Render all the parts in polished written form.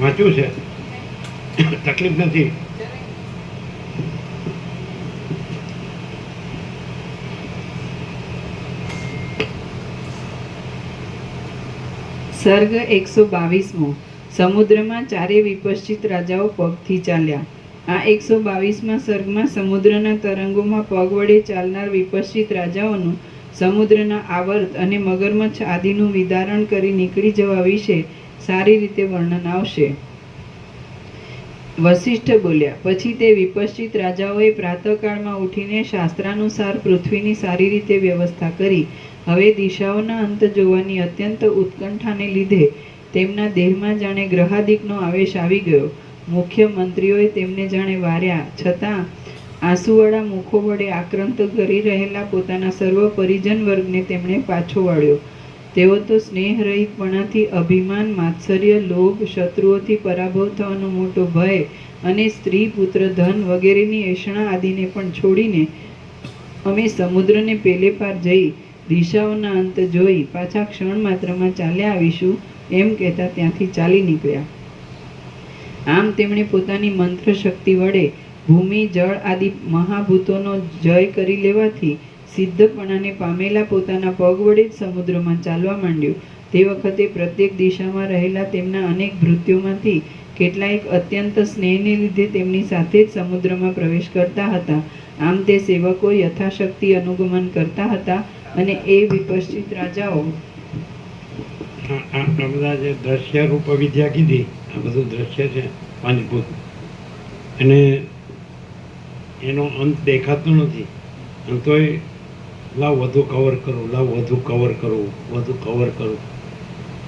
વાંચ્યું છે, તકલીફ નથી. સર્ગ 122મો. સમુદ્રમાં ચારે વિપશ્ચિત રાજાઓ પગથી ચાલ્યા. આ 122મા સર્ગમાં સમુદ્રના તરંગોમાં પગ વડે ચાલનાર વિપશ્ચિત રાજાઓનું સમુદ્રના આવર્ત અને મગરમચ્છ આદિનું વિદારણ કરી નીકળી જવા વિશે સારી રીતે વર્ણન આવશે. વસિષ્ઠ બોલ્યા, પછી તે વિપશ્ચિત રાજાઓએ પ્રાતઃકાળમાં ઉઠીને શાસ્ત્રાનુસાર પૃથ્વીની સારી રીતે વ્યવસ્થા કરી. હવે દિશાઓના અંત જોવાની અત્યંત ઉત્કંઠાને લીધે તેમના દેહમાં જાણે ગ્રહાદિકનો આવેશ આવી ગયો. મુખ્ય મંત્રીઓએ તેમને જાણે વાર્યા, છતાં આંસુવાળા મુખો વડે આક્રાંત કરી રહેલા પોતાના સર્વ પરિજન વર્ગને તેમણે પાછો વાળ્યો. તેઓ તો સ્નેહરહિતપણાથી અભિમાન, માત્સર્ય, લોભ, શત્રુઓથી પરાભવ થવાનો મોટો ભય અને સ્ત્રી, પુત્ર, ધન વગેરેની એષણા આદિને પણ છોડીને અમે સમુદ્રને પેલે પાર જઈ દિશાઓના અંત જોઈ પાછા ક્ષણ માત્રમાં ચાલ્યા આવીશું એમ કહેતા ત્યાંથી ચાલી નીકળ્યા. આમ તેમણે પોતાની મંત્ર શક્તિ વડે ભૂમિ, જળ આદિ મહાભૂતોનો જય કરી લેવાથી સિદ્ધપણાને પામેલા પોતાના પગ વડે જ સમુદ્રમાં ચાલવા માંડ્યું. તે વખતે પ્રત્યેક દિશામાં રહેલા તેમના અનેક ભૃત્યોમાંથી કેટલાયક અત્યંત સ્નેહને લીધે તેમની સાથે જ સમુદ્રમાં પ્રવેશ કરતા હતા. આમ તે સેવકો યથાશક્તિ અનુગમન કરતા હતા અને એ વિપશ્ચિત રાજાઓ આ બધા જે દ્રશ્ય રૂપ વિદ્યા કીધી, આ બધું દ્રશ્ય છે પંચભૂત, અને એનો અંત દેખાતો નથી. અને તોય લાવ વધુ કવર કરું, લાવ વધુ કવર કરું, વધુ કવર કરું.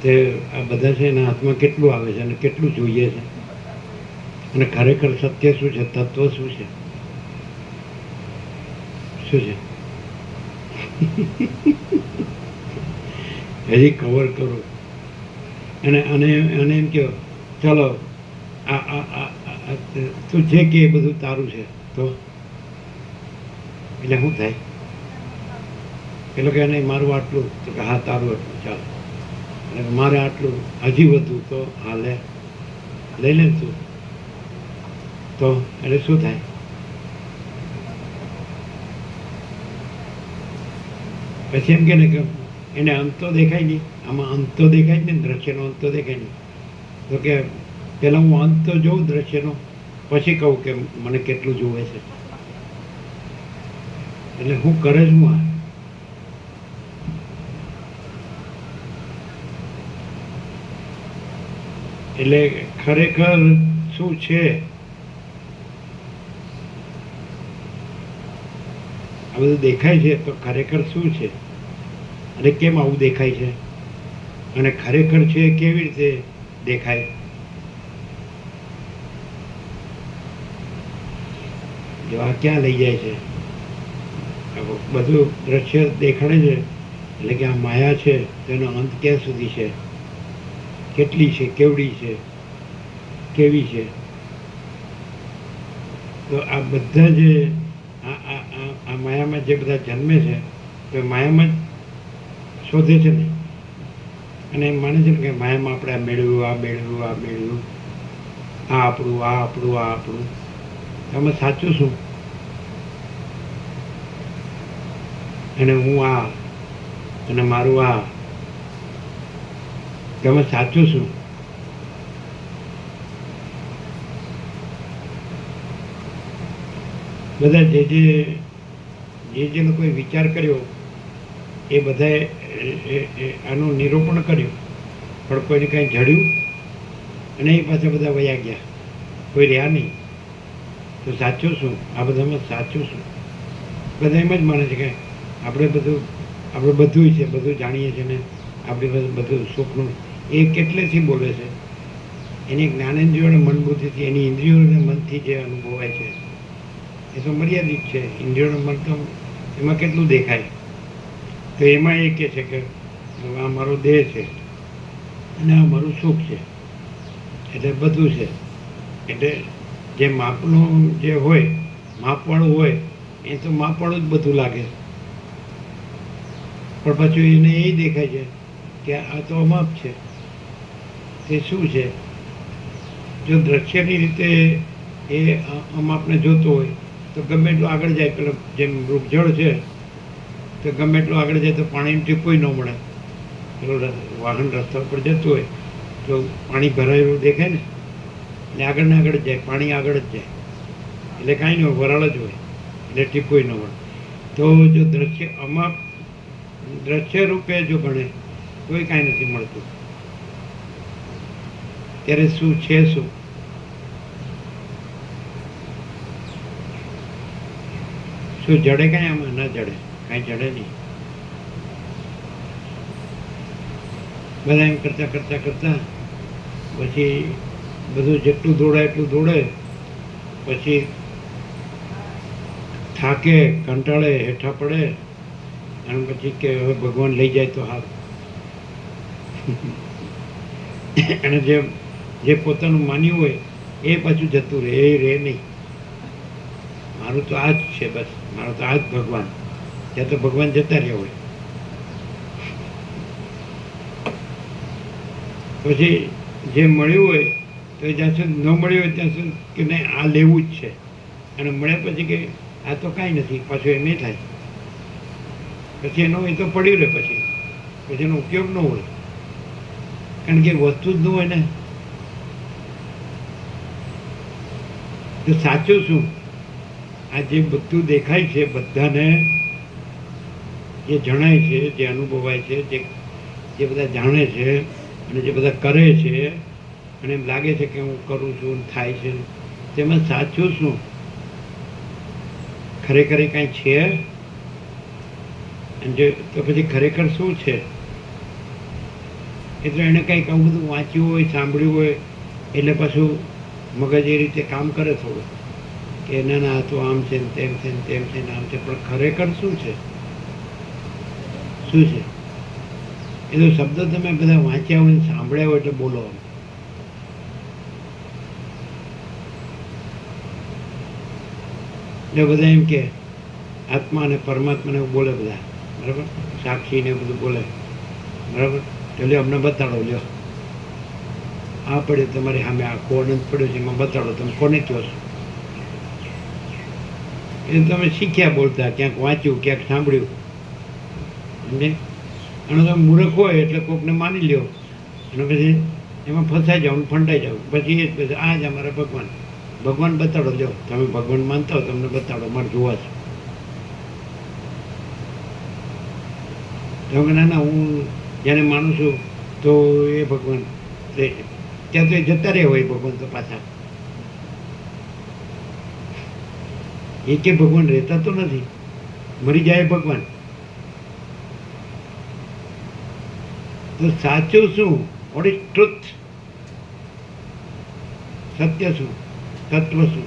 તે આ બધા છે એના હાથમાં કેટલું આવે છે અને કેટલું જોઈએ છે, અને ખરેખર સત્ય શું છે, તત્વ શું છે, શું છે? હજી કવર કરો અને અને અને એમ કહો ચાલો તું છે કે એ બધું તારું છે, તો એટલે શું થાય? પેલો કે નહીં મારું આટલું, તો કે હા તારું આટલું, ચાલો. અને મારે આટલું હજી વધુ, તો હા લઈ લે તું, તો એટલે શું થાય? પછી એમ કે ને કે એને અંત તો દેખાય નહીં, આમાં અંત તો દેખાય જ નહીં, દ્રશ્યનો અંત તો દેખાય નહીં. તો કે પહેલાં હું અંત તો જોઉં દ્રશ્યનો, પછી કહું કે મને કેટલું જોવે છે. એટલે હું કરે જ હું આ એટલે ખરેખર શું છે આ બધું દેખાય છે, તો ખરેખર શું છે અને કેમ આવું દેખાય છે, અને ખરેખર છે કેવી રીતે દેખાય? જો આ ક્યાં લઈ જાય છે? બધું દ્રશ્ય દેખાડે છે એટલે કે આ માયા છે, તેનો અંત ક્યાં સુધી છે, કેટલી છે, કેવડી છે, કેવી છે? તો આ બધા જે આ માયામાં જે બધા જન્મે છે, તો માયામાં જ શોધે છે ને, અને એમ માને છે ને કે માયામાં આપણે આ મેળવ્યું, આ મેળવ્યું, આ મેળવ્યું, આ આપણું, આ આપણું, આ આપણું. આમાં સાચું શું? અને હું આ અને મારું આ, તેમાં સાચું શું? બધા જે લોકોએ વિચાર કર્યો એ બધાએ આનું નિરૂપણ કર્યું, પણ કોઈને કાંઈ જડ્યું અને એ પાછા બધા વયા ગયા, કોઈ રહ્યા નહીં. તો સાચું શું? આ બધામાં સાચું શું? બધા એમ જ માને છે કે આપણે બધું છે, બધું જાણીએ છીએ ને આપણી પાસે બધું સુખનું. એ કેટલેથી બોલે છે? એની જ્ઞાનેન્દ્રિયો અને મન બુદ્ધિથી, એની ઇન્દ્રિયો અને મનથી જે અનુભવાય છે એ તો મર્યાદિત છે. ઇન્દ્રિયોનું મન તો એમાં કેટલું દેખાય? તો એમાં એ કહે છે કે આ મારો દેહ છે અને આ મારું સુખ છે, એટલે બધું છે. એટલે જે માપનું જે હોય, માપવાળું હોય, એ તો માપવાળું જ બધું લાગે, પણ પાછું એને એ દેખાય છે કે આ તો અમાપ છે. તે શું છે? જો દ્રશ્યની રીતે એ આમ આપણે જોતો હોય તો ગમે એટલું આગળ જાય, પેલો જેમ મૃગજળ છે તો ગમે એટલું આગળ જાય તો પાણીની ટીપોય ન મળે. પેલો વાહન રસ્તા ઉપર જતું હોય તો પાણી ભરાયેલું દેખાય ને, એટલે આગળ ને આગળ જ જાય, પાણી આગળ જ જાય, એટલે કાંઈ ન હોય, વરાળ જ હોય, એટલે ટીપોય ન મળે. તો જો દ્રશ્ય આમાં દ્રશ્ય રૂપે જો ગણે તોય કાંઈ નથી મળતું. ત્યારે શું છે શું? શું જડે કાંઈ? આમાં ના જડે, કાંઈ જડે નહીં. બધા એમ કરતા કરતા કરતા પછી બધું જેટલું દોડાય એટલું દોડે, પછી થાકે, કંટાળે, હેઠા પડે, અને પછી કે હવે ભગવાન લઈ જાય તો હાલ. અને જે પોતાનું માન્યું હોય એ પાછું જતું રહે, એ રહે નહીં. મારું તો આ જ છે, બસ મારું તો આ જ ભગવાન. ત્યાં તો ભગવાન જતા રહ્યા હોય. પછી જે મળ્યું હોય તો જ્યાં સુધી ન મળ્યું હોય ત્યાં સુધી કે નહીં આ લેવું જ છે, અને મળ્યા પછી કે આ તો કાંઈ નથી, પાછું એ નહીં થાય. પછી એનો એ તો પડ્યું રહે, પછી એનો ઉપયોગ ન હોય, કારણ કે વસ્તુ જ ન હોય ને. તો સાચું શું? આ જે બધું દેખાય છે બધાને, જે જણાય છે, જે અનુભવાય છે, જે બધા જાણે છે અને જે બધા કરે છે, અને એમ લાગે છે કે હું કરું છું, થાય છે, તેમાં સાચું શું? ખરેખર એ કાંઈ છે? અને જો તો પછી ખરેખર શું છે? એટલે એણે કંઈક આવું બધું વાંચ્યું હોય, સાંભળ્યું હોય, એટલે પાછું મગજ એ રીતે કામ કરે થોડું, કે ના ના તો આમ છે ને તેમ છે ને તેમ છે ને આમ છે. પણ ખરેખર શું છે? શું છે? એ તો શબ્દ તમે બધા વાંચ્યા હોય, સાંભળ્યા હોય એટલે બોલો. એટલે બધા એમ કે આત્મા અને પરમાત્માને એવું બોલે બધા, બરાબર, સાક્ષી ને બધું બોલે, બરાબર. તો લ્યો અમને બતાડો, લ્યો આ પડ્યું તમારી સામે, આખો અનંત પડ્યું છે, એમાં બતાડો તમે કોને કહો છો. એ તમે શીખ્યા બોલતા, ક્યાંક વાંચ્યું, ક્યાંક સાંભળ્યું. સમજે? અને તમે મૂર્ખ હોય એટલે કોકને માની લ્યો, અને પછી એમાં ફસાઈ જાઓ ને ફંટાઈ જાઓ. પછી એ જ પછી આ જ અમારા ભગવાન. ભગવાન બતાડો, લ્યો તમે ભગવાન માનતા હો, તમને બતાડો, મારે જોવા છે. ના ના, હું જેને માનું છું તો એ ભગવાન, ત્યાં તો એ જતા રહ્યા હોય ભગવાન તો પાછા. એ કે ભગવાન રહેતા તો નથી, મરી જાય ભગવાન. તો સાચું શું? What is truth? સત્ય શું? તત્વ શું?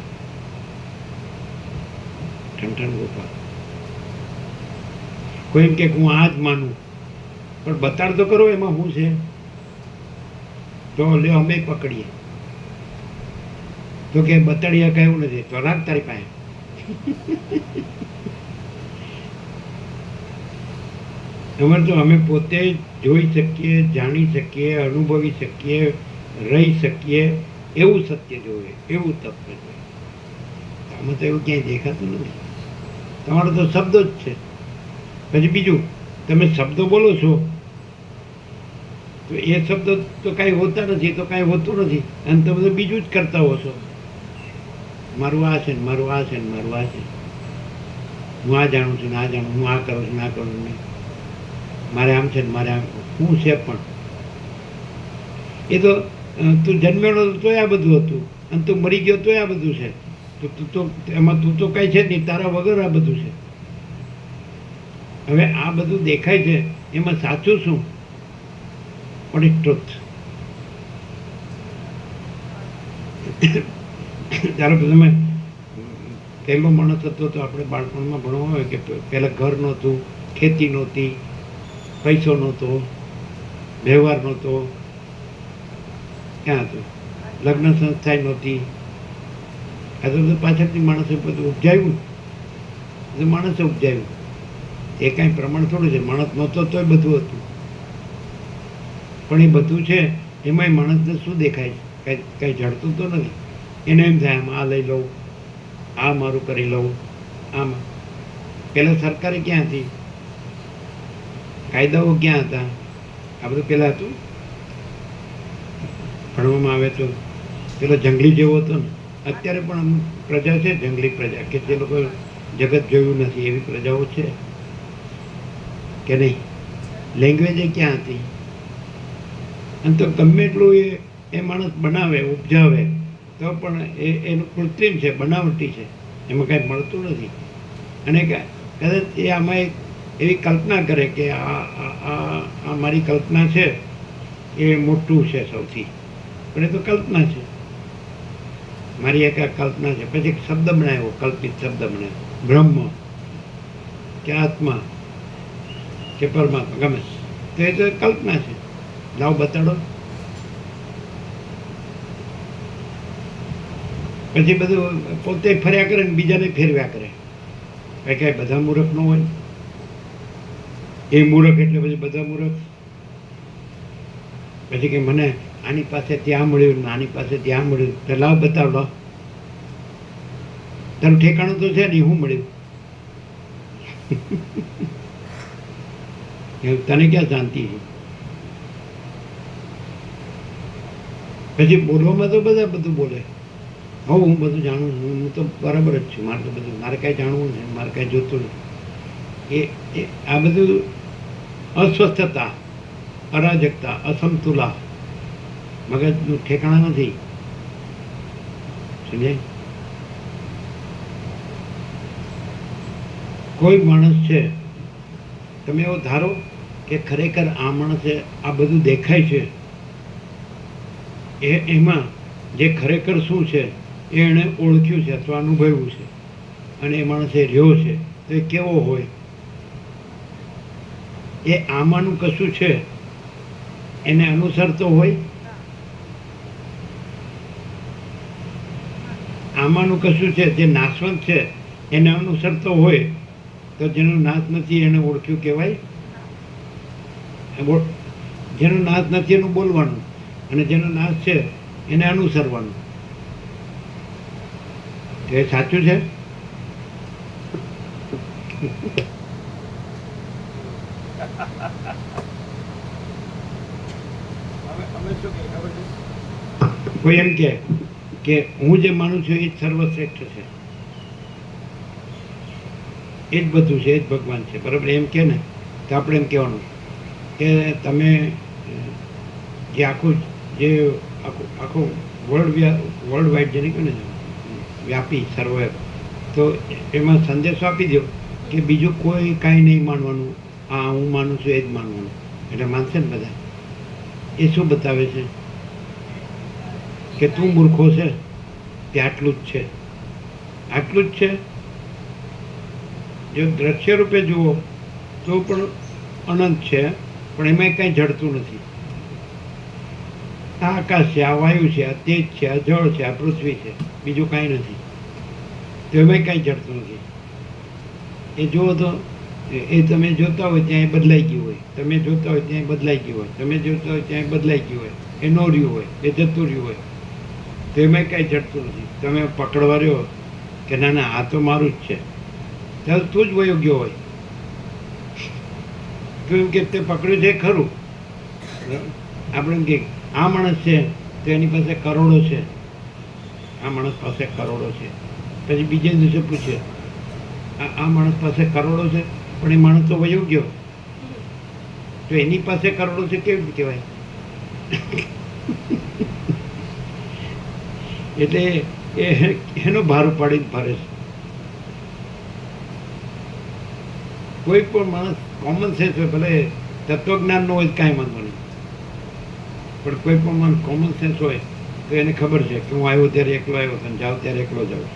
ઠંઠણ ગોપાલ. કોઈ એમ કે હું આ જ માનું, પણ બતાડ તો કરો એમાં શું છે. તો લ્યો અમે પકડીએ તો કે બતાડ્યા કયું નથી, તો રાખ તારી પાસે. અમારે તો અમે પોતે જોઈ શકીએ, જાણી શકીએ, અનુભવી શકીએ, રહી શકીએ એવું સત્ય જોઈએ, એવું તત્વ જોઈએ. આમાં તો એવું ક્યાંય દેખાતું નથી. તમારો તો શબ્દો જ છે. પછી બીજું, તમે શબ્દો બોલો છો તો એ શબ્દો તો કાંઈ હોતા નથી, તો કાંઈ હોતું નથી, અને તમે તો બીજું જ કરતા હો છો. મારું આ છે ને મારું આ છે ને મારું આ છે, હું આ જાણું છું ને આ જાણું, હું આ કરું છું ને આ કરું છું, મારે આમ છે ને મારે આમ શું છે. પણ એ તો તું જન્મેલો તોય આ બધું હતું, અને તું મરી ગયો તોય આ બધું છે. તો તું તો એમાં તું તો કાંઈ છે જ નહીં, તારા વગર આ બધું છે. હવે આ બધું દેખાય છે, એમાં સાચું શું? What is truth? ત્યારે તમે પહેલો માણસ હતો તો આપણે બાળપણમાં ભણવા હોય કે પહેલાં ઘર નહોતું, ખેતી નહોતી, પૈસો નહોતો, વ્યવહાર નહોતો, ક્યાં હતું, લગ્ન સંસ્થા નહોતી. આ તો પાછળથી માણસે બધું ઉપજાવ્યું, માણસે ઉપજાવ્યું. એ કાંઈ પ્રમાણ થોડું છે. માણસ નહોતો તોય બધું હતું, પણ એ બધું છે એમાંય માણસને શું દેખાય છે? કંઈ જડતું તો નથી. એને એમ થાય આમ આ લઈ લઉં, આ મારું કરી લઉં, આમાં પહેલાં સરકારે ક્યાં હતી, કાયદાઓ ક્યાં હતા, આ બધું પહેલાં હતું. ભણવામાં આવે તો પેલો જંગલી જેવો હતો ને. અત્યારે પણ અમુક પ્રજા છે જંગલી પ્રજા, કે જે લોકો જગત જોયું નથી એવી પ્રજાઓ છે કે નહીં. લેંગ્વેજ એ ક્યાં હતી. અને તો ગમે એટલું એ માણસ બનાવે ઉપજાવે તો પણ એનું કૃત્રિમ છે, બનાવટી છે, એમાં કાંઈ મળતું નથી. અને કદાચ એ આમાં એક એવી કલ્પના કરે કે આ મારી કલ્પના છે એ મોટું છે સૌથી, પણ એ તો કલ્પના છે. મારી એક આ કલ્પના છે. પછી એક શબ્દ બનાવ્યો, કલ્પિત શબ્દ બનાવ્યો, બ્રહ્મ કે આત્મા કે પરમાત્મા, ગમે તો એ તો કલ્પના છે. લાવ બતાડો. પછી બધું પોતે ફર્યા કરે ને બીજાને ફેરવ્યા કરે. કાંઈ બધા મૂર્ખ ન હોય. એ મૂર્ખ એટલે પછી બધા મૂર્ખ. પછી કે મને આની પાસે ત્યાં મળ્યું ને આની પાસે ત્યાં મળ્યું, તો લાવ બતાવડો. તારું ઠેકાણું તો છે ને, શું મળ્યું? તને ક્યાં શાંતિ છે? પછી બોલવામાં તો બધા બધું બોલે. હું બધું જાણું છું, હું તો બરાબર જ છું, મારે તો બધું, મારે કાંઈ જાણવું નથી, મારે કાંઈ જોતું નથી. એ આ બધું અસ્વસ્થતા, અરાજકતા, અસમતુલા, મગજનું ઠેકાણા નથી. સમજાય? કોઈ માણસ છે, તમે એવો ધારો કે ખરેખર આ માણસે આ બધું દેખાય છે, એમાં જે ખરેખર શું છે એ એણે ઓળખ્યું છે અથવા અનુભવ્યું છે, અને એ માણસે રહ્યો છે, તો એ કેવો હોય? એ આમાંનું કશું છે એને અનુસરતો હોય? આમાંનું કશું છે જે નાશવંત છે એને અનુસરતો હોય તો જેનો નાશ નથી એને ઓળખ્યું કહેવાય? જેનો નાશ નથી એનું બોલવાનું, અને જેનો નાશ છે એને અનુસરવાનું. એ સાચું છે? કોઈ એમ કે હું જે માનું છું એ જ સર્વશ્રેષ્ઠ છે, એ જ બધું છે, એ જ ભગવાન છે, બરાબર? એમ કે ને તો આપણે એમ કહેવાનું કે તમે જે આખું વર્લ્ડ વાઇડ જેને કહે ને વ્યાપી સર્વ, તો એમાં સંદેશો આપી દો કે બીજું કોઈ કાંઈ નહીં માનવાનું, આ હું માનું છું એ જ માનવાનું. એટલે માનશે ને બધા. એ શું બતાવે છે? કે તું મૂર્ખો છે, તે આટલું જ છે, આટલું જ છે. જો દ્રશ્ય રૂપે જુઓ તો પણ અનંત છે, પણ એમાં કાંઈ જડતું નથી. આ આકાશ છે, આ વાયુ છે, આ તેજ છે, આ જળ છે, આ પૃથ્વી છે, બીજું કાંઈ નથી. તો એમાં કાંઈ જડતું નથી. એ જુઓ તો એ તમે જોતા હોય ત્યાં બદલાઈ ગયું હોય, તમે જોતા હોય ત્યાં બદલાઈ ગયું હોય, તમે જોતા હોય ત્યાં બદલાઈ ગયું હોય, એ ન રહ્યું હોય, એ જતું રહ્યું હોય, તો એમાં કાંઈ જડતું નથી. તમે પકડવા રહ્યો કે ના ના આ તો મારું જ છે, ત્યારે તું જ વયો ગયો હોય. તું એમ કે તે પકડ્યું છે ખરું. આપણે એમ કે આ માણસ છે તો એની પાસે કરોડો છે, આ માણસ પાસે કરોડો છે. પછી બીજે દિવસે પૂછે આ માણસ પાસે કરોડો છે, પણ એ માણસ તો વયો ગયો, તો એની પાસે કરોડો છે કેવી રીતે કહેવાય? એટલે એનો ભાર ઉપાડીને ફરે છે. કોઈ પણ માણસ કોમન સેન્સ હોય, ભલે તત્વજ્ઞાન ન હોય કાંઈ વાંધો નહીં, પણ કોઈ પણ માણસ કોમન સેન્સ હોય તો એને ખબર છે કે હું આવ્યો ત્યારે એકલો આવ્યો હતો, જાઉં ત્યારે એકલો જાઉં.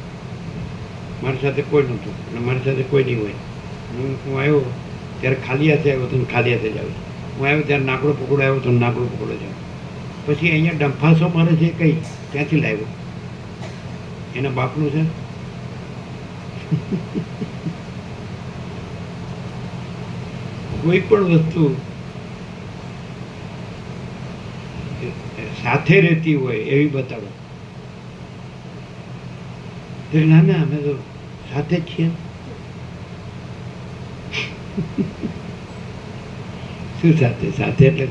મારી સાથે કોઈ નહોતું અને મારી સાથે કોઈ નહીં હોય. હું આવ્યો ત્યારે ખાલી હાથે આવ્યો હતો ને ખાલી હાથે જાઉં. હું આવ્યો ત્યારે નાગડો પકડો આવ્યો હતો ને નાગડો પકડો જાઉં. પછી અહીંયા ડંફાસો મારે છે કઈ ક્યાંથી લાવ્યો? એના બાપનું છે. કોઈ પણ વસ્તુ સાથે રહેતી હોય એવી બતાવો. તો ના ના અમે તો સાથે જ છીએ. શું સાથે? સાથે એટલે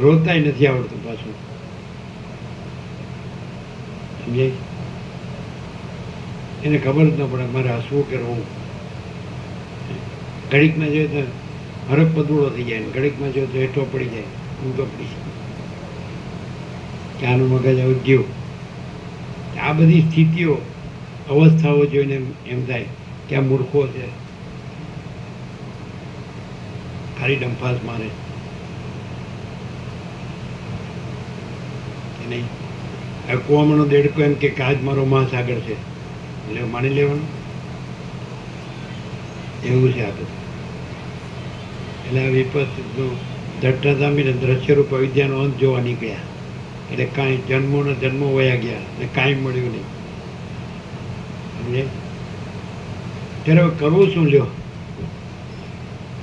રોતાય નથી આવડતું પાછું. સમજાય? એને ખબર જ ન પડે મારે હસવું કે રોવું. ઘડીકમાં જોઈએ તો હરક બદુડો થઈ જાય, ઘડીકમાં જોઈએ તો હેઠો પડી જાય, ઊંધો પડી જાય કે આનું મગજ હવે ગયું. આ બધી સ્થિતિઓ, અવસ્થાઓ જોઈને એમ થાય કે આ મૂર્ખો છે, ખાલી ડંફાસ મારે કે નહીં. હવે કુવામાંનો દેડકો એમ કે આજ મારો મહાસાગર છે એટલે માની લેવાનું. એવું છે આ બધું. એટલે આ વિપસ્સીનું દઢતા સામીને દ્રશ્યરૂપ અવિદ્યાનો અંત જોવા નીકળ્યા. એટલે કાંઈ જન્મોના જન્મો વયા ગયા ને કાંઈ મળ્યું નહીં. સમજે? ત્યારે હવે કરવું શું? લ્યો,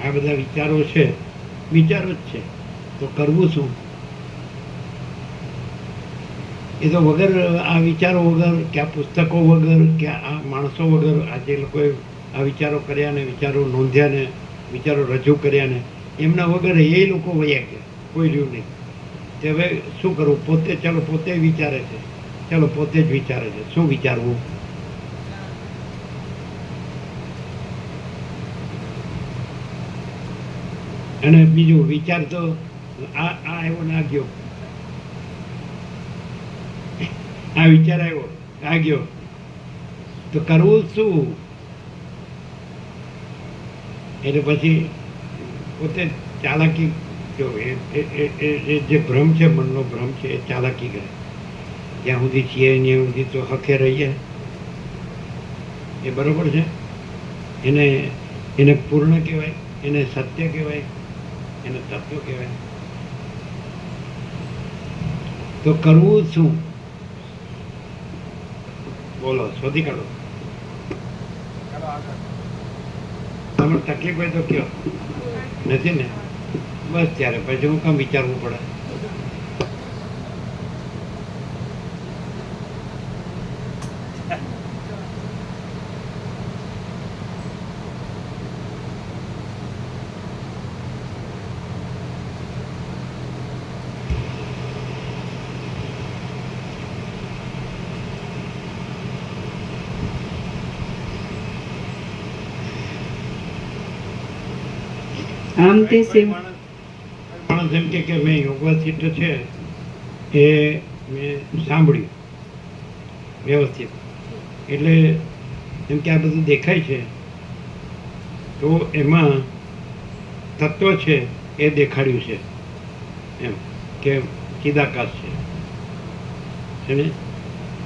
આ બધા વિચારો છે, વિચારો જ છે, તો કરવું શું? એ તો વગર આ વિચારો વગર કે આ પુસ્તકો વગર કે આ માણસો વગર આ જે લોકોએ આ વિચારો કર્યા ને વિચારો નોંધ્યા ને વિચારો રજૂ કર્યા ને એમના વગર એ લોકો વયા ગયા, કોઈ રહ્યું નહીં. તે હવે શું કરવું? પોતે ચાલો પોતે વિચારે છે, ચાલો પોતે જ વિચારે છે. શું વિચારવું? અને બીજું વિચાર તો આ આવ્યો ને આ ગયો, આ વિચાર આવ્યો આ ગયો, તો કરવું શું? એટલે પછી પોતે ચાલાકી. જો એ જે ભ્રમ છે, મનનો ભ્રમ છે, એ ચાલાકી કરે. જ્યાં સુધી છીએ ત્યાં સુધી તો હખે રહીએ, એ બરોબર છે. એને પૂર્ણ કહેવાય, એને સત્ય કહેવાય, એને તત્વ કહેવાય. તો કરવું શું? બોલો, શોધી કાઢો. તમને તકલીફ હોય તો કયો. નથી ને? બસ ત્યારે પછી હું કામ વિચારવું પડે? આમ તે માણસ એમ કે મેં યોગાસિદ્ધ છે એ મેં સાંભળ્યું વ્યવસ્થિત, એટલે એમ કે આ બધું દેખાય છે તો એમાં તત્વ છે એ દેખાડ્યું છે, એમ કે ચિદાકાશ છે ને.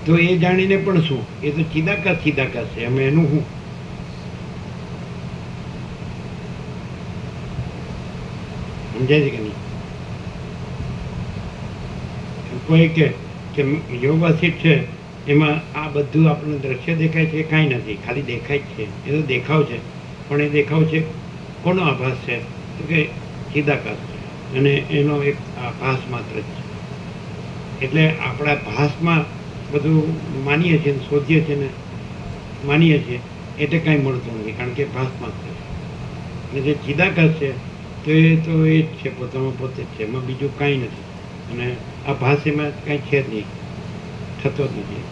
તો એ જાણીને પણ શું? એ તો ચિદાકાશ ચિદાકાશ છે, એમ એનું શું? સમજાય છે કે નહીં? કોઈ કે યોગાસિત છે એમાં આ બધું આપણને દ્રશ્ય દેખાય છે, એ કાંઈ નથી, ખાલી દેખાય જ છે. એ તો દેખાવ છે, પણ એ દેખાવ છે કોનો આભાસ છે? તો કે ચિદાકાશ છે, અને એનો એક આભાસ માત્ર જ છે. એટલે આપણા ભાસમાં બધું માનીએ છીએ, શોધીએ છીએ ને માનીએ છીએ, એટલે કાંઈ મળતું નથી, કારણ કે ભાસ માત્ર છે. અને જે ચિદાકાશ છે તો એ જ છે, પોતામાં પોતે જ છે, એમાં બીજું કાંઈ નથી. અને આ ભાસ એમાં કાંઈ છે જ નહીં, થતો જ નથી.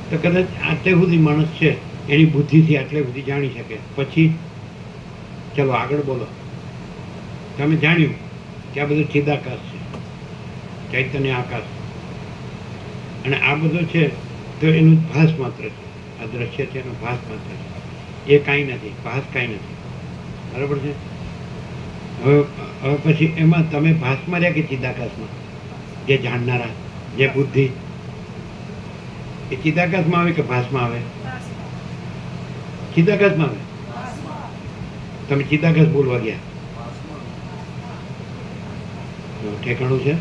તો કદાચ આટલે સુધી માણસ છે એની બુદ્ધિથી આટલે સુધી જાણી શકે. પછી ચલો આગળ બોલો. તમે જાણ્યું કે આ બધું ચિદાકાશ છે, ચૈતન્ય આકાશ, અને આ બધું છે તો એનું ભાસ માત્ર છે. આ દ્રશ્ય છે એનો ભાસ માત્ર છે, એ કાંઈ નથી, ભાસ કાંઈ નથી. બરાબર છે? હવે પછી એમાં તમે ભાસમાં રહ્યા કે ચિદાકાશમાં? જે જાણનારા, જે બુદ્ધિ, એ ચિદાકાશમાં આવે કે ભાસમાં આવે? ચિદાકાશમાં આવે. તમે ચિદાકાશ બોલવા ગયા, ઠેકાણું છે?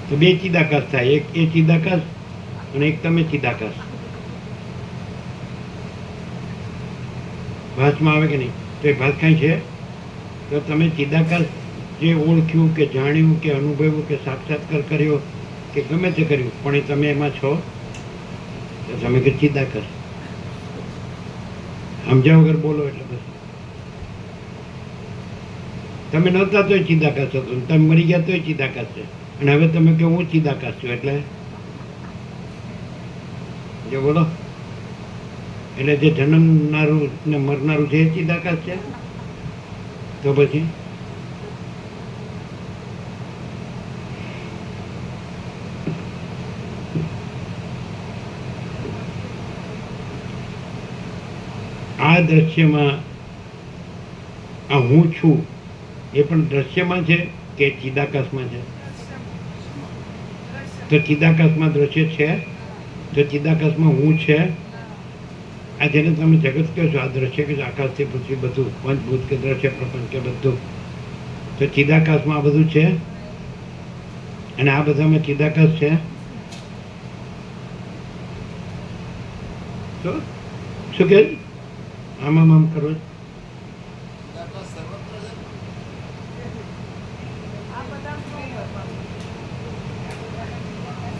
તો બે ચિદાકાશ થાય, એક એ ચિદાકાશ અને એક તમે ચિદાકાશ. ભાસમાં આવે કે નહીં? તો એ ભાસ કાંઈ છે? તો તમે ચિદાકાશ જે ઓળખ્યું કે જાણ્યું કે અનુભવ્યું કે સાક્ષાત્કાર કર્યો કે ગમે તે કર્યું, પણ એ તમે એમાં છો તો તમે કે ચિદાકાશ. સમજ્યા વગર બોલો એટલે બસ. તમે નહોતા તોય ચિદાકાશ હતો, તમે મરી ગયા તોય ચિદાકાશ છે, અને હવે તમે કે હું ચિદાકાશ છું એટલે જો બોલો. એટલે જે જન્મનારું ને મરનારું છે એ ચિદાકાશ છે. તો પછી આ દ્રશ્યમાં આ હું છું એ પણ દ્રશ્યમાં છે કે ચિદાકાશમાં છે? તો ચિદાકાશમાં દ્રશ્ય છે, તો ચિદાકાશમાં હું છે. આ જેને તમે જગત કહો છો, આ દ્રશ્ય કે આકાશથી પૃથ્વી બધું પંચભૂત કે દ્રશ્ય પ્રપંચ કે બધું, તો ચિદાકાશમાં આ બધું છે, અને આ બધામાં ચિદાકાશ છે. તો શું કહે આમ કરો?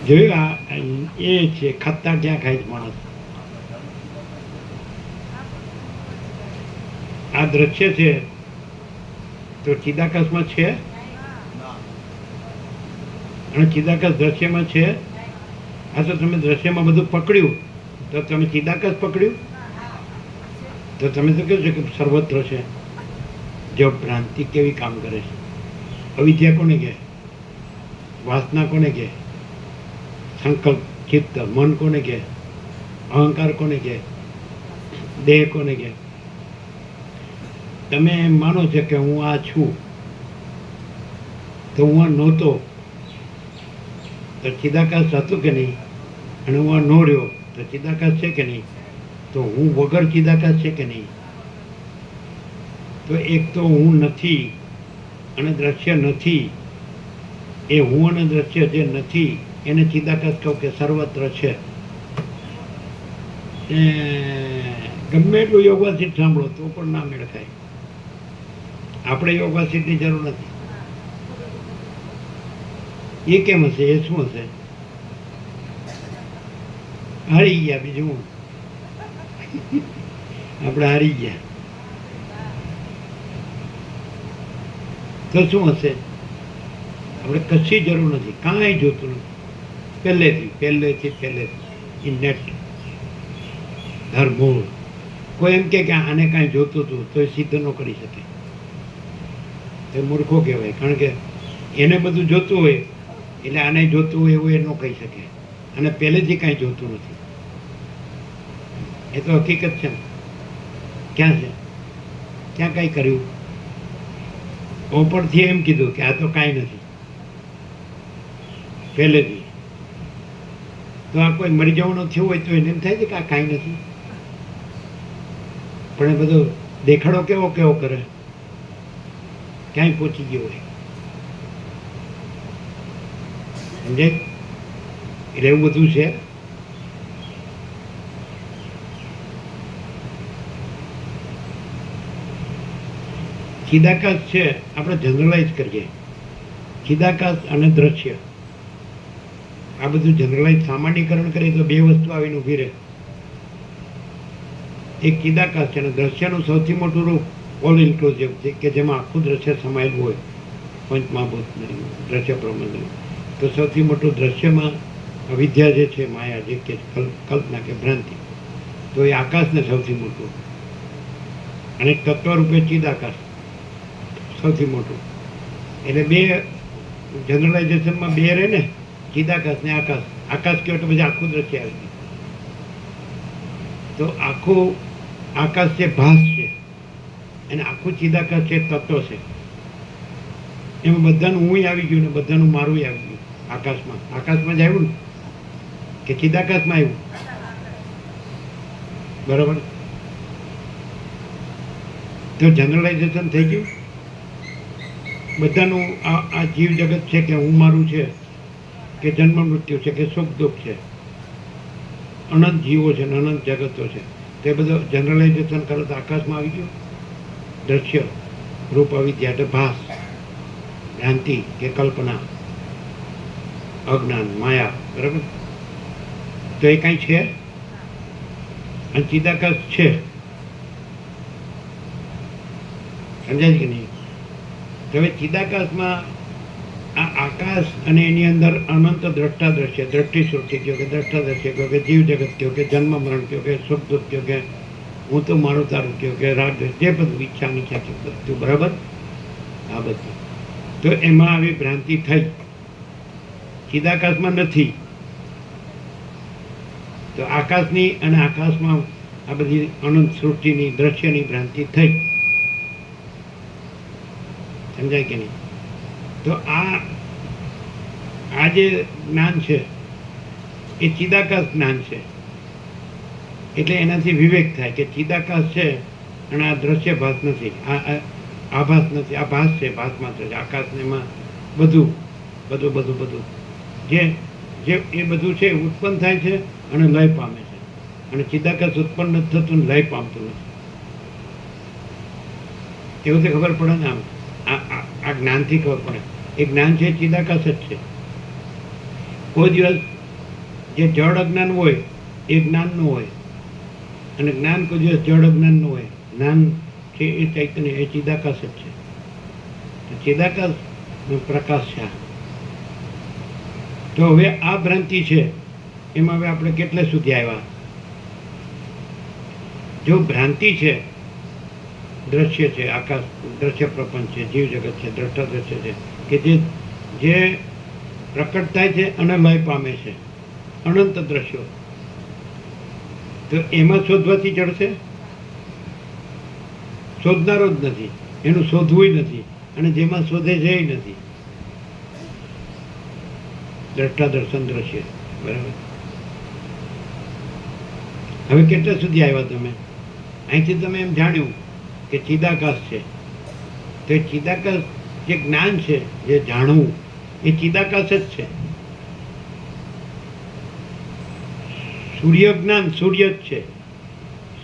જોયું એ છે ખત્તા ક્યાં ખાય છે માણસ. આ દ્રશ્ય છે તો ચિદાકાશમાં છે, અને ચિદાકાશ દ્રશ્યમાં છે. આ તો તમે દ્રશ્યમાં બધું પકડ્યું તો તમે ચિદાકાશ પકડ્યું, તો તમે તો કહો છો કે સર્વત્ર છે. જો ભ્રાંતિ કેવી કામ કરે છે. અવિદ્યા કોને કહે? વાસના કોને કહે? સંકલ્પ ચિત્ત મન કોને કહે? અહંકાર કોને કહે? દેહ કોને કહે? તમે એમ માનો છો કે હું આ છું, તો હું આ નહોતો તો ચિદાકાશ હતું કે નહીં? અને હું આ નો રહ્યો તો ચિદાકાશ છે કે નહીં? તો હું વગર ચિદાકાશ છે કે નહીં? તો એક તો હું નથી અને દ્રશ્ય નથી. એ હું અને દ્રશ્ય જે નથી એને ચિદાકાશ કહું કે સર્વત્ર છે. ગમે એટલું યોગાસીટ સાંભળો તો પણ ના મેળ ખાય. આપણે યોગાસીટની જરૂર નથી. એ કેમ હશે? એ શું હશે? હારી ગયા. બીજું હું આપણે હારી ગયા તો શું હશે? આપણે કશી જરૂર નથી, કાંઈ જોતું નથી. પહેલેથી નેટ ધરમૂળ. કોઈ એમ કે આને કાંઈ જોતું હતું તો એ સિદ્ધ ન કરી શકે, એ મૂર્ખો કહેવાય. કારણ કે એને બધું જોતું હોય એટલે આને જોતું હોય એવું એ ન કહી શકે. અને પહેલેથી કાંઈ જોતું નથી. એ તો હકીકત છે ને. ક્યાં છે? ક્યાં કાંઈ કર્યું? ઉપરથી એમ કીધું કે આ તો કાંઈ નથી પહેલેથી. તો આ કોઈ મરી જવાનું થયું હોય તો એને એમ થાય છે કે આ કાંઈ નથી. પણ એ બધો દેખાડો કેવો કેવો કરે, ક્યાંય પહોંચી ગયો હોય. સમજાય? એટલે એવું બધું છે. ચિદાકાશ છે, આપણે જનરલાઇઝ કરીએ. ચિદાકાશ અને દ્રશ્ય આ બધું જનરલાઇઝ સામાન્યકરણ કરીએ તો બે વસ્તુ આવીને ઊભી રહે. એક ચિદાકાશ છે અને દ્રશ્યનું સૌથી મોટું રૂપ ઓલ ઇન્ક્લુઝિવ છે કે જેમાં આખું દ્રશ્ય સમાયેલું હોય. પંચમહાભૂત દ્રશ્ય પ્રબંધ. તો સૌથી મોટું દ્રશ્યમાં અવિદ્યા જે છે, માયા જે કે કલ્પના કે ભ્રાંતિ, તો એ આકાશને સૌથી મોટું. અને તત્વરૂપે ચિદાકાશ સૌથી મોટું. એટલે બે જનરલાઇઝેશનમાં બે રહે ને, ચિદાકાશ ને આકાશ. આકાશ કહેવાય એટલે પછી આખું દ્રશ્ય આવી ગયું. તો આખું આકાશ છે ભાસ છે, અને આખું ચિદાકાશ છે તત્વ છે. એમાં બધાનું હું આવી ગયું ને બધાનું મારું આવી ગયું. આકાશમાં જ આવ્યું ને કે ચિદાકાશમાં આવ્યું? બરાબર. તો જનરલાઇઝેશન થઈ ગયું. બધાનું આ જીવ જગત છે કે હું મારું છે કે જન્મ મૃત્યુ છે કે સુખ દુઃખ છે, અનંત જીવો છે ને અનંત જગતો છે. તે બધું જનરલાઇઝેશન કરો તો આકાશમાં આવી ગયું. દ્રશ્ય રૂપ અવિદ્યા એટલે ભાસ. ભ્રાંતિ કે કલ્પના, અજ્ઞાન, માયા, બરાબર? તો એ કાંઈ છે? અને ચિદાકાશ છે. સમજાય કે નહીં? તો હવે ચિદાકાશમાં આ આકાશ અને એની અંદર અનંત દ્રષ્ટા દ્રશ્ય, દ્રષ્ટિ શ્રુતિ કહો કે દ્રષ્ટા દ્રશ્ય કહો કે જીવ જગત કહો કે જન્મ મરણ કહો કે સુખ દુઃખ કહો કે હું તો મારું તારું કહો કે રાગ, જે બધું ઈચ્છા નીચા કહો બધું, બરાબર? આ બધું તો એમાં આવી ભ્રાંતિ થઈ, ચિદાકાશમાં નથી. તો આકાશની અને આકાશમાં આ બધી અનંત સૃષ્ટિની દ્રશ્યની ભ્રાંતિ થઈ. સમજાય કે નહીં? તો આ જે જ્ઞાન છે એ ચિદાકાશ જ્ઞાન છે. એટલે એનાથી વિવેક થાય કે ચિદાકાશ છે અને આ દ્રશ્ય ભાસ નથી, આભાસ નથી, આ ભાસ છે, ભાસ માત્ર છે. આકાશને એમાં બધું બધું બધું બધું જે જે એ બધું છે ઉત્પન્ન થાય છે અને લય પામે છે. અને ચિદાકાશ ઉત્પન્ન નથી થતું ને લય પામતું નથી. એવું તો ખબર પડે ને. આમ આ જ્ઞાનથી ખબર પડે. એ જ્ઞાન છે ચિદાકાશ જ છે. કોઈ દિવસ જે જળ અજ્ઞાન હોય એ જ્ઞાન નું હોય, અને જ્ઞાન કોઈ દિવસ જળ અજ્ઞાન નું હોય. જ્ઞાન છે એ ચૈતન્ય, એ ચિદાકાશ જ છે. ચિદાકાશ પ્રકાશ છે. તો હવે આ ભ્રાંતિ છે એમાં હવે આપણે કેટલે સુધી આવ્યા? જો ભ્રાંતિ છે, દ્રશ્ય છે, આકાશ દ્રશ્ય પ્રપંચ છે, જીવ જગત છે, દ્રષ્ટા દ્રશ્ય છે, કે જે પ્રકટ થાય છે અને લય પામે છે, અનંત દ્રશ્યો. તો એમાં શોધવાથી ચડશે? શોધનારો જ નથી, એનું શોધવું નથી, અને જેમાં શોધે છે એ નથી. દ્રષ્ટા દર્શન દ્રશ્ય, બરાબર? હવે કેટલા સુધી આવ્યા તમે? અહીંથી તમે એમ જાણ્યું કે ચિદાકાશ છે. તો એ ચિદાકાશ જે જ્ઞાન છે, જે જાણવું, એ ચિદાકાશ જ છે. સૂર્ય જ્ઞાન સૂર્ય જ છે.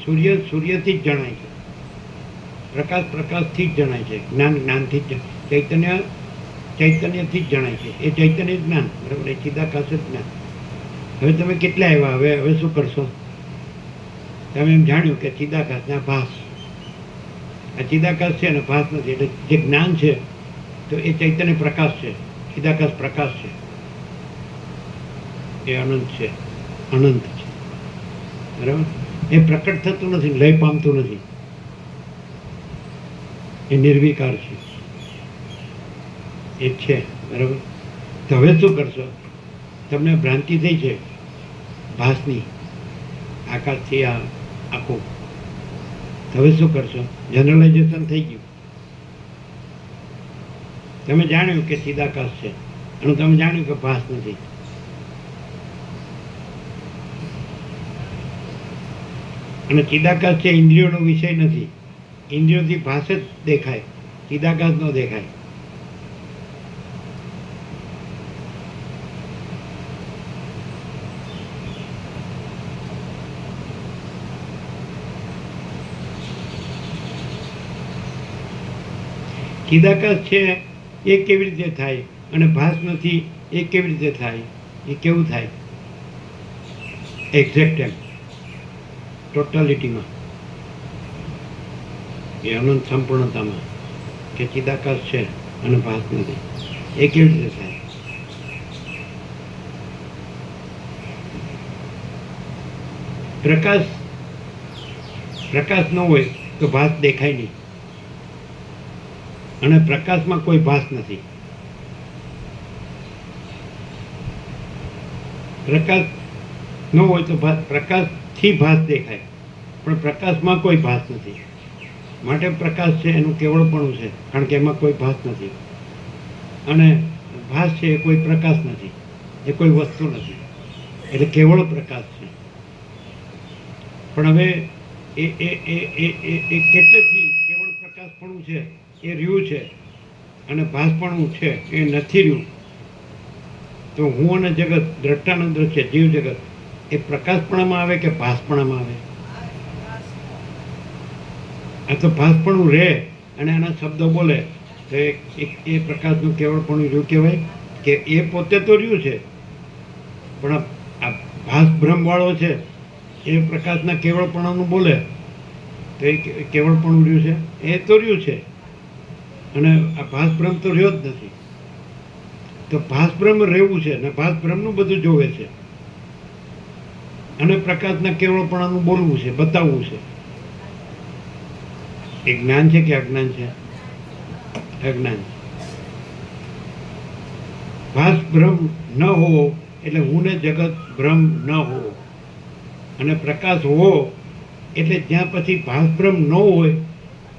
સૂર્ય સૂર્યથી જ જણાય છે. પ્રકાશ પ્રકાશથી જ જણાય છે. જ્ઞાન જ્ઞાનથી જ, ચૈતન્ય ચૈતન્યથી જ જણાય છે. એ ચૈતન્ય જ્ઞાન, બરાબર? એ ચિદાકાશ જ જ્ઞાન. હવે તમે કેટલા આવ્યા? હવે શું કરશો? તમે એમ જાણ્યું કે ચિદાકાશ ને ભાસ, આ ચિદાકાશ છે અને ભાસ નથી. એટલે જે જ્ઞાન છે તો એ ચૈતન્ય પ્રકાશ છે, ચિદાકાશ પ્રકાશ છે. એ અનંત છે, અનંત છે, બરાબર? એ પ્રકટ થતું નથી, લય પામતું નથી. એ નિર્વિકાર છે, એ છે, બરાબર? તો હવે શું કરશો? તમને ભ્રાંતિ થઈ છે ભાસની, આકાશથી આ આખું. હવે શું કરશો? જનરલાઇઝેશન થઈ ગયું. તમે જાણ્યું કે ચિદાકાશ છે અને તમે જાણ્યું કે ભાસ નથી. અને ચિદાકાશ છે ઇન્દ્રિયોનો વિષય નથી. ઇન્દ્રિયોથી ભાસ જ દેખાય, ચિદાકાશ ન દેખાય. ચિદાકાશ છે એ કેવી રીતે થાય અને ભાસ નથી એ કેવી રીતે થાય? એ કેવું થાય? એક્ઝેક્ટ એમ ટોટાલિટીમાં, એ અનંત સંપૂર્ણતામાં કે ચિદાકાશ છે અને ભાસ નથી, એ કેવી રીતે થાય? પ્રકાશ પ્રકાશ ન હોય તો ભાસ દેખાય નહીં, અને પ્રકાશમાં કોઈ ભાસ નથી. પ્રકાશ ન હોય તો પ્રકાશથી ભાસ દેખાય, પણ પ્રકાશમાં કોઈ ભાસ નથી. માટે પ્રકાશ છે એનું કેવળપણું છે, કારણ કે એમાં કોઈ ભાસ નથી. અને ભાસ છે એ કોઈ પ્રકાશ નથી, એ કોઈ વસ્તુ નથી, એટલે કેવળ પ્રકાશ છે. પણ હવે એ કેટલેથી કેવળ પ્રકાશપણું છે એ રહ્યું છે અને ભાસપણું છે એ નથી રહ્યું. તો હું અને જગત, દ્રષ્ટાનંદ દ્રશ્ય, જીવ જગત, એ પ્રકાશપણામાં આવે કે ભાસપણામાં આવે? આ તો ભાસપણું રહે અને એના શબ્દો બોલે તો એ પ્રકાશનું કેવળપણું રહ્યું કહેવાય કે એ પોતે તો રહ્યું છે, પણ આ ભાસ ભ્રમવાળો છે એ પ્રકાશના કેવળપણાનું બોલે તો એ કેવળપણું રહ્યું છે, એ તો રહ્યું છે, અને આ ભાસ ભ્રમ તો રહ્યો જ નથી. તો ભાસ ભ્રમ રહેવું છે ને ભાસ ભ્રમનું બધું જોવે છે, અને પ્રકાશના કેવળપણાનું બોલવું છે, બતાવવું છે. એ જ્ઞાન છે કે અજ્ઞાન છે? અજ્ઞાન છે. ભાસ ભ્રમ ન હોવો એટલે હું ને જગત ભ્રમ ન હોવો, અને પ્રકાશ હોવો એટલે જ્યાં પછી ભાસ ભ્રમ ન હોય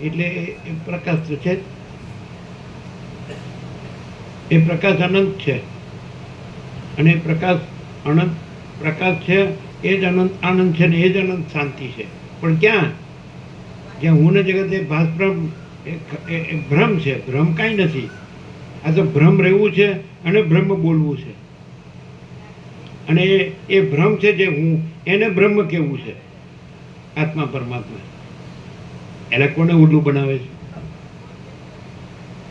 એટલે એ પ્રકાશ તો છે જ. એ પ્રકાશ અનંત છે, અને એ પ્રકાશ અનંત પ્રકાશ છે, એ જ અનંત આનંદ છે ને એ જ અનંત શાંતિ છે. પણ ક્યાં? જ્યાં હું ને જગત એ ભાસ ભ્રમ એ ભ્રમ છે, ભ્રમ કાંઈ નથી. આ તો ભ્રમ રહેવું છે અને બ્રહ્મ બોલવું છે, અને એ ભ્રમ છે જે હું, એને બ્રહ્મ કેવું છે, આત્મા પરમાત્મા. એટલે કોને ઉલ્લું બનાવે છે?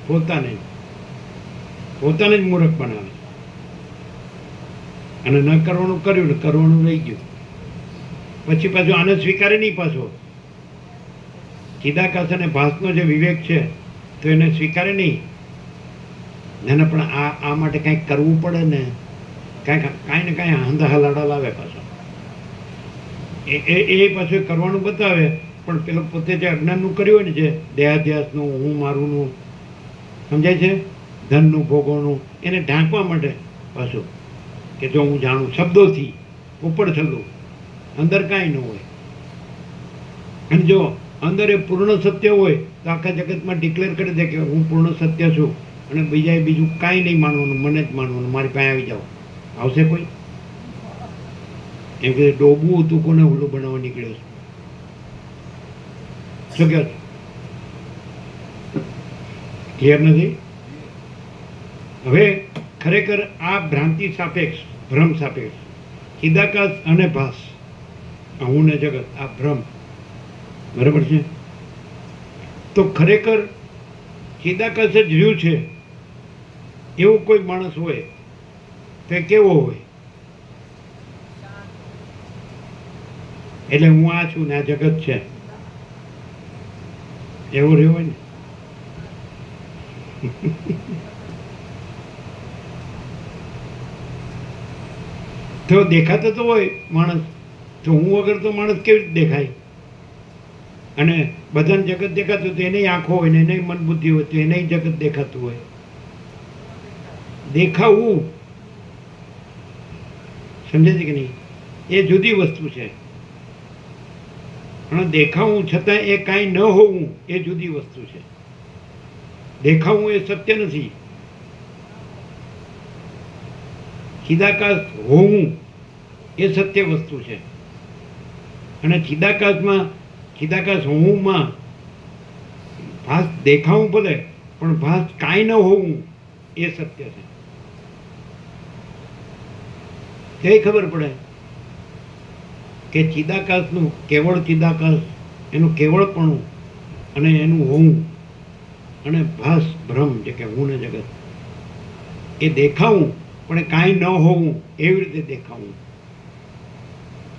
પોતાને જ મૂર્ખ બનાવે. અને ન કરવાનું કર્યું ને કરવાનું રહી ગયું. પછી પાછું આને સ્વીકારે નહીં. પાછો ચિદાકાશ અને ભાસનો જે વિવેક છે તો એને સ્વીકારે નહીં. એને પણ આ માટે કાંઈક કરવું પડે ને, કાંઈ ને કાંઈ હાંધા હલાડા લાવે પાછો. એ પાછું કરવાનું બતાવે, પણ પેલો પોતે જે અજ્ઞાનનું કર્યું હોય ને, જે દેહાધ્યાસનું, હું મારુંનું, સમજાય છે, ધનનું, ભોગોનું, એને ઢાંકવા માટે પાછું કે જો હું જાણું, શબ્દોથી ઉપર છલ્લું, અંદર કાંઈ ન હોય. અને જો અંદર એ પૂર્ણ સત્ય હોય તો આખા જગતમાં ડિક્લેર કરી દે કે હું પૂર્ણ સત્ય છું, અને બીજાએ બીજું કાંઈ નહીં માનવાનું, મને જ માનવાનું, મારી પાસે આવી જાઓ. આવશે કોઈ? એમ કે ડોબું હતું, કોને હુલ્લું બનાવવા નીકળ્યો છે? શું કહો છો? ક્લિયર નથી? હવે ખરેખર આ ભ્રાંતિ સાપેક્ષ, ભ્રમ સાપેક્ષ, ચિદાકાશ અને ભાસ, આ હું ને જગત, આ ભ્રમ, બરાબર છે? તો ખરેખર ચિદાકાશ જ રહ્યું છે એવું કોઈ માણસ હોય તો એ કેવો હોય? એટલે હું આ છું ને આ જગત છે એવો રહ્યો હોય ને. તો દેખાતો તો હોય માણસ, તો હું વગર તો માણસ કેવી રીતે દેખાય? અને બધાને જગત દેખાતું તો એની આંખો હોય ને એની મન બુદ્ધિ હોય તો એને જગત દેખાતું હોય. દેખાવું, સમજે છે કે નહીં? એ જુદી વસ્તુ છે. પણ દેખાવું છતાં એ કાંઈ ન હોવું એ જુદી વસ્તુ છે. દેખાવું એ સત્ય નથી. ચિદાકાશ હોવું એ સત્ય વસ્તુ છે. અને ચિદાકાશ હોવુંમાં ભાસ દેખાવું ભલે, પણ ભાસ કાંઈ ન હોવું એ સત્ય છે. કઈ ખબર પડે કે ચિદાકાશનું કેવળ ચિદાકાશ, એનું કેવળપણું અને એનું હોવું, અને ભાસ ભ્રમ જે કે હું ને જગત, એ દેખાવું પણ કાંઈ ન હોવું એવી રીતે દેખાવું.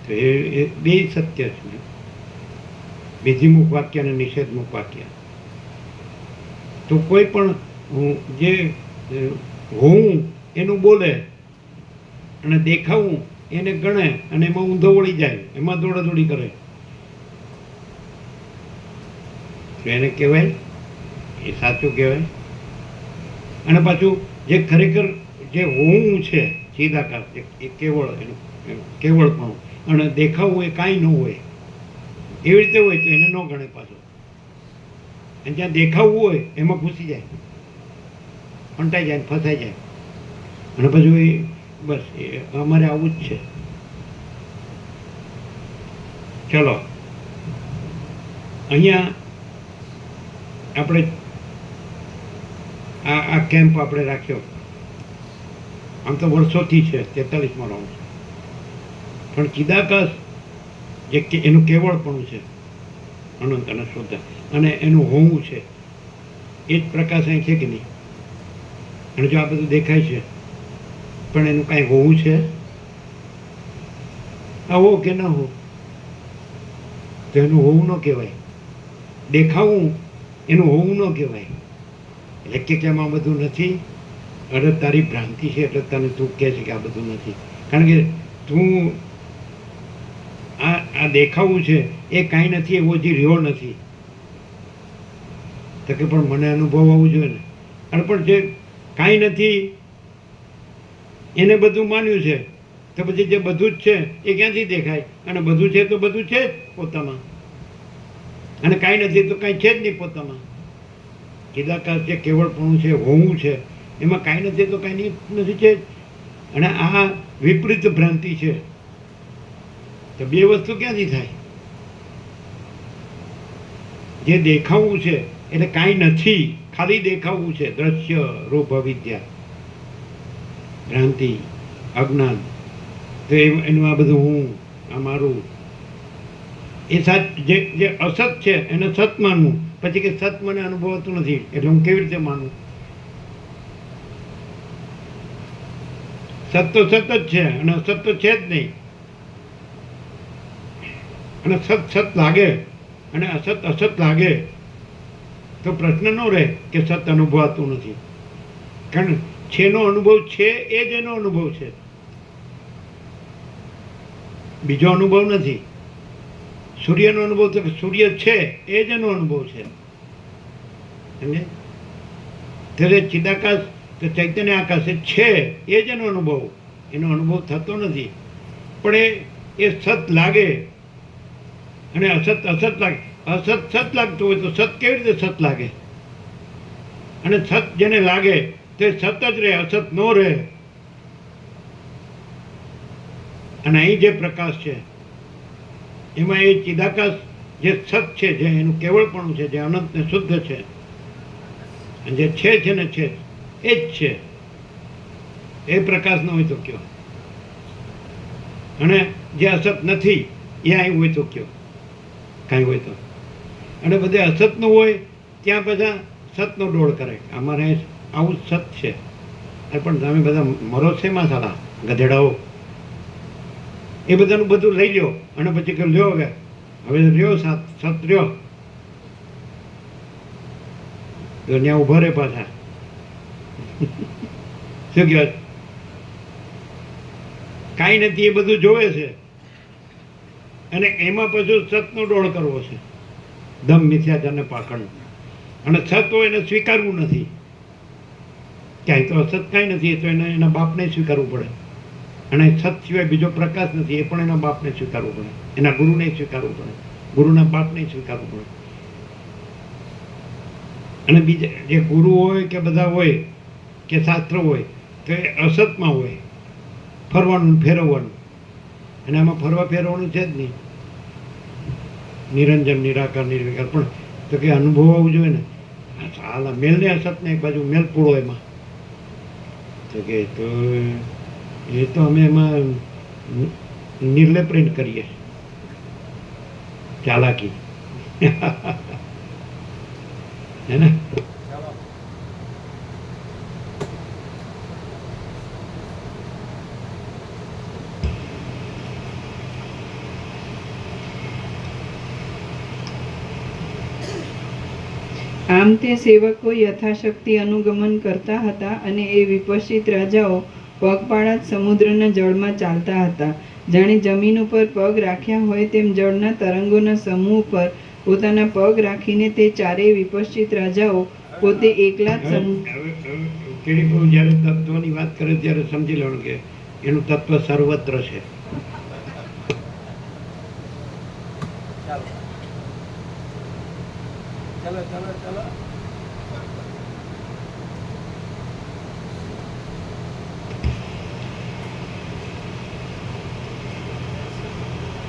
તો એ બે સત્ય છે. વિધિમુખ વાક્ય અને નિષેધમુખ વાક્ય. તો કોઈ પણ જે હોવું એનું બોલે અને દેખાવું એને ગણે, અને એમાં ઊંધો વળી જાય, એમાં દોડાદોડી કરે, તો એને કહેવાય એ સાચું કહેવાય. અને પાછું જે ખરેખર જે હોવું છે ચિદાકાશ, એ કેવળ, એનું કેવળપણું, અને દેખાવું એ કાંઈ ન હોય એવી રીતે હોય તો એને ન ગણે પાછો. અને જ્યાં દેખાવું હોય એમાં ઘૂસી જાય, ફંટાઈ જાય, ફસાઈ જાય, અને પછી એ બસ અમારે આવું જ છે. ચલો અહીંયા આપણે આ કેમ્પ આપણે રાખ્યો. આમ તો વર્ષોથી છે, 43માં રાઉન્ડ છે, પણ ચિદાકાશ જે એનું કેવળપણું છે, અનંત અને શુદ્ધ, અને એનું હોવું છે, એ જ પ્રકાશ અહીં છે કે નહીં? અને જો આ બધું દેખાય છે પણ એનું કાંઈ હોવું છે? આ હો કે ન હો તો એનું હોવું ન કહેવાય. દેખાવું એનું હોવું ન કહેવાય. એટલે કે આમાં બધું નથી, અરે તારી ભ્રાંતિ છે એટલે તને તું કહે છે કે આ બધું નથી. કારણ કે તું આ દેખાવું છે એ કાંઈ નથી, એવો જે રહ્યો નથી. તો કે પણ મને અનુભવ આવવું જોઈએ ને. અને પણ જે કાંઈ નથી એને બધું માન્યું છે, તો પછી જે બધું જ છે એ ક્યાંથી દેખાય? અને બધું છે તો બધું છે જ પોતામાં, અને કાંઈ નથી તો કાંઈ છે જ નહીં પોતામાં. ચિદાકાશ જે કેવળપણું છે, હોવું છે, એમાં કાંઈ નથી તો કાંઈ નથી છે જ. અને આ વિપરીત ભ્રાંતિ છે. તો બે વસ્તુ ક્યાંથી થાય? જે દેખાવું છે એટલે કાંઈ નથી, ખાલી દેખાવું છે. દ્રશ્ય રૂપ અવિદ્યા, ભ્રાંતિ, અજ્ઞાન. તો એનું આ બધું હું, આ મારું, એ જે અસત છે એને સત માનવું. પછી કે સત મને અનુભવાતું નથી એટલે હું કેવી રીતે માનું? સત તો સત જ છે અને અસત તો છે જ નહીં. અને સત સત લાગે અને અસત અસત લાગે તો પ્રશ્ન ન રહે કે સત અનુભવાતું નથી. કારણ છેનો અનુભવ છે એ જ એનો અનુભવ છે, બીજો અનુભવ નથી. સૂર્યનો અનુભવ તો સૂર્ય છે એ જ એનો અનુભવ છે. સમજે? ત્યારે ચિદાકાશ તો ચૈતન્ય આકાશ છે એ જ એનો અનુભવ, એનો અનુભવ થતો નથી. પણ એ સત લાગે અને અસત અસત લાગે. અસત સત લાગતું હોય તો સત કેવી રીતે સત લાગે? અને સત જેને લાગે તે સત જ રહે, અસત ન રહે. અને અહીં જે પ્રકાશ છે એમાં એ ચિદાકાશ જે સત છે, જે એનું કેવળપણું છે, જે અનંત ને શુદ્ધ છે, અને જે છે ને છે એ જ છે. એ પ્રકાશ ન હોય તો કયો? અને જે અસત નથી એ અહીં હોય તો કયો? કાંઈ હોય તો. અને બધે અસતનું હોય ત્યાં બધા સતનો ડોળ કરે. અમારે આવું સત છે. પણ તમે બધા મરો છે માં સાલા ગધેડાઓ. એ બધાનું બધું લઈ લ્યો અને પછી કે લ્યો હવે રહ્યો સત રહ્યો તો ત્યાં ઉભા રહે પાછા. શું કહેવાય? કાંઈ નથી એ બધું જોવે છે અને એમાં પછી સતનો ડોળ કરવો છે. દમ મિથ્યાચારને પાખંડ. અને સત હોય એને સ્વીકારવું નથી. ક્યાંય તો અસત કાંઈ નથી તો એને એના બાપને સ્વીકારવું પડે. અને સત સિવાય બીજો પ્રકાશ નથી એ પણ એના બાપને સ્વીકારવું પડે, એના ગુરુને સ્વીકારવું પડે, ગુરુના બાપને સ્વીકારવું પડે. અને બીજા જે ગુરુ હોય કે બધા હોય કે શાસ્ત્ર હોય તો એ અસતમાં હોય, ફરવાનું ફેરવવાનું. અને આમાં ફરવા ફેરવાનું છે જ નહીં. નિરંજન નિરાકાર નિર્વિકાર. પણ તો કે અનુભવ આવવું જોઈએ ને. હાલ મેલને અસતને એક બાજુ મેલ પૂળો એમાં તો કે તો એ તો અમે એમાં નિર્લેપ પ્રિન્ટ કરીએ, ચાલાકી. હે ને? આમ તે સેવકો યથાશક્તિ અનુગમન કરતા હતા અને એ વિપશ્ચિત રાજાઓ પગપાળા જ સમુદ્રના જળમાં ચાલતા હતા. જાણે જમીન ઉપર પગ રાખ્યા હોય તેમ જળના તરંગોના સમૂહ પર પોતાના પગ રાખીને તે ચારેય વિપશ્ચિત રાજાઓ પોતે એકલા જ કેળીબહુ જ્યારે તત્વની વાત કરે ત્યારે સમજી લેવાનું કે એનું તત્વ સર્વત્ર છે.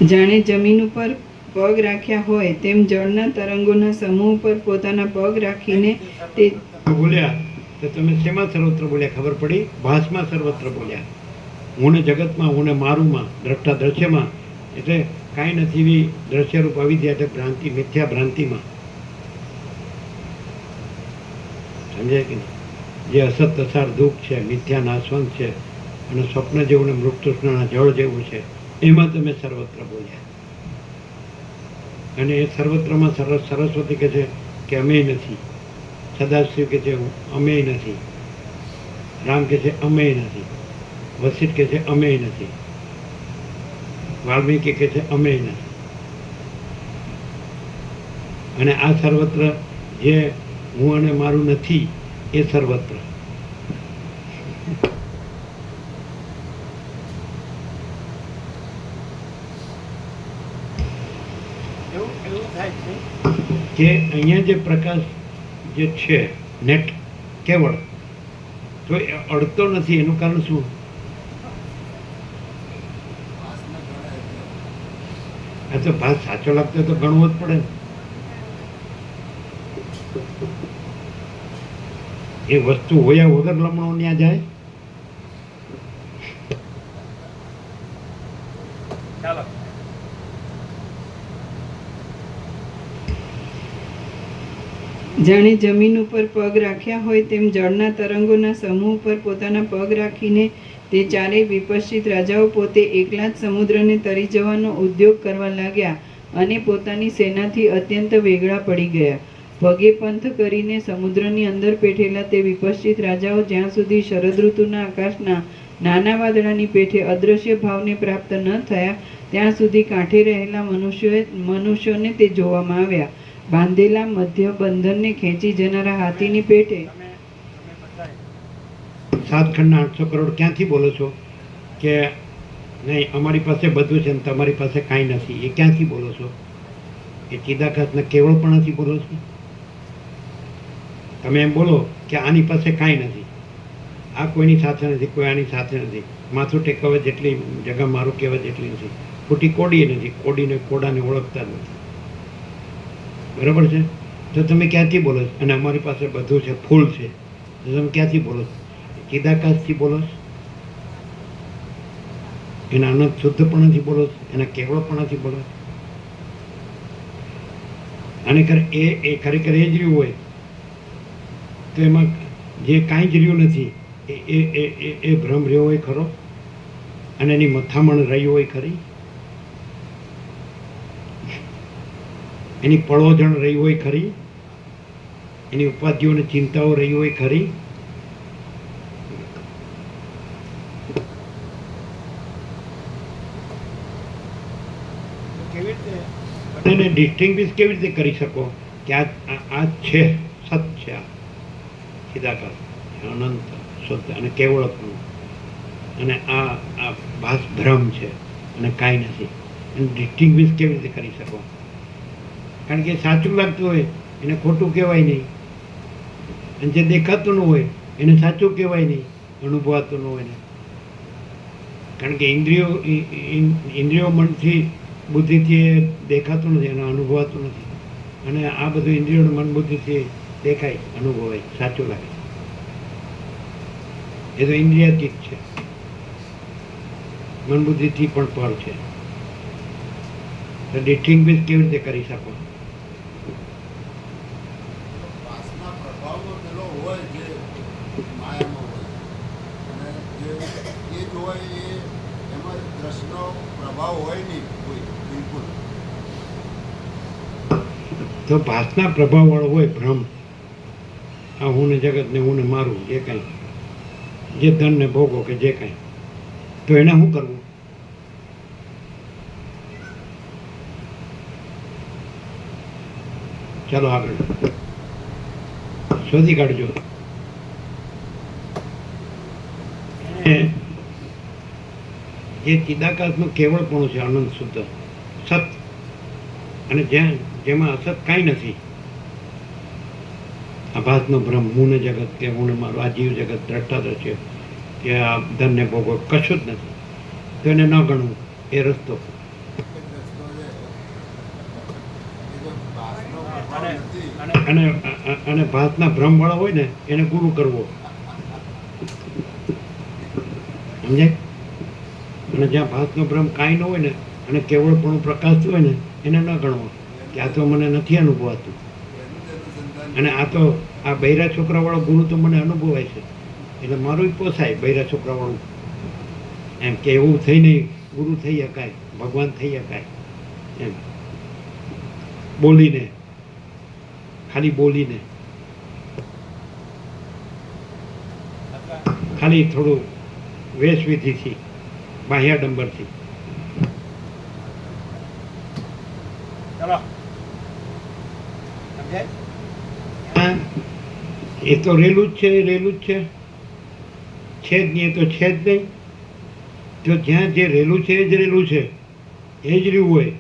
જાણે જમીન ઉપર પગ રાખ્યા હોય તેમ જળના તરંગોના સમૂહ પર પોતાના પગ રાખીને તે બોલ્યા તો તમે શેમાં સર્વત્ર બોલ્યા ખબર પડી? ભાસમાં સર્વત્ર બોલ્યા. હું ને જગતમાં, હું ને મારુંમાં, દ્રષ્ટા દ્રશ્યમાં. એટલે કાંઈ નથી એવી દ્રશ્યરૂપ અવિદ્યા એટલે ભ્રાંતિ, મિથ્યા ભ્રાંતિમાં. સમજાય કે નહીં? જે અસત અસાર દુઃખ છે, મિથ્યા નાશવંત છે અને સ્વપ્ન જેવું ને મૃત્યુષ્ણના જળ જેવું છે, એમાં તમે સર્વત્ર બોલ્યા. અને એ સર્વત્રમાં સરસ્વતી કહે છે કે અમે નથી, સદાશિવ કહે છે અમે નથી, રામ કહે છે અમે નથી, વશિષ્ઠ કહે છે અમે નથી, વાલ્મીકી કહે છે અમે નથી. અને આ સર્વત્ર જે હું અને મારું નથી એ સર્વત્ર. એવું થાય છે કે અહીંયા જે પ્રકાશ જે છે નેટ કેવળ, તો એ અડતો નથી. એનું કારણ શું? આ તો ભાત સાચો લાગતો તો ગણવો જ પડે ને. એ વસ્તુ હોયા વગર લમણો ત્યાં જાય. ચાલો. જાણે જમીન ઉપર પગ રાખ્યા હોય તેમ જળના તરંગોના સમૂહ પર પોતાના પગ રાખીને તે ચારેય વિપશ્ચિત રાજાઓ પોતે એકલા જ સમુદ્રને તરી જવાનો ઉદ્યોગ કરવા લાગ્યા અને પોતાની સેનાથી અત્યંત વેગળા પડી ગયા. પગે પંથ કરીને સમુદ્રની અંદર પેઠેલા તે વિપશ્ચિત રાજાઓ જ્યાં સુધી શરદ ઋતુના આકાશના નાના વાદળાની પેઠે અદૃશ્ય ભાવને પ્રાપ્ત ન થયા ત્યાં સુધી કાંઠે રહેલા મનુષ્યોને તે જોવામાં આવ્યા. બાંધેલા મધ્ય બંધનને ખેંચી જનારા હાથીની પેટે 7 ખંડના 800 કરોડ ક્યાંથી બોલો છો કે નહીં અમારી પાસે બધું છે ને તમારી પાસે કાંઈ નથી? એ ક્યાંથી બોલો છો? એ ચિદાકાશના કેવળપણાથી બોલો છો? તમે એમ બોલો કે આની પાસે કાંઈ નથી, આ કોઈની સાથે નથી, કોઈ આની સાથે નથી, માથું ટેકવા જેટલી જગા મારું કહેવા જેટલી નથી, ખોટી કોડી નથી, કોડીને કોડાને ઓળખતા જ નથી. બરાબર છે? તો તમે ક્યાંથી બોલો છો? અને અમારી પાસે બધું છે, ફૂલ છે, તો તમે ક્યાંથી બોલો છો? ચિદાકાશથી બોલો છો? એના અનંત શુદ્ધપણાથી બોલો છો? એના કેવળપણાથી બોલો છો? અને ખરેખર એ જ રહ્યું હોય તો એમાં જે કાંઈ જ રહ્યું નથી એ ભ્રમ રહ્યો હોય ખરો? અને એની મથામણ રહી હોય ખરી? એની પળોજણ રહી હોય ખરી? એની ઉપાધિઓની ચિંતાઓ રહી હોય ખરી? કેવી રીતે એને ડિસ્ટિંગ્વિશ કેવી રીતે કરી શકો કે આ છે, સત છે, આ ચિદાકાશ, અનંત શુદ્ધ અને કેવળપણું, અને આ ભાસ ભ્રમ છે અને કાંઈ નથી? એને ડિસ્ટિંગ્વિશ કેવી રીતે કરી શકો? કારણ કે સાચું લાગતું હોય એને ખોટું કહેવાય નહીં, અને જે દેખાતું ન હોય એને સાચું કહેવાય નહીં, અનુભવાતું ન હોય ને. કારણ કે ઇન્દ્રિયો મનથી બુદ્ધિથી એ દેખાતું નથી અને અનુભવાતું નથી. અને આ બધું ઇન્દ્રિયો મન બુદ્ધિથી દેખાય, અનુભવાય, સાચું લાગે. એ તો ઇન્દ્રિયાતીત છે, મન બુદ્ધિથી પણ પર છે. તો ડિસ્ટિંગ્વિશ કેવી રીતે કરી શકો? તો ભાસના પ્રભાવ વાળો હોય ભ્રમ, આ હું ને જગત ને હું ને મારું, જે કાંઈ, જે ધન ને ભોગો કે જે કાંઈ, તો એને શું કરવું? ચાલો આગળ શોધી કાઢજો. જે ચિદાકાશનું કેવળપણું છે, આનંદ શુદ્ધ સત, અને જેમાં અસત કાંઈ નથી, આભાસનો ભ્રમ, હું ને જગત કે હું ને મારું, આ જીવ જગત, દ્રષ્ટા દ્રશ્ય કે આ ધન ને ભોગો કશું જ નથી, તો એને ન ગણવું એ રસ્તો. અને ભાસના ભ્રમ વાળા હોય ને એને ગુરુ કરવો, સમજાય? અને જ્યાં ભાસનો ભ્રમ કાંઈ ન હોય ને અને કેવળપણું પ્રકાશતું હોય ને એને ન ગણવો કે આ તો મને નથી અનુભવાતું. અને આ તો આ બૈરા છોકરાવાળો ગુરુ તો મને અનુભવાય છે, એટલે મારું પોસાય બૈરા છોકરાવાળું, એમ કે એવું થઈને ગુરુ થઈ શકાય, ભગવાન થઈ શકાય એમ, બોલીને, ખાલી બોલીને, ખાલી થોડું વેશવિધિથી, બાહ્યાડંબરથી. હા, એ તો રેલું જ છે, રેલું જ છે જ નહીં, એ તો છે જ નહીં. જો જ્યાં જે રેલું છે એ જ રેલું છે, એ જ રહ્યું હોય,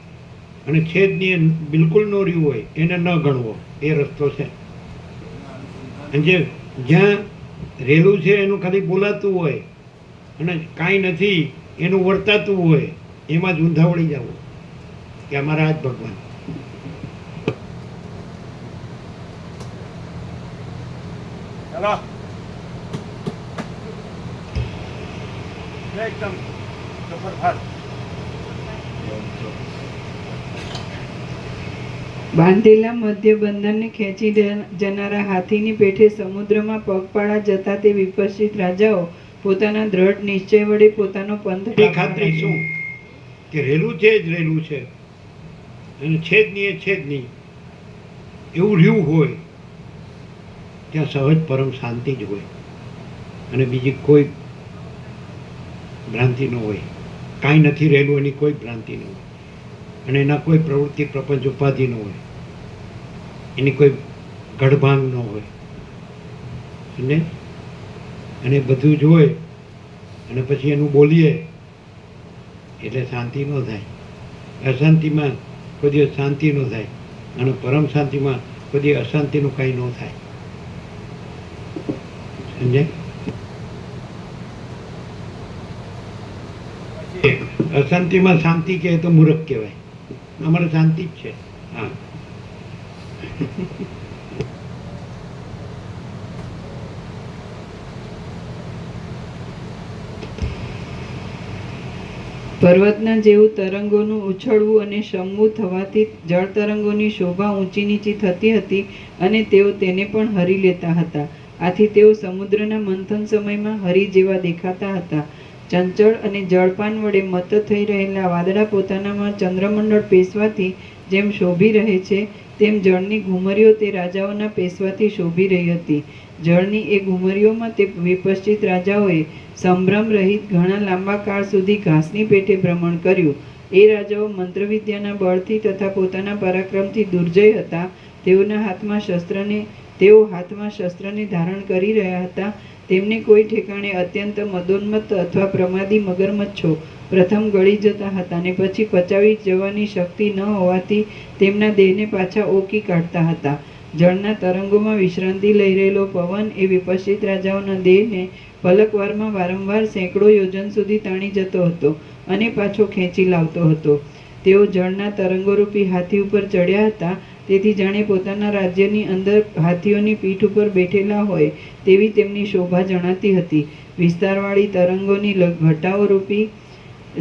અને છે જ નહીં બિલકુલ ન રહ્યું હોય એને ન ગણવો, એ રસ્તો છે. અને જે જ્યાં રેલું છે એનું ખાલી બોલાતું હોય અને કાંઈ નથી એનું વર્તાતું હોય, એમાં જ ઊંધા વળી જવું કે અમારા આ જ ભગવાન. એકદમ બાંધેલા મધ્ય બંધનને ખેંચી જનારા હાથીની પેઠે સમુદ્રમાં પગપાળા જતા તે વિપશ્ચિત રાજાઓ પોતાના દ્રઢ નિશ્ચય વડે પોતાનો પંથ એ ખાતરી શું કે રેલું છે જ રેલું છે, અને છે જ નહીં એ છે જ નહીં એવું રહ્યું હોય ત્યાં સહજ પરમ શાંતિ જ હોય, અને બીજી કોઈ ભ્રાંતિ ન હોય. કાંઈ નથી રહેલું એની કોઈ ભ્રાંતિ ન હોય, અને એના કોઈ પ્રવૃત્તિ પ્રપંચ ઉપાધિ ન હોય, એની કોઈ ગઢભાંગ ન હોય, અને બધું જ હોય અને પછી એનું બોલીએ એટલે શાંતિ ન થાય. અશાંતિમાં કોઈ દિવસ શાંતિ ન થાય, અને પરમ શાંતિમાં કોઈ દિવસ અશાંતિનું કાંઈ ન થાય. સમજે? અશાંતિમાં શાંતિ કહે તો મૂર્ખ કહેવાય. અમારે શાંતિ જ છે. હા, પર્વતના જેવું તરંગોનું ઉછળવું અને શમવું થવાથી જળ તરંગોની શોભા ઊંચી નીચી થતી હતી, અને તેઓ તેને પણ હરી લેતા હતા. આથી તેઓ સમુદ્રના મંથન સમયમાં હરી જેવા દેખાતા હતા. ચંચળ અને જળપાન વડે મત થઈ રહેલા વાદળા પોતાનામાં ચંદ્રમંડળ પેસવાથી જેમ શોભી રહે છે, તેમ જળની ઘુમરીઓ તે રાજાઓના પેસવાથી શોભી રહી હતી. જળની એ ઘુમરીઓમાં તે વિપશ્ચિત રાજાઓએ સંભ્રમ રહિત ઘણા લાંબા કાળ સુધી ઘાસની પેઠે ભ્રમણ કર્યું. એ રાજાઓ મંત્રવિદ્યાના બળથી તથા પોતાના પરાક્રમથી દુર્જય હતા. તેઓ હાથમાં શસ્ત્રને ધારણ કરી રહ્યા હતા. તેમને કોઈ ઠેકાણે અત્યંત મદોન્મત્ત અથવા પ્રમાદી મગરમચ્છો પ્રથમ ગળી જતા હતા, અને પછી પચાવી જવાની શક્તિ ન હોવાથી તેમના દેહને પાછા ઓકી કાઢતા હતા. જળના તરંગોમાં વિશ્રાંતિ લઈ રહેલો પવન એ વિપશ્ચિત રાજાઓના દેહને પલકવારમાં વારંવાર સેંકડો યોજન સુધી તાણી જતો હતો અને પાછો ખેંચી લાવતો હતો. તેઓ જળના તરંગોરૂપી હાથી ઉપર ચડ્યા હતા, તેથી જાણે પોતાના રાજ્યની અંદર હાથીઓની પીઠ ઉપર બેઠેલા હોય તેવી તેમની શોભા જણાતી હતી. વિસ્તારવાળી તરંગોની ઘટાઓરૂપી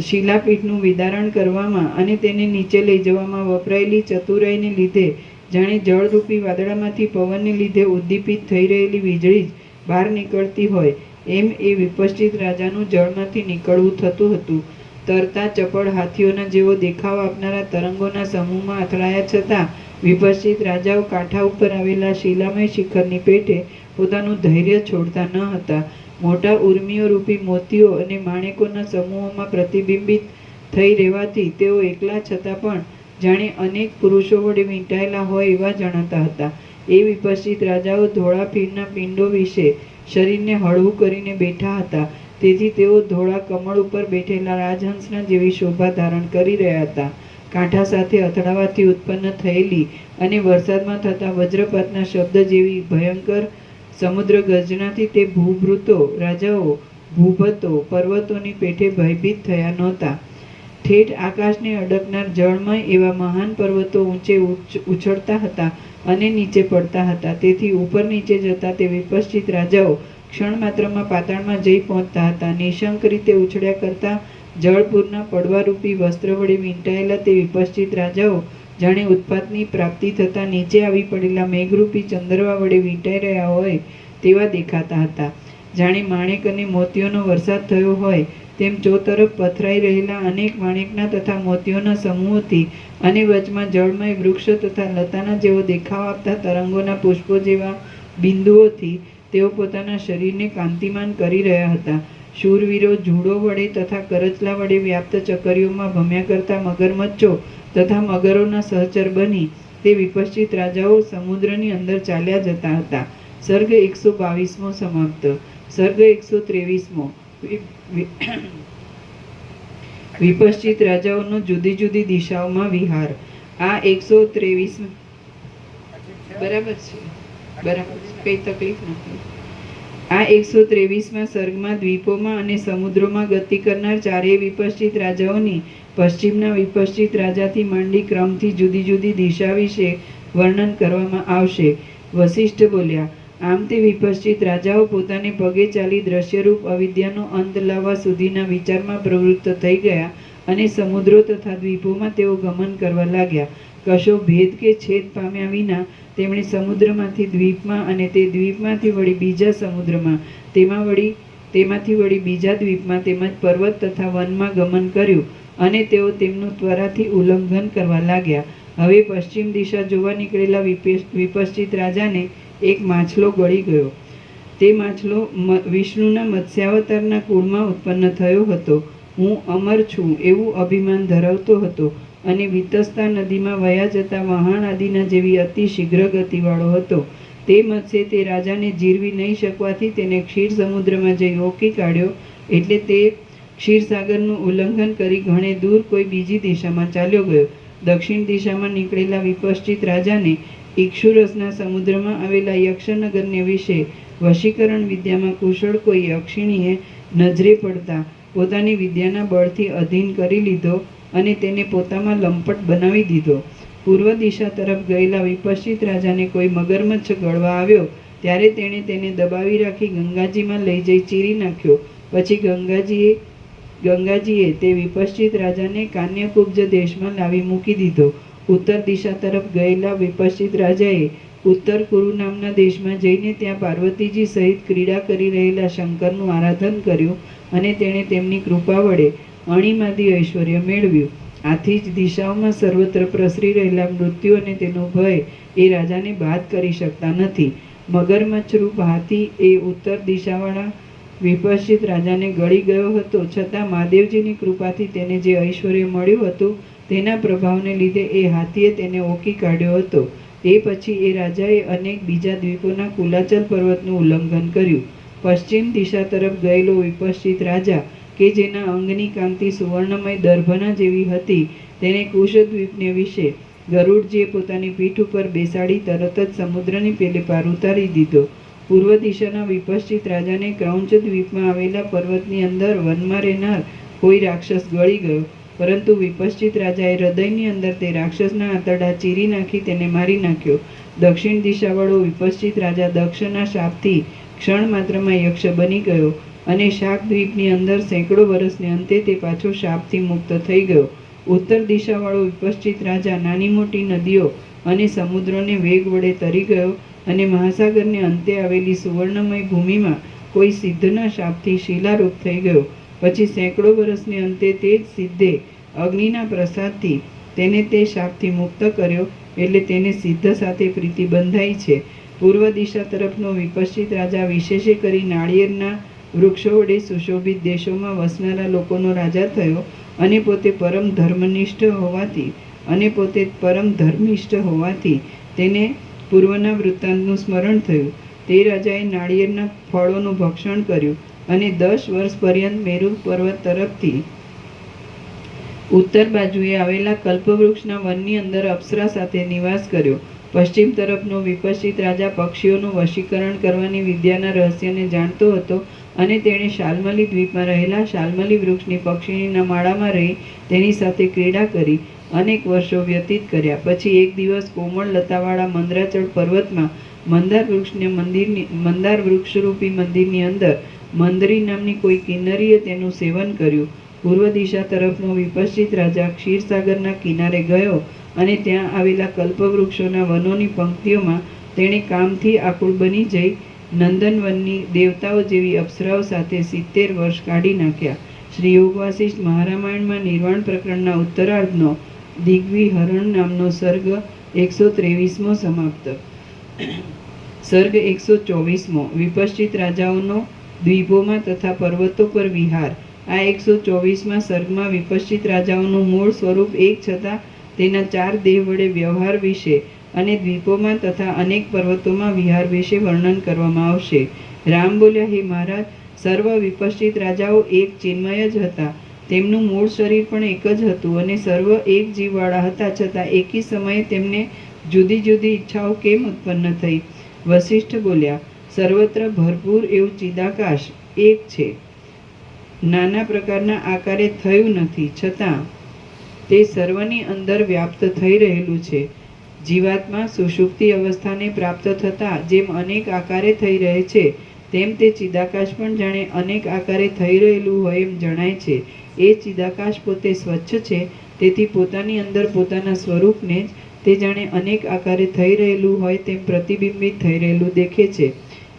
શિલાપીઠનું વિદારણ કરવામાં અને તેને નીચે લઈ જવામાં વપરાયેલી ચતુરાઈને લીધે જાણે જળરૂપી વાદળામાંથી પવનને લીધે ઉદ્દીપિત થઈ રહેલી વીજળી જ બહાર નીકળતી હોય, એમ એ વિપશ્ચિત રાજાનું જળમાંથી નીકળવું થતું હતું. તરતા ચપળ હાથીઓના જેવો દેખાવ આપનારા તરંગોના સમૂહમાં અથડાયા છતાં વિપશ્ચિત રાજાઓ કાંઠા ઉપર આવેલા શિલામય શિખરની પેઠે પોતાનું ધૈર્ય છોડતા ન હતા. મોટા ઉર્મિઓ રૂપી મોતીઓ અને માણેકોના સમૂહોમાં પ્રતિબિંબિત થઈ રહેવાથી તેઓ એકલા છતાં પણ જાણે અનેક પુરુષો વડે વીંટાયેલા હોય એવા જણાતા હતા. એ વિપશ્ચિત રાજાઓ ધોળા પીરના પિંડો વિશે શરીરને હળવું કરીને બેઠા હતા, તેથી તેઓ ધોળા કમળ ઉપર બેઠેલા રાજહંસના જેવી શોભા ધારણ કરી રહ્યા હતા. કાંઠા સાથે અથડાવાથી ઉત્પન્ન થયેલી અને વરસાદમાં થતા વજ્રપાતના શબ્દ જેવી ભયંકર સમુદ્ર ગર્જનાથી તે ભૂભૃતો રાજાઓ ભૂભતો પર્વતોની પેઠે ભયભીત થયા નહોતા. ઠેઠ આકાશને અડકનાર જળમય એવા મહાન પર્વતો ઊંચે ઉછળતા હતા અને નીચે પડતા હતા. તેથી ઉપર નીચે જતા તે વિપશ્ચિત રાજાઓ ક્ષણ માત્રમાં પાતાળમાં જઈ પહોંચતા હતા. નિશંક રીતે ઉછળ્યા કરતા જળપૂરના પડવારૂપી વસ્ત્ર વડે વીંટાયેલા તે વિપશ્ચિત રાજાઓ જાણે ઉત્પાતની પ્રાપ્તિ થતાં નીચે આવી પડેલા મેઘરૂપી ચંદરવા વડે વીંટાઈ રહ્યા હોય તેવા દેખાતા હતા. જાણે માણેક અને મોતીઓનો વરસાદ થયો હોય તેમ ચોતરફ પથરાઈ રહેલા અનેક માણેકના તથા મોતીઓના સમૂહોથી અને વચમાં જળમય વૃક્ષ તથા લતાના જેવો દેખાવ આપતા તરંગોના પુષ્પો જેવા બિંદુઓથી તેઓ પોતાના શરીરને કાંતિમાન કરી રહ્યા હતા. શૂરવીરો જૂડો વડે તથા કરચલા વડે વ્યાપ્ત ચકરીઓમાં ભમ્યા કરતા મગરમચ્છો તથા મગરોના સહચર બની તે વિપશ્ચિત રાજાઓ સમુદ્રની અંદર ચાલ્યા જતા હતા. સર્ગ 122મો સમાપ્ત. સર્ગ 123મો. વિપશ્ચિત રાજાઓનો જુદી જુદી દિશાઓમાં વિહાર. આ 123 બરાબર છે, બરાબર છે, કઈ તકલીફ નથી. આ 123મા સર્ગમાં દ્વીપોમાં અને સમુદ્રોમાં ગતિ કરનાર ચારેય વિપશ્ચિત રાજાઓની પશ્ચિમના વિપશ્ચિત રાજાથી માંડી ક્રમથી જુદી જુદી દિશા વિશે વર્ણન કરવામાં આવશે. વશિષ્ઠ બોલ્યા, આમ તે વિપશ્ચિત રાજાઓ પોતાને પગે ચાલી દ્રશ્યરૂપ અવિદ્યાનો અંત લાવવા સુધીના વિચારમાં પ્રવૃત્ત થઈ ગયા અને સમુદ્રો તથા દ્વીપોમાં તેઓ ગમન કરવા લાગ્યા. કશો ભેદ કે છેદ પામ્યા વિના તેમણે સમુદ્રમાંથી દ્વીપમાં અને તે દ્વીપમાંથી વળી બીજા સમુદ્રમાં તેમાંથી વળી બીજા દ્વીપમાં તેમજ પર્વત તથા વનમાં ગમન કર્યું અને તેઓ તેમનું ત્વરાથી ઉલ્લંઘન કરવા લાગ્યા. હવે પશ્ચિમ દિશા જોવા નીકળેલા વિપશ્ચિત રાજાને એક માછલો ગળી ગયો. તે માછલો વિષ્ણુના મત્સ્યાવતારના કુળમાં ઉત્પન્ન થયો હતો. હું અમર છું એવું અભિમાન ધરાવતો હતો અને વિતસ્તા નદીમાં વયા જતા વહાણ આદિના જેવી અતિ શીઘ્ર ગતિવાળો હતો. તે મત્સ્યે તે રાજાને જીરવી નહીં શકવાથી તેને ક્ષીર સમુદ્રમાં જઈ રોકી કાઢ્યો. એટલે તે ક્ષીરસાગરનું ઉલ્લંઘન કરી ઘણે દૂર કોઈ બીજી દિશામાં ચાલ્યો ગયો. દક્ષિણ દિશામાં નીકળેલા વિપશ્ચિત રાજાને ઇક્ષુરસના સમુદ્રમાં આવેલા યક્ષનગરને વિશે વશીકરણ વિદ્યામાં કુશળ કોઈ યક્ષિણીએ નજરે પડતા પોતાની વિદ્યાના બળથી અધીન કરી લીધો અને તેને પોતામાં લંપટ બનાવી દીધો. પૂર્વ દિશા તરફ ગયેલા વિપશ્ચિત રાજાને કોઈ મગરમચ્છ ગળવા આવ્યો ત્યારે તેણે તેને દબાવી રાખી ગંગાજીમાં લઈ જઈ ચીરી નાખ્યો. પછી ગંગાજીએ તે વિપશ્ચિત રાજાને કાન્યકુબ્જ દેશમાં લાવી મૂકી દીધો. ઉત્તર દિશા તરફ ગયેલા વિપશ્ચિત રાજાએ ઉત્તર કુરુ નામના દેશમાં જઈને ત્યાં પાર્વતીજી સહિત ક્રીડા કરી રહેલા શંકરનું આરાધન કર્યું અને તેણે તેમની કૃપા વડે અણીમાદી ઐશ્વર્ય મેળવ્યું. આથી જ દિશાઓમાં સર્વત્ર પ્રસરી રહેલા મૃત્યુ અને તેનો ભય એ રાજાને બાદ કરી શકતા નથી. મગરમચ્છરૂપ હાથી એ ઉત્તર દિશાવાળા વિપશ્ચિત રાજાને ગળી ગયો હતો, છતાં મહાદેવજીની કૃપાથી તેને જે ઐશ્વર્ય મળ્યું હતું તેના પ્રભાવને લીધે એ હાથીએ તેને ઓકી કાઢ્યો હતો. એ પછી એ રાજાએ અનેક બીજા દ્વીપોના કુલાચલ પર્વતનું ઉલ્લંઘન કર્યું. પશ્ચિમ દિશા તરફ ગયેલો વિપશ્ચિત રાજા કે જેના અંગની કાંતિ સુવર્ણમય દર્ભના જેવી હતી તેને કુશદ્વીપને વિશે ગરુડજીએ પોતાની પીઠ ઉપર બેસાડી તરત જ સમુદ્રની પેલે પાર ઉતારી દીધો. પૂર્વ દિશાના વિપશ્ચિત રાજાને ક્રૌંચ દ્વીપમાં આવેલા પર્વતની અંદર વનમાં રહેનાર કોઈ રાક્ષસ ગળી ગયો, પરંતુ વિપશ્ચિત રાજાએ હૃદયની અંદર તે રાક્ષસના આંતરડા ચીરી નાખી તેને મારી નાખ્યો. દક્ષિણ દિશાવાળો વિપશ્ચિત રાજા દક્ષના શાપથી ક્ષણ માત્રમાં યક્ષ બની ગયો અને શાક દ્વીપની અંદર સેંકડો વર્ષને અંતે તે પાછો શાપથી મુક્ત થઈ ગયો. ઉત્તર દિશાવાળો વિપશ્ચિત રાજા નાની મોટી નદીઓ અને સમુદ્રોને વેગ વડે તરી ગયો અને મહાસાગરને અંતે આવેલી સુવર્ણમય ભૂમિમાં કોઈ સિદ્ધના શાપથી શિલારૂપ થઈ ગયો. પછી સેંકડો વર્ષને અંતે તે જ સિદ્ધે અગ્નિના પ્રસાદથી તેને તે શાપથી મુક્ત કર્યો, એટલે તેને સિદ્ધ સાથે પ્રીતિ બંધાઈ છે. પૂર્વ દિશા તરફનો વિપશ્ચિત રાજા વિશેષે કરી નાળિયેરના વૃક્ષો વડે સુશોભિત દેશોમાં વસનારા લોકોનો રાજા થયો અને પોતે પરમ ધર્મિષ્ઠ હોવાથી તેને પૂર્વના વૃત્તાંતનું સ્મરણ થયું. તે રાજાએ નાળિયેરના ફળોનું ભક્ષણ કર્યું અને 10 વર્ષ પર્યંત મેરુ પર્વત તરફથી ઉત્તર બાજુએ આવેલા કલ્પવૃક્ષના વનની અંદર અપ્સરા સાથે નિવાસ કર્યો. પશ્ચિમ તરફનો વિપશ્ચિત રાજા પક્ષીઓનું વશીકરણ કરવાની વિદ્યાના રહસ્યને જાણતો હતો અને તેણે શાલ્મલી દ્વીપમાં રહેલા શાલ્મલી વૃક્ષની પક્ષીણીના માળામાં રહી તેની સાથે ક્રીડા કરી અનેક વર્ષો વ્યતીત કર્યા. પછી એક દિવસ કોમળ લતાવાળા મંદરાચળ પર્વતમાં મંદાર વૃક્ષરૂપી મંદિરની અંદર મંદરી નામની કોઈ કિન્નરીએ તેનું સેવન કર્યું પૂર્વ દિશા તરફનો વિપશ્ચિત રાજા ક્ષીરસાગરના કિનારે ગયો અને ત્યાં આવેલા કલ્પવૃક્ષોના વનોની પંક્તિઓમાં તેણે કામથી આકુળ બની જઈ નંદનવનની દેવતાઓ જેવી અપ્સરાઓ સાથે 70 વર્ષ કાઢી નાખ્યા. શ્રી યોગ વાસિષ્ઠ મહારામાયણમાં નિર્વાણ પ્રકરણના ઉત્તરાર્ધનો દિગ્વિહરણ નામનો સર્ગ 123મો સમાપ્ત. સર્ગ 124મો વિપશ્ચિત રાજાઓનો દ્વીપોમાં તથા પર્વતો પર વિહાર. આ 124મા સર્ગમાં વિપશ્ચિત રાજાઓનું મૂળ સ્વરૂપ એક છતાં તેના 4 દેહ વડે વ્યવહાર વિશે અને દ્વીપોમાં તથા અનેક પર્વતોમાં વિહાર વિશે વર્ણન કરવામાં આવશે. રામ બોલ્યા, હે મહારાજ, સર્વ વિપશ્ચિત રાજાઓ એક ચિન્મય જ હતા. તેમનું મૂળ શરીર પણ એક જ હતું અને સર્વ એક જીવવાળા હતા, છતાં એકી સમયે તેમને જુદી જુદી ઈચ્છાઓ કેમ ઉત્પન્ન થઈ? વશિષ્ઠ બોલ્યા, સર્વત્ર ભરપૂર એવું ચિદાકાશ એક છે. નાના પ્રકારના આકારે થયું નથી, છતાં તે સર્વની અંદર વ્યાપ્ત થઈ રહેલું છે. જીવાત્મા સુષુપ્તિ અવસ્થાને પ્રાપ્ત થતાં જેમ અનેક આકારે થઈ રહે છે, તેમ તે ચિદાકાશ પણ જાણે અનેક આકારે થઈ રહેલું હોય એમ જણાય છે. એ ચિદાકાશ પોતે સ્વચ્છ છે, તેથી પોતાની અંદર પોતાના સ્વરૂપને જ તે જાણે અનેક આકારે થઈ રહેલું હોય તેમ પ્રતિબિંબિત થઈ રહેલું દેખે છે.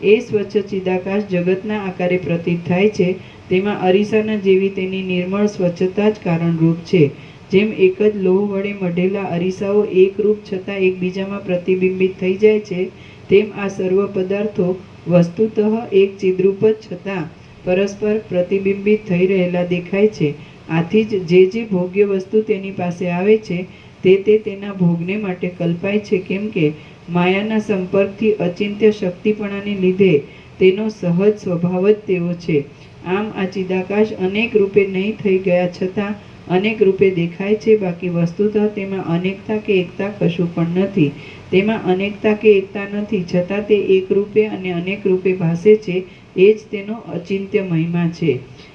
એ સ્વચ્છ ચિદાકાશ જગતના આકારે પ્રતીત થાય છે. તેમાં અરીસાના જેવી તેની નિર્મળ સ્વચ્છતા જ કારણરૂપ છે. જેમ એક જ લોહ વડે મઢેલા અરીસાઓ એકરૂપ છતાં એકબીજામાં પ્રતિબિંબિત થઈ જાય છે, તેમ આ સર્વ પદાર્થો વસ્તુતઃ એક ચિદ્રૂપ જ છતાં પરસ્પર પ્રતિબિંબિત થઈ રહેલા દેખાય છે. આથી જ જે ભોગ્ય વસ્તુ તેની પાસે આવે છે તે તેના ભોગને માટે કલ્પાય છે, કેમ કે માયાના સંપર્કથી અચિંત્ય શક્તિપણાને લીધે તેનો સહજ સ્વભાવ જ તેવો છે. આમ આ ચિદાકાશ અનેક રૂપે નહીં થઈ ગયા છતાં અનેક રૂપે દેખાય છે. બાકી વસ્તુતઃ તેમાં અનેકતા કે એકતા કશું પણ નથી. તેમાં અનેકતા કે એકતા નથી, છતાં તે એક રૂપે અને અનેક રૂપે ભાસે છે. એ જ તેનો અચિંત્ય મહિમા છે.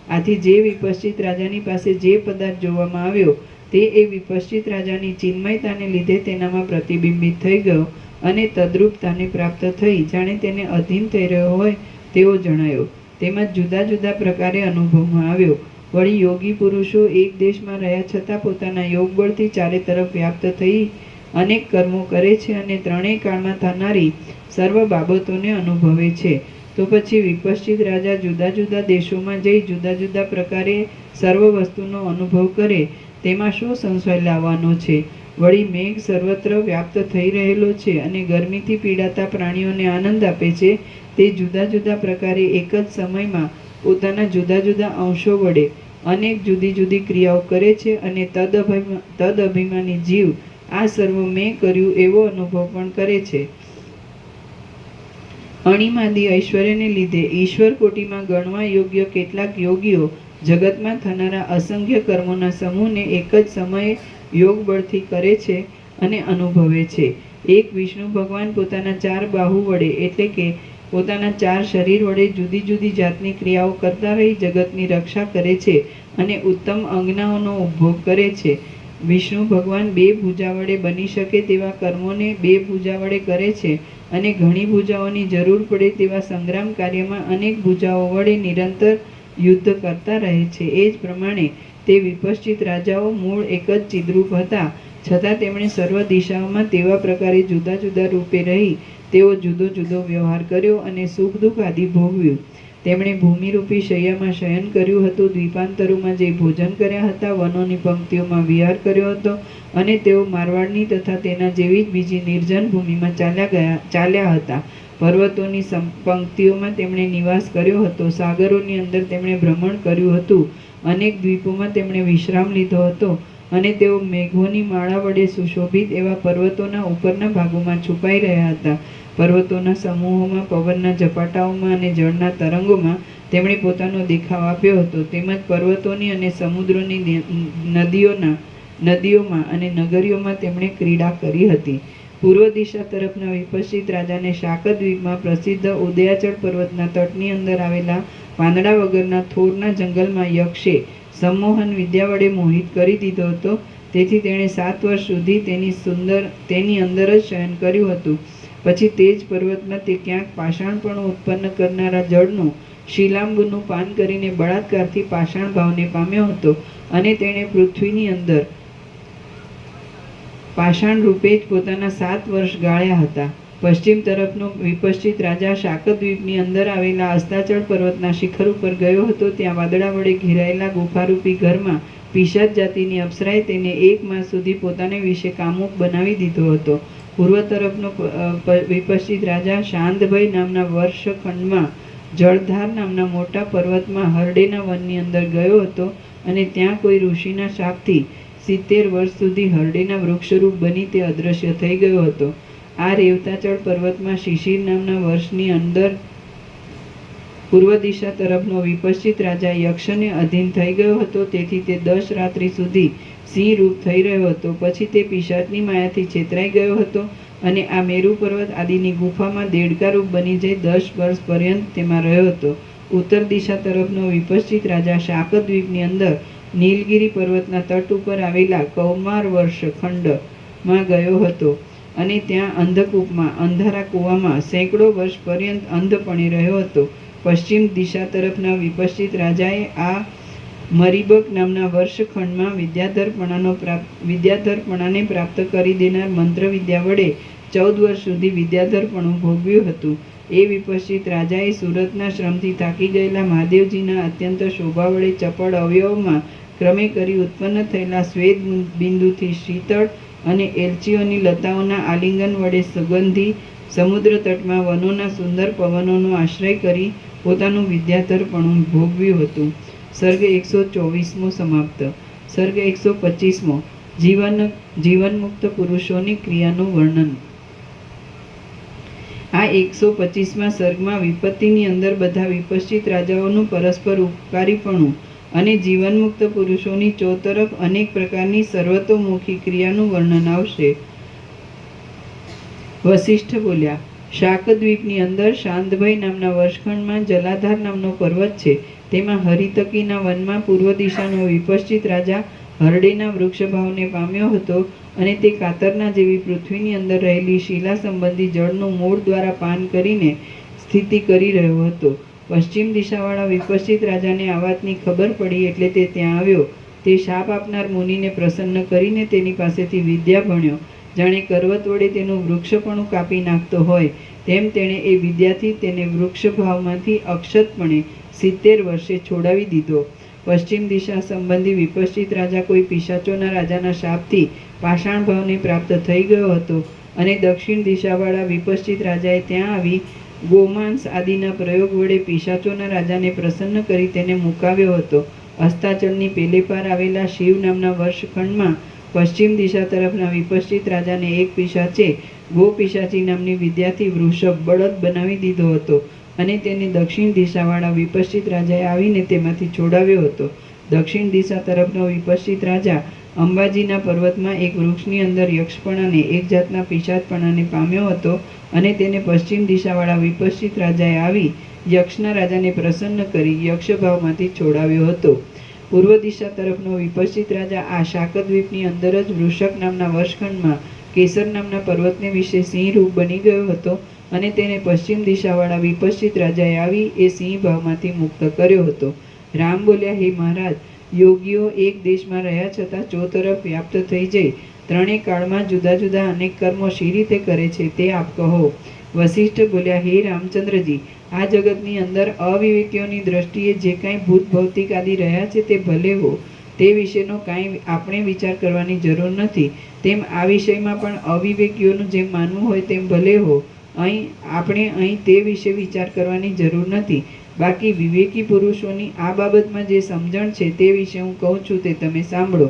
આથી જે વિપશ્ચિત રાજાની પાસે જે પદાર્થ જોવામાં આવ્યો તે એ વિપશ્ચિત રાજાની ચિન્મયતાને લીધે તેનામાં પ્રતિબિંબિત થઈ ગયો અને તદ્રૂપતાને પ્રાપ્ત થઈ જાણે તેને અધીન થઈ રહ્યો હોય તેવો જણાયો. તેમજ જુદા જુદા પ્રકારે અનુભવમાં આવ્યો. વળી યોગી પુરુષો એક દેશમાં રહ્યા છતાં પોતાના યોગ બળથી ચારે તરફ વ્યાપ્ત થઈ અનેક કર્મો કરે છે અને ત્રણેય કાળમાં થનારી સર્વ બાબતોને અનુભવે છે. તો પછી વિપશ્ચિત રાજા જુદા જુદા દેશોમાં જઈ જુદા જુદા પ્રકારે સર્વ વસ્તુનો અનુભવ કરે તેમાં શું સંશય લાવવાનો છે? વળી મેઘ સર્વત્ર વ્યાપ્ત થઈ રહેલો છે અને ગરમીથી પીડાતા પ્રાણીઓને આનંદ આપે છે. તે જુદા જુદા પ્રકારે એક જ સમયમાં પોતાના જુદા જુદા અંશો વડે અનેક જુદી જુદી ક્રિયાઓ કરે છે અને તદ અભિમાની જીવ આ સર્વ મેં કર્યું એવો અનુભવ પણ કરે છે. અણિમાદી ઐશ્વર્યને લીધે ઈશ્વર કોટીમાં ગણવા યોગ્ય કેટલાક યોગીઓ જગતમાં થનારા અસંખ્ય કર્મોના સમૂહને એક જ સમયે યોગ બળથી કરે છે અને અનુભવે છે. એક વિષ્ણુ ભગવાન પોતાના 4 બાહુ વડે એટલે કે પોતાના 4 શરીર વડે જુદી જુદી જાતની ક્રિયાઓ કરતા રહી જગતની રક્ષા કરે છે અને ઉત્તમ અંગનાઓનો ઉપભોગ કરે છે. વિષ્ણુ ભગવાન 2 ભુજા વડે બની શકે તેવા કર્મોને 2 ભુજા વડે કરે છે અને ઘણી ભુજાઓની જરૂર પડે તેવા સંગ્રામ કાર્યમાં અનેક ભુજાઓ વડે નિરંતર યુદ્ધ કરતા રહે છે. એ જ પ્રમાણે તે વિપશ્ચિત રાજાઓ મૂળ એક જ ચિદ્રૂપ હતા, છતાં તેમણે સર્વ દિશાઓમાં તેવા પ્રકારે જુદા જુદા રૂપે રહી તેઓ જુદો જુદો વ્યવહાર કર્યો અને સુખ દુઃખ આદિ ભોગવ્યું. તેમણે ભૂમિરૂપી શૈયામાં શયન કર્યું હતું, દ્વીપાંતરોમાં જઈ ભોજન કર્યા હતા, વનોની પંક્તિઓમાં વિહાર કર્યો હતો અને તેઓ મારવાડની તથા તેના જેવી જ બીજી નિર્જન ભૂમિમાં ચાલ્યા હતા. પર્વતોની પંક્તિઓમાં તેમણે નિવાસ કર્યો હતો, સાગરોની અંદર તેમણે ભ્રમણ કર્યું હતું, અનેક દ્વીપોમાં તેમણે વિશ્રામ લીધો હતો અને તેઓ મેઘોની માળા વડે સુશોભિત એવા પર્વતોના ઉપરના ભાગોમાં છુપાઈ રહ્યા હતા. પર્વતોના સમૂહોમાં, પવનના ઝપાટાઓમાં અને જળના તરંગોમાં તેમણે પોતાનો દેખાવ આપ્યો હતો. તેમજ પર્વતોની અને સમુદ્રોની નદીઓમાં અને નગરીઓમાં તેમણે ક્રીડા કરી હતી. પૂર્વ દિશા તરફના વિપશ્ચિત રાજાને શાકદ્વીપમાં પ્રસિદ્ધ ઉદયાચળ પર્વતના તટની અંદર આવેલા પાંદડા વગરના થોરના જંગલમાં યક્ષે સંમોહન વિદ્યા વડે મોહિત કરી દીધો હતો. તેથી તેણે 7 વર્ષ સુધી તેની અંદર જ શયન કર્યું હતું. પછી તે જ પર્વતમાં તે ક્યાંક પાષાણપણું ઉત્પન્ન કરનારા જળનું શિલાંબુનું પાન કરીને બળાત્કારથી પાષાણ ભાવને પામ્યો હતો અને તેણે પૃથ્વીની અંદર પાષાણ રૂપે જ પોતાના 7 વર્ષ ગાળ્યા હતા. પશ્ચિમ તરફનો વિપશ્ચિત રાજા શાકદ્વીપની અંદર આવેલા અસ્તાચળ પર્વતના શિખર ઉપર ગયો હતો. ત્યાં વાદળા વડે ઘેરાયેલા ગુફારૂપી ઘરમાં પિશાચ જાતિની અપ્સરાએ તેને 1 માસ સુધી પોતાને વિશે કામુક બનાવી દીધો હતો. પૂર્વ તરફનો વિપશ્ચિત રાજા શાંતભય નામના વર્ષખંડમાં જળધાર નામના મોટા પર્વતમાં હરડેના વનની અંદર ગયો હતો અને ત્યાં કોઈ ઋષિના શાપથી 70 વર્ષ સુધી હરડેના વૃક્ષરૂપ બની તે અદૃશ્ય થઈ ગયો હતો. આ રેવતાચળ પર્વતમાં શિશિર નામના વર્ષની અંદર પૂર્વ દિશા તરફનો વિપશ્ચિત રાજા યક્ષને અધીન થઈ ગયો હતો. તેથી તે 10 રાત્રિ સુધી સિંહ રૂપ થઈ રહ્યો હતો. પછી તે પિશાચની માયાથી છેતરાઈ ગયો હતો અને આ મેરુ પર્વત આદિની ગુફામાં દેડકા રૂપ બની જઈ 10 વર્ષ પર્યંત તેમાં રહ્યો હતો. ઉત્તર દિશા તરફનો વિપશ્ચિત રાજા શાકદ્વીપની અંદર નીલગિરી પર્વતના તટ ઉપર આવેલા કૌમાર વર્ષ ખંડમાં ગયો હતો અને ત્યાં અંધકૂપમાં અંધારા કૂવામાં સેંકડો વર્ષ પર્યંત અંધપણી રહ્યો હતો. પશ્ચિમ દિશા તરફના વિપશ્ચિત રાજાએ આ મરીબક નામના વર્ષખંડમાં વિદ્યાધરપણાને પ્રાપ્ત કરી દેનાર મંત્ર વિદ્યા વડે 14 વર્ષ સુધી વિદ્યાધરપણું ભોગવ્યું હતું. એ વિપશ્ચિત રાજાએ સુરતના શ્રમથી થાકી ગયેલા મહાદેવજીના અત્યંત શોભા વડે ચપળ અવયવમાં ક્રમે કરી ઉત્પન્ન થયેલા શ્વેત બિંદુથી શીતળ અને એલચીઓની લતાઓના આલિંગન વડે સુગંધી સમુદ્ર તટમાં વનોના સુંદર પવનોનો આશ્રય કરી પોતાનું વિદ્યાધરપણું ભોગવ્યું હતું. સર્ગ 124મો સમાપ્ત. સર્ગ 125મો જીવનમુક્ત પુરુષોની ક્રિયાનું વર્ણન. આ 125મા સર્ગમાં વિપત્તિની અંદર બધા વિપશ્ચિત રાજાઓનું પરસ્પર ઉપકારીપણું અને જીવનમુક્ત પુરુષોની ચોતરફ અનેક પ્રકારની સર્વતોમુખી ક્રિયાનું વર્ણન આવશે. વસિષ્ઠ બોલ્યા, શાકદ્વીપની અંદર શાંતભય નામના વર્ષખંડમાં જલાધાર નામનો પર્વત છે. તેમાં હરિતકીના વનમાં પૂર્વ દિશાનો વિપશ્ચિત રાજા હરડેના વૃક્ષભાવને પામ્યો હતો અને તે કાતરના જેવી પૃથ્વીની અંદર રહેલી શિલા સંબંધી જળનું મૂળ દ્વારા પાન કરીને સ્થિતિ કરી રહ્યો હતો. પશ્ચિમ દિશાવાળા વિપશ્ચિત રાજાને આ વાતની ખબર પડી એટલે તે ત્યાં આવ્યો. તે શાપ આપનાર મુનિને પ્રસન્ન કરીને તેની પાસેથી વિદ્યા ભણ્યો. જાણે કરવત વડે તેનું વૃક્ષપણું કાપી નાખતો હોય તેમ તેણે એ વિદ્યાથી તેને વૃક્ષભાવમાંથી અક્ષતપણે 70 વર્ષે છોડાવી દીધો. પશ્ચિમ દિશા સંબંધી વિપશ્ચિત રાજા કોઈ પિશાચોના રાજાના શાપથી પાષાણ ભાવને પ્રાપ્ત થઈ ગયો હતો અને દક્ષિણ દિશાવાળા વિપશ્ચિત રાજાએ ત્યાં આવી ગોમાંસ આદિના પ્રયોગ વડે પિશાચોના રાજાને પ્રસન્ન કરી તેને મુકાવ્યો હતો. અસ્તાચળની પેલે પાર આવેલા શિવ નામના વર્ષખંડમાં પશ્ચિમ દિશા તરફના વિપશ્ચિત રાજાને એક પિશાચે ગો પિશાચી નામની વિદ્યાથી વૃષભ બળદ બનાવી દીધો હતો અને તેને દક્ષિણ દિશાવાળા વિપશ્ચિત રાજાએ આવીને તેમાંથી છોડાવ્યો હતો. દક્ષિણ દિશા તરફનો વિપશ્ચિત રાજા અંબાજીના પર્વતમાં એક વૃક્ષની અંદર યક્ષપણાને એક જાતના પિશાચપણાને પામ્યો હતો અને તેને પશ્ચિમ દિશાવાળા વિપશ્ચિત રાજાએ આવી યક્ષના રાજાને પ્રસન્ન કરી યક્ષભાવમાંથી છોડાવ્યો હતો. પૂર્વ દિશા તરફનો વિપશ્ચિત રાજા આ શાકદ્વીપની અંદર જ વૃષક નામના વર્ષખંડમાં કેસર નામના પર્વતને વિશે સિંહ રૂપ બની ગયો હતો અને તેને પશ્ચિમ દિશાવાળા વિપશ્ચિત રાજાએ આવી એ સિંહ ભાવમાંથી મુક્ત કર્યો હતો. રામ બોલ્યા, હે મહારાજ, યોગીઓ એક દેશમાં રહ્યા છતાં ચોતરફ વ્યાપ્ત થઈ જઈ ત્રણેય કાળમાં જુદા જુદા અનેક કર્મો શી રીતે કરે છે તે આપ કહો. વસિષ્ઠ બોલ્યા, હે રામચંદ્રજી, આ જગતની અંદર અવિવેકીઓની દ્રષ્ટિએ જે કાંઈ ભૂત ભૌતિક આદિ રહ્યા છે તે ભલે હો, તે વિશેનો કાંઈ આપણે વિચાર કરવાની જરૂર નથી. તેમ આ વિષયમાં પણ અવિવેકીઓનું જેમ માનવું હોય તેમ ભલે હો, આપણે અહીં તે વિશે વિચાર કરવાની જરૂર નથી. બાકી વિવેકી પુરુષોની આ બાબતમાં જે સમજણ છે તે વિશે હું કહું છું તે તમે સાંભળો.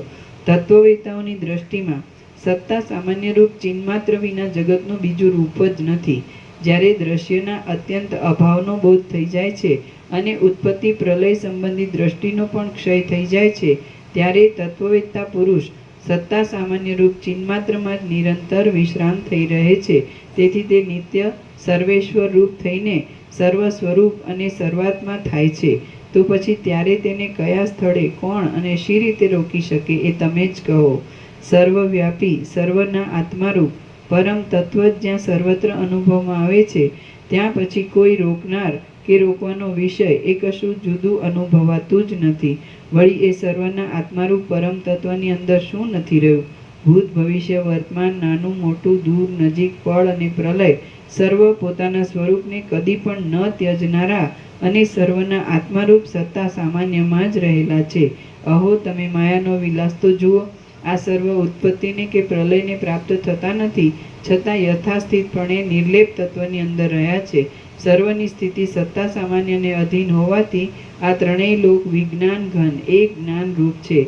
તત્વવેતાઓની દ્રષ્ટિમાં સત્તા સામાન્ય રૂપ ચિન્માત્ર વિના જગતનું બીજું રૂપ જ નથી. જ્યારે દ્રશ્યના અત્યંત અભાવનો બોધ થઈ જાય છે અને ઉત્પત્તિ પ્રલય સંબંધી દ્રષ્ટિનો પણ ક્ષય થઈ જાય છે ત્યારે તત્વવેત્તા પુરુષ સત્તા સામાન્ય રૂપ ચિન્માત્રમાં જ નિરંતર વિશ્રાંત થઈ રહે છે. તેથી તે નિત્ય સર્વેશ્વર રૂપ થઈને સર્વ સ્વરૂપ અને સર્વાત્મા થાય છે. તો પછી ત્યારે તેને કયા સ્થળે કોણ અને શી રીતે રોકી શકે એ તમે જ કહો. સર્વવ્યાપી સર્વના આત્મારૂપ પરમ તત્વ જ જ્યાં સર્વત્ર અનુભવમાં આવે છે ત્યાં પછી કોઈ રોકનાર કે રોકવાનો વિષય એ કશું જુદું અનુભવાતું જ નથી. વળી એ સર્વના આત્મારૂપ પરમ તત્વની અંદર શું નથી રહ્યું? ભૂત, ભવિષ્ય, વર્તમાન, નાનું મોટું, દૂર નજીક, પળ અને પ્રલય સર્વ પોતાના સ્વરૂપને કદી પણ ન ત્યજનારા અને સર્વના આત્મારૂપ સત્તા સામાન્યમાં જ રહેલા છે. અહો, તમે માયાનો વિલાસ તો જુઓ. આ સર્વ ઉત્પત્તિને કે પ્રલયને પ્રાપ્ત થતા નથી, છતાં યથાસ્થિતપણે નિર્લેપ તત્વની અંદર રહ્યા છે. સર્વની સ્થિતિ સત્તા સામાન્યને અધીન હોવાથી આ ત્રણેય લોક વિજ્ઞાન ઘન એક જ્ઞાન રૂપ છે.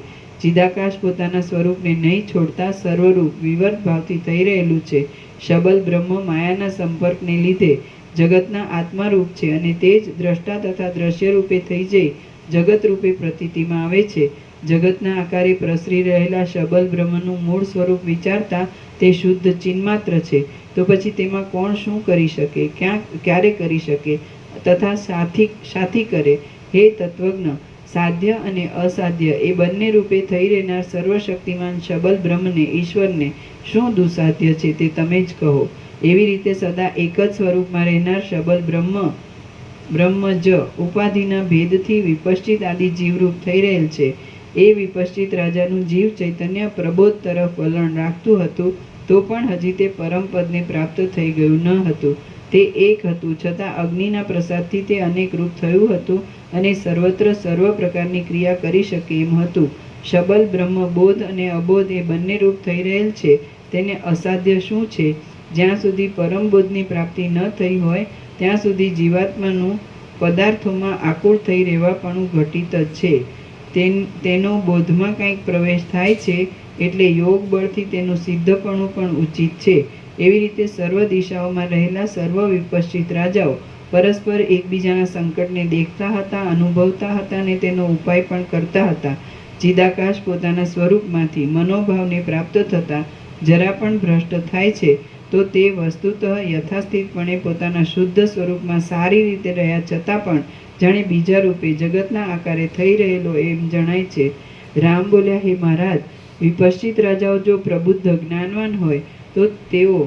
ચિદાકાશ પોતાના સ્વરૂપને નહીં છોડતા સર્વરૂપ વિવર્ત ભાવથી થઈ રહેલું છે. શબલ બ્રહ્મ માયાના સંપર્કને લીધે જગતના આત્મારૂપ છે અને તે જ દ્રષ્ટા તથા દ્રશ્ય રૂપે થઈ જઈ જગત રૂપે પ્રતીતિમાં આવે છે. જગતના આકારે પ્રસરી રહેલા શબલ બ્રહ્મનું મૂળ સ્વરૂપ વિચારતા તે શુદ્ધ ચિન્માત્ર છે. તો પછી તેમાં કોણ શું કરી શકે, ક્યારે કરી શકે તથા સાથી કરે? હે તત્વજ્ઞ, સાધ્ય અને અસાધ્ય એ બંને રૂપે થઈ રહેનાર સર્વશક્તિમાન શબલ બ્રહ્મને, ઈશ્વરને શું દુસાધ્ય છે તે તમે જ કહો. એવી રીતે સદા એક જ સ્વરૂપમાં રહેનાર શબલ બ્રહ્મ જ ઉપાધિના ભેદથી વિપશ્ચિત આદિ જીવરૂપ થઈ રહેલ છે. એ વિપશ્ચિત રાજાનું જીવ ચૈતન્ય પ્રબોધ તરફ વલણ રાખતું હતું, તો પણ હજી તે પરમપદને પ્રાપ્ત થઈ ગયું ન હતું. તે એક હતું, છતાં અગ્નિના પ્રસાદથી તે અનેક રૂપ થયું હતું અને સર્વત્ર સર્વ પ્રકારની ક્રિયા કરી શકે એમ હતું. શબલ બ્રહ્મ બોધ અને અબોધ એ બંને રૂપ થઈ રહેલ છે. તેને અસાધ્ય શું છે? જ્યાં સુધી પરમ બોધની પ્રાપ્તિ ન થઈ હોય ત્યાં સુધી જીવાત્માનું પદાર્થોમાં આકુળ થઈ રહેવાપણું ઘટિત જ છે. તેનો બોધમાં કંઈક પ્રવેશ થાય છે એટલે યોગ બળથી તેનું સિદ્ધપણું પણ ઉચિત છે. એવી રીતે સર્વ દિશાઓમાં રહેલા સર્વ વિપશ્ચિત રાજાઓ પરસ્પર એકબીજાના સંકટને દેખતા હતા, અનુભવતા હતા અને તેનો ઉપાય પણ કરતા હતા. ચિદાકાશ પોતાના સ્વરૂપમાંથી મનોભાવને પ્રાપ્ત થતા જરા પણ ભ્રષ્ટ થાય છે તો તે વસ્તુતઃ યથાસ્થિતપણે પોતાના શુદ્ધ સ્વરૂપમાં સારી રીતે રહ્યા છતાં પણ જાણે બીજા રૂપે જગતના આકારે થઈ રહેલો એમ જણાય છે. રામ બોલ્યા, હે મહારાજ, વિપશ્ચિત રાજાઓ જો પ્રબુદ્ધ જ્ઞાનવાન હોય તો તેઓ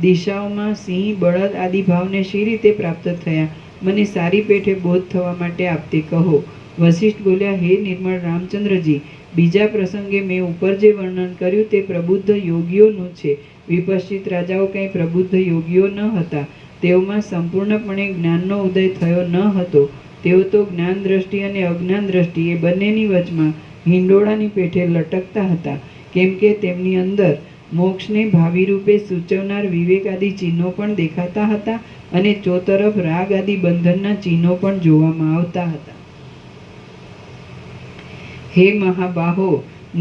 દિશાઓમાં સિંહ, બળદ આદિ ભાવને શી રીતે પ્રાપ્ત થયા? મને સારી પેઠે બોધ થવા માટે આપતે કહો. વશિષ્ઠ બોલ્યા, હે નિર્મળ રામચંદ્રજી, બીજા પ્રસંગે મેં ઉપર જે વર્ણન કર્યું તે પ્રબુદ્ધ યોગીઓનું છે. વિપશ્ચિત રાજાઓ કંઈ પ્રબુદ્ધ યોગીઓ ન હતા. તેઓમાં સંપૂર્ણપણે જ્ઞાનનો ઉદય થયો ન હતો. તેઓ તો જ્ઞાન દ્રષ્ટિ અને અજ્ઞાન દ્રષ્ટિ એ બંનેની વચમાં હિંડોળાની પેઠે લટકતા હતા. કેમ કે તેમની અંદર મોક્ષને ભાવિ રૂપે સૂચવનાર વિવેકાદિ ચિહ્નો પણ દેખાતા હતા અને ચોતરફ રાગ આદિ બંધનના ચિહ્નો પણ જોવામાં આવતા હતા. હે મહાબાહો,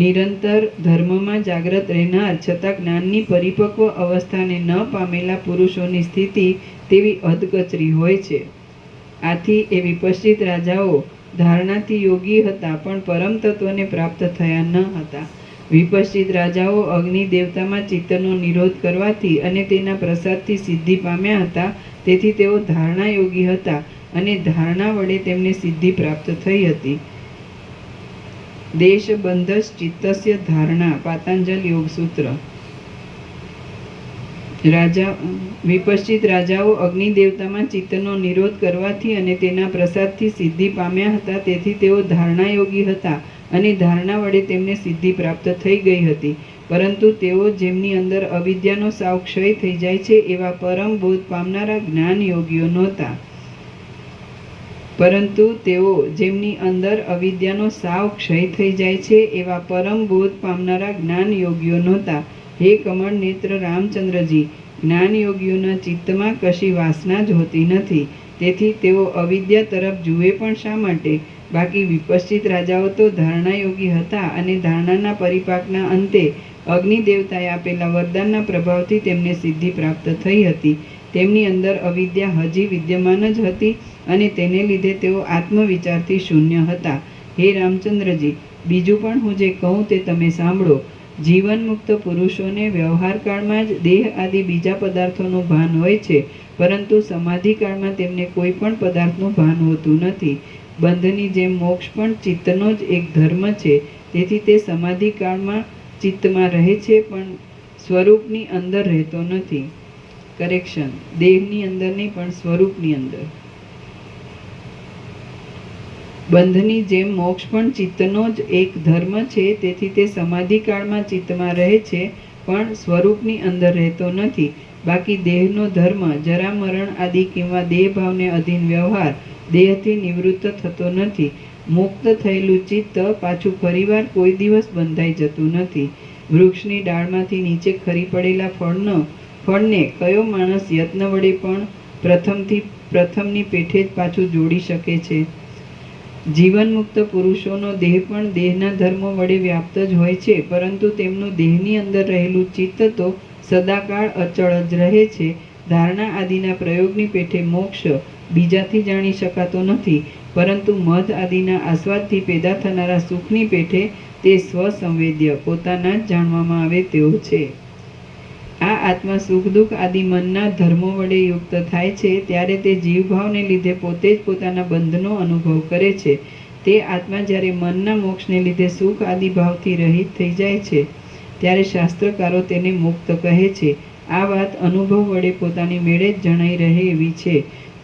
નિરંતર ધર્મમાં જાગ્રત રહેનાર છતાં જ્ઞાનની પરિપક્વ અવસ્થાને ન પામેલા પુરુષોની સ્થિતિ તેવી અધકચરી હોય છે. આથી એ વિપશ્ચિત રાજાઓ ધારણાથી યોગી હતા પણ પરમ તત્વને પ્રાપ્ત થયા ન હતા. વિપશ્ચિત રાજાઓ અગ્નિ દેવતામાં ચિત્તનો નિરોધ કરવાથી અને તેના પ્રસાદથી સિદ્ધિ પામ્યા હતા. તેથી તેઓ ધારણા યોગી હતા અને ધારણા વડે તેમને સિદ્ધિ પ્રાપ્ત થઈ હતી. દેશબંધસ ચિત્તસ્ય ધારણા, પાતંજલ યોગસૂત્ર. વિપશ્ચિત રાજાઓ અગ્નિ દેવતામાં ચિત્તનો નિરોધ કરવાથી અને તેના પ્રસાદથી સિદ્ધિ પામ્યા હતા. તેથી તેઓ ધારણા યોગી હતા અને ધારણા વડે તેમને સિદ્ધિ પ્રાપ્ત થઈ ગઈ હતી. પરંતુ તેઓ જેમની અંદર અવિદ્યાનો સાવ ક્ષય થઈ જાય છે એવા પરમ બોધ પામનારા જ્ઞાન યોગીઓ નહોતા. પરંતુ તેઓ જેમની અંદર અવિદ્યાનો સાવ ક્ષય થઈ જાય છે એવા પરમ બોધ પામનારા જ્ઞાન યોગીઓ નહોતા. હે કમળ નેત્ર રામચંદ્રજી, જ્ઞાન યોગીઓના ચિત્તમાં કશી વાસના જ હોતી નથી. તેથી તેઓ અવિદ્યા તરફ જુએ પણ શા માટે? બાકી વિપશ્ચિત રાજાઓ તો ધારણા યોગી હતા અને ધારણાના પરિપાકના અંતે અગ્નિ દેવતાએ આપેલા વરદાનના પ્રભાવથી તેમને સિદ્ધિ પ્રાપ્ત થઈ હતી. તેમની અંદર અવિદ્યા હજી વિદ્યમાન જ હતી અને તેને લીધે તેઓ આત્મવિચારથી શૂન્ય હતા. હે રામચંદ્રજી, બીજું પણ હું જે કહું તે તમે સાંભળો. જીવન મુક્ત પુરુષોને વ્યવહાર કાળમાં જ દેહ આદિ બીજા પદાર્થોનું ભાન હોય છે, પરંતુ સમાધિ કાળમાં તેમને કોઈ પણ પદાર્થનું ભાન હોતું નથી. બંધની જેમ મોક્ષ પણ ચિત્તનો જ એક ધર્મ છે. તેથી તે સમાધિ કાળમાં ચિત્તમાં રહે છે પણ સ્વરૂપની અંદર રહેતો નથી. કરેક્શન, દેહની અંદર નહીં પણ સ્વરૂપની અંદર. બંધની જેમ મોક્ષ પણ ચિત્તનો જ એક ધર્મ છે. તેથી તે સમાધિકાળમાં ચિત્તમાં રહે છે, પણ સ્વરૂપની અંદર રહેતો નથી. બાકી દેહનો ધર્મ જરા મરણ આદિ કિંવા દેહ ભાવને અધીન વ્યવહાર દેહથી નિવૃત્ત થતો નથી. મુક્ત થયેલું ચિત્ત પાછું ફરીવાર કોઈ દિવસ બંધાઈ જતું નથી. વૃક્ષની ડાળમાંથી નીચે ખરી પડેલા ફળને કયો માણસ યત્ન વડે પણ પ્રથમની પેઠે જ પાછું જોડી શકે છે? જીવન મુક્ત પુરુષોનો દેહ પણ દેહના ધર્મો વડે વ્યાપ્ત જ હોય છે, પરંતુ તેમનું દેહની અંદર રહેલું ચિત્ત તો સદાકાળ અચળ જ રહે છે. ધારણા આદિના પ્રયોગની પેઠે મોક્ષ બીજાથી જાણી શકાતો નથી, પરંતુ મધ આદિના આસ્વાદથી પેદા થનારા સુખની પેઠે તે સ્વસંવેદ્ય પોતાના જ જાણવામાં આવે તેવો છે. આ આત્મા સુખ દુઃખ આદિ મનના ધર્મો વડે યુક્ત થાય છે, ત્યારે તે જીવભાવને લીધે પોતે જ પોતાના બંધનો અનુભવ કરે છે. તે આત્મા જ્યારે મનના મોક્ષને લીધે સુખ આદિ ભાવથી રહિત થઈ જાય છે, ત્યારે શાસ્ત્રકારો તેને મુક્ત કહે છે. આ વાત અનુભવ વડે પોતાની મેળે જ જણાઈ રહે એવી છે.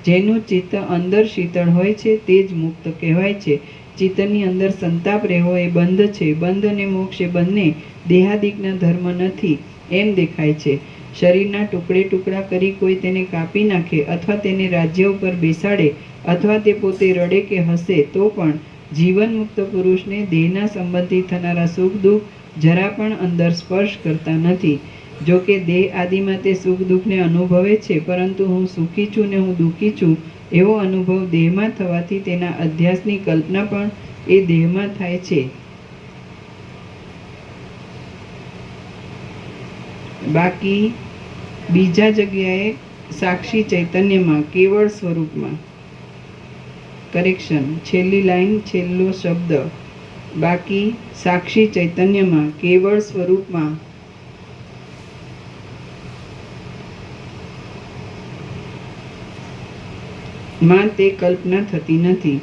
જેનું ચિત્ત અંદર શીતળ હોય છે તે જ મુક્ત કહેવાય છે. ચિત્તની અંદર સંતાપ રહેવો એ બંધ છે. બંધ અને મોક્ષ એ બંને દેહાદિકના ધર્મ નથી એમ દેખાય છે. શરીરના ટુકડે ટુકડા કરી કોઈ તેને કાપી નાખે અથવા તેને રાજ્ય ઉપર બેસાડે અથવા તે પોતે રડે કે હસે તો પણ જીવન મુક્ત પુરુષને દેહના સંબંધી થનારા સુખ દુઃખ જરા પણ અંદર સ્પર્શ કરતા નથી. જો કે દેહ આદિમાં તે સુખ દુઃખને અનુભવે છે, પરંતુ હું સુખી છું ને હું દુઃખી છું એવો અનુભવ દેહમાં થવાથી તેના અધ્યાસની કલ્પના પણ એ દેહમાં થાય છે. બાકી બીજા જગ્યાએ સાક્ષી ચૈતન્યમાં કેવળ સ્વરૂપમાં, કરેક્શન, છેલ્લી લાઈન છેલ્લો શબ્દ, બાકી સાક્ષી ચૈતન્યમાં કેવળ સ્વરૂપમાં તે કલ્પના થતી નથી.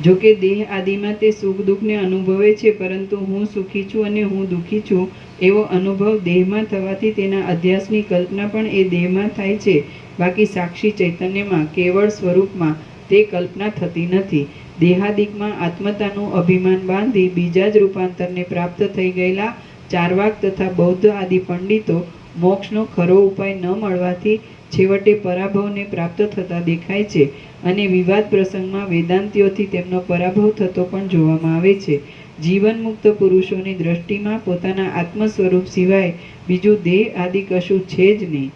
જો કે દેહ આદિમાં તે સુખ દુઃખને અનુભવે છે, પરંતુ હું સુખી છું અને હું દુઃખી છું એવો અનુભવ દેહમાં થવાથી તેના અધ્યાસની કલ્પના પણ એ દેહમાં થાય છે. બાકી સાક્ષી ચૈતન્યમાં કેવળ સ્વરૂપમાં તે કલ્પના થતી નથી. દેહાદિકમાં આત્મતાનું અભિમાન બાંધી બીજા જ રૂપાંતરને પ્રાપ્ત થઈ ગયેલા ચાર્વાક તથા બૌદ્ધ આદિ પંડિતો મોક્ષનો ખરો ઉપાય ન મળવાથી છેવટે પરાભવને પ્રાપ્ત થતા દેખાય છે, અને વિવાદ પ્રસંગમાં વેદાંતીઓથી તેમનો પરાભવ થતો પણ જોવામાં આવે છે. જીવન મુક્ત પુરુષોની દ્રષ્ટિમાં પોતાના આત્મ સ્વરૂપ સિવાય બીજું દેહ આદિ કશું છે જ નહીં.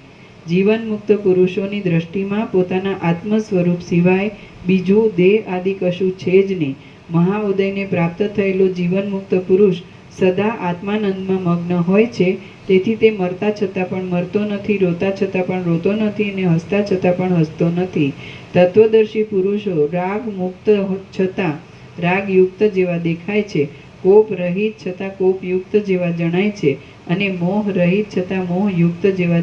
જીવન મુક્ત પુરુષોની દ્રષ્ટિમાં પોતાના આત્મ સ્વરૂપ સિવાય બીજું દેહ આદિ કશું છે જ નહીં. મહાઉદયને પ્રાપ્ત થયેલો જીવન મુક્ત પુરુષ સદા આત્માનંદમાં મગ્ન હોય છે. તેથી તે મરતા છતાં પણ મરતો નથી, રોતા છતાં પણ રોતો નથી અને હસતા છતાં પણ હસતો નથી. તત્વદર્શી પુરુષો રાગ મુક્ત છતાં રાગયુક્ત જેવા દેખાય છે, કોપ રહિત છતાં કોપયુક્ત જેવા જણાય છે, અને મોહ રહિત છતાં મોહયુક્ત જેવા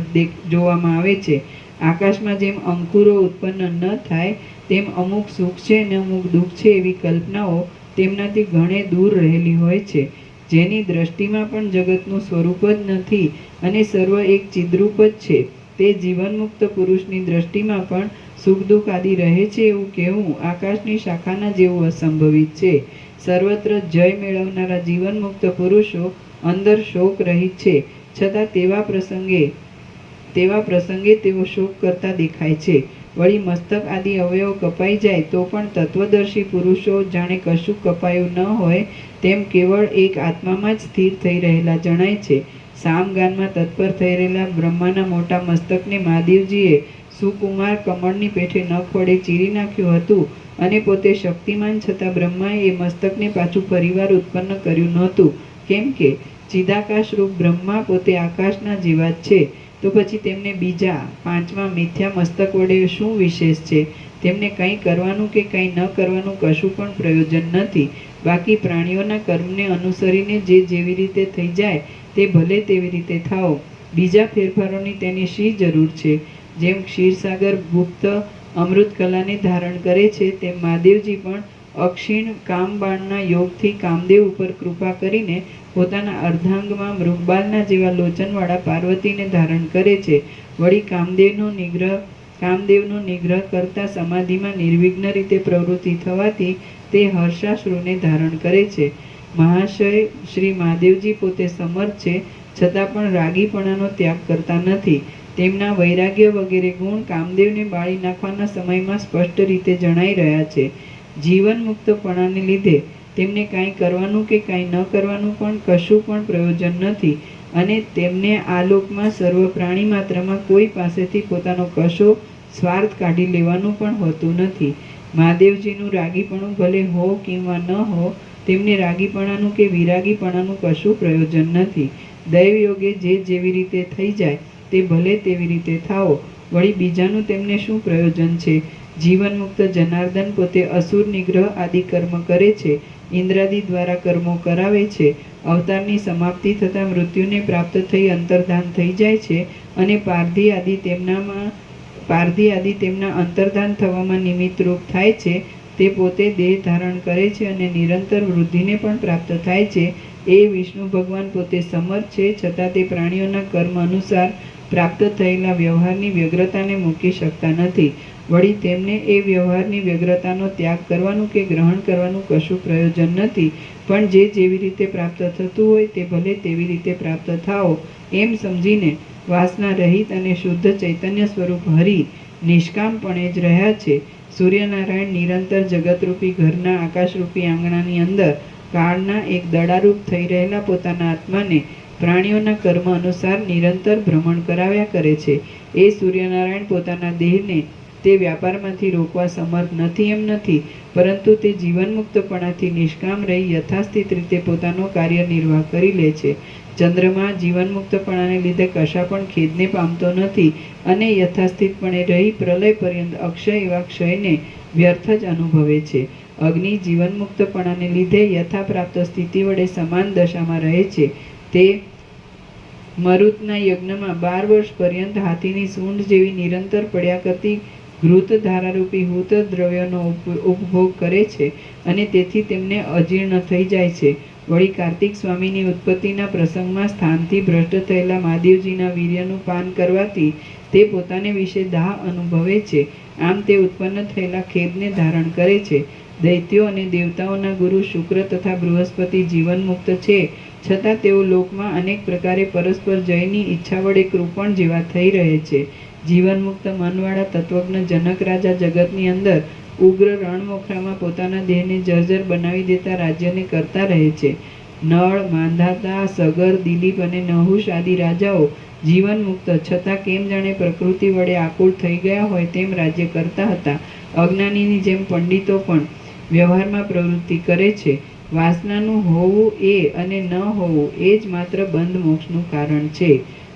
જોવામાં આવે છે. આકાશમાં જેમ અંકુરો ઉત્પન્ન ન થાય તેમ અમુક સુખ છે અને અમુક દુઃખ છે એવી કલ્પનાઓ તેમનાથી ઘણે દૂર રહેલી હોય છે. જેની દ્રષ્ટિમાં પણ જગતનું સ્વરૂપ જ નથી અને સર્વ એક ચિદ્રૂપ જ છે, તે જીવનમુક્ત પુરુષની દ્રષ્ટિમાં પણ સુખ દુઃખ આદિ રહે છે એવું કહેવું આકાશની શાખાના જેવું અસંભવિત છે. સર્વત્ર જય મેળવનારા જીવનમુક્ત પુરુષો અંદર શોક રહિત છે, છતાં તેવા પ્રસંગે તેઓ શોક કરતા દેખાય છે. વળી મસ્તક આદિ અવયવ કપાઈ જાય તો પણ તત્વદર્શી પુરુષો જાણે કશું કપાયું ન હોય તેમ કેવળ એક આત્મામાં જ સ્થિર થઈ રહેલા જણાય છે. સામગાનમાં તત્પર થઈ રહેલા બ્રહ્માના મોટા મસ્તકને મહાદેવજીએ સુકુમાર કમળની પેઠે નખ વડે ચીરી નાખ્યું હતું, અને પોતે શક્તિમાન છતાં બ્રહ્માએ એ મસ્તકને પાછું ફરીવાર ઉત્પન્ન કર્યું નહોતું. કેમ કે ચિદાકાશ રૂપ બ્રહ્મા પોતે આકાશના જેવા જ છે. તો પછી તેમને બીજા પાંચમા મિથ્યા મસ્તક વડે શું વિશેષ છે? તેમને કંઈ કરવાનું કે કંઈ ન કરવાનું કશું પણ પ્રયોજન નથી. બાકી પ્રાણીઓના કર્મને અનુસરીને જે જેવી રીતે થઈ જાય તે ભલે તેવી રીતે થાઓ, બીજા ફેરફારોની તેની શી જરૂર છે? જેમ ક્ષીરસાગર ગુપ્ત અમૃત કલાને ધારણ કરે છે, તેમ મહાદેવજી પણ અક્ષીણ કામબાણના યોગથી કામદેવ ઉપર કૃપા કરીને પોતાના અર્ધાંગમાં મૃગબાલના જેવા લોચનવાળા પાર્વતીને ધારણ કરે છે. વળી કામદેવનો નિગ્રહ કરતા સમાધિમાં નિર્વિઘ્ન રીતે પ્રવૃત્તિ થવાથી તે હર્ષાશ્રુને ધારણ કરે છે. મહાશય, શ્રી મહાદેવજી પોતે સમર્થ છે, છતાં પણ રાગીપણાનો ત્યાગ કરતા નથી. તેમના વૈરાગ્ય વગેરે ગુણ કામદેવને બાળી નાખવાના સમયમાં સ્પષ્ટ રીતે જણાઈ રહ્યા છે. જીવન મુક્તપણાને લીધે તેમને કાંઈ કરવાનું કે કાંઈ ન કરવાનું પણ કશું પણ પ્રયોજન નથી, અને તેમને આ લોકમાં સર્વ પ્રાણી માત્રમાં કોઈ પાસેથી પોતાનો કશો સ્વાર્થ કાઢી લેવાનું પણ હોતું નથી. મહાદેવજીનું રાગીપણું ભલે હો કિંવા ન હો, તેમને રાગીપણાનું કે વિરાગીપણાનું કશું પ્રયોજન નથી. દૈવયોગે જે જેવી રીતે થઈ જાય તે ભલે તેવી રીતે થાઓ, વળી બીજાનું તેમને શું પ્રયોજન છે? જીવન મુક્ત જનાર્દન પોતે અસુર નિગ્રહ આદિ કર્મ કરે છે, ઇન્દ્રાદિ દ્વારા કર્મો કરાવે છે, અવતારની સમાપ્તિ થતાં મૃત્યુને પ્રાપ્ત થઈ અંતર્ધાન થઈ જાય છે, અને પારધી આદિ તેમના અંતર્ધાન થવામાં નિમિત્તરૂપ થાય છે. તે પોતે દેહ ધારણ કરે છે અને નિરંતર વૃદ્ધિને પણ પ્રાપ્ત થાય છે. એ વિષ્ણુ ભગવાન પોતે સમર્થ છે, છતાં તે પ્રાણીઓના કર્મ અનુસાર પ્રાપ્ત થયેલા વ્યવહારની વ્યગ્રતાને મૂકી શકતા નથી. વળી તેમને એ વ્યવહારની વ્યગ્રતાનો ત્યાગ કરવાનું કે ગ્રહણ કરવાનું કશું પ્રયોજન નથી, પણ જે જેવી રીતે પ્રાપ્ત થતું હોય તે ભલે તેવી રીતે પ્રાપ્ત થાઓ એમ સમજીને વાસના રહિત અને શુદ્ધ ચૈતન્ય સ્વરૂપ હરિ નિષ્કામપણે જ રહ્યા છે. સૂર્યનારાયણ નિરંતર જગતરૂપી ઘરના આકાશરૂપી આંગણાની અંદર કાળના એક દડારૂપ થઈ રહેલા પોતાના આત્માને પ્રાણીઓના કર્મ અનુસાર નિરંતર ભ્રમણ કરાવ્યા કરે છે. એ સૂર્યનારાયણ પોતાના દેહને તે વ્યાપારમાંથી રોકવા સમર્થ નથી એમ નથી, પરંતુ તે જીવનમુક્તપણાથી નિષ્કામ રહી યથાસ્થિત રીતે પોતાનો કાર્ય નિર્વાહ કરી લે છે. ચંદ્રમા જીવનમુક્તપણાને લીધે કશા પણ ખેદને પામતો નથી, અને યથાસ્થિતપણે રહી પ્રલય પર્યંત અક્ષય એવા ક્ષયને વ્યર્થ જ અનુભવે છે. અગ્નિ જીવનમુક્તપણાને લીધે યથાપ્રાપ્ત સ્થિતિ વડે સમાન દશામાં રહે છે. તે મરુતના યજ્ઞમાં 12 વર્ષ પર્યંત હાથીની સૂંઢ જેવી નિરંતર પડ્યા કરતી ઘૃત ધારારૂપી હૂત દ્રવ્યનો ઉપભોગ કરે છે, અને તેથી તેમને અજીર્ણ થઈ જાય છે. વળી કાર્તિક સ્વામીની ઉત્પત્તિના પ્રસંગમાં સ્થાનથી ભ્રષ્ટ થયેલા મહાદેવજીના વીર્યનું પાન કરવાથી તે પોતાને વિશે દાહ અનુભવે છે. આમ તે ઉત્પન્ન થયેલા ખેદને ધારણ કરે છે. દૈત્યો અને દેવતાઓના ગુરુ શુક્ર તથા બૃહસ્પતિ જીવન મુક્ત છે, છતાં તેઓ લોકમાં અનેક પ્રકારે પરસ્પર જયની ઈચ્છા વડે કૃપણ જેવા થઈ રહે છે. જીવનમુક્ત મનવાળા તત્વજ્ઞ જનક રાજા જગતની અંદર ઉગ્ર રણમોખરામાં પોતાના દેહને જર્જર બનાવી દેતા રાજ્યને કરતા રહે છે. નળ, માંધાતા, સગર, દિલીપ અને નહુષ આદિ રાજાઓ જીવન મુક્ત છતાં કેમ જાણે પ્રકૃતિ વડે આકુળ થઈ ગયા હોય તેમ રાજ્ય કરતા હતા. અજ્ઞાનીની જેમ પંડિતો પણ વ્યવહારમાં પ્રવૃત્તિ કરે છે. વાસનાનું હોવું એ અને ન હોવું એ જ માત્ર બંધ મોક્ષનું કારણ છે.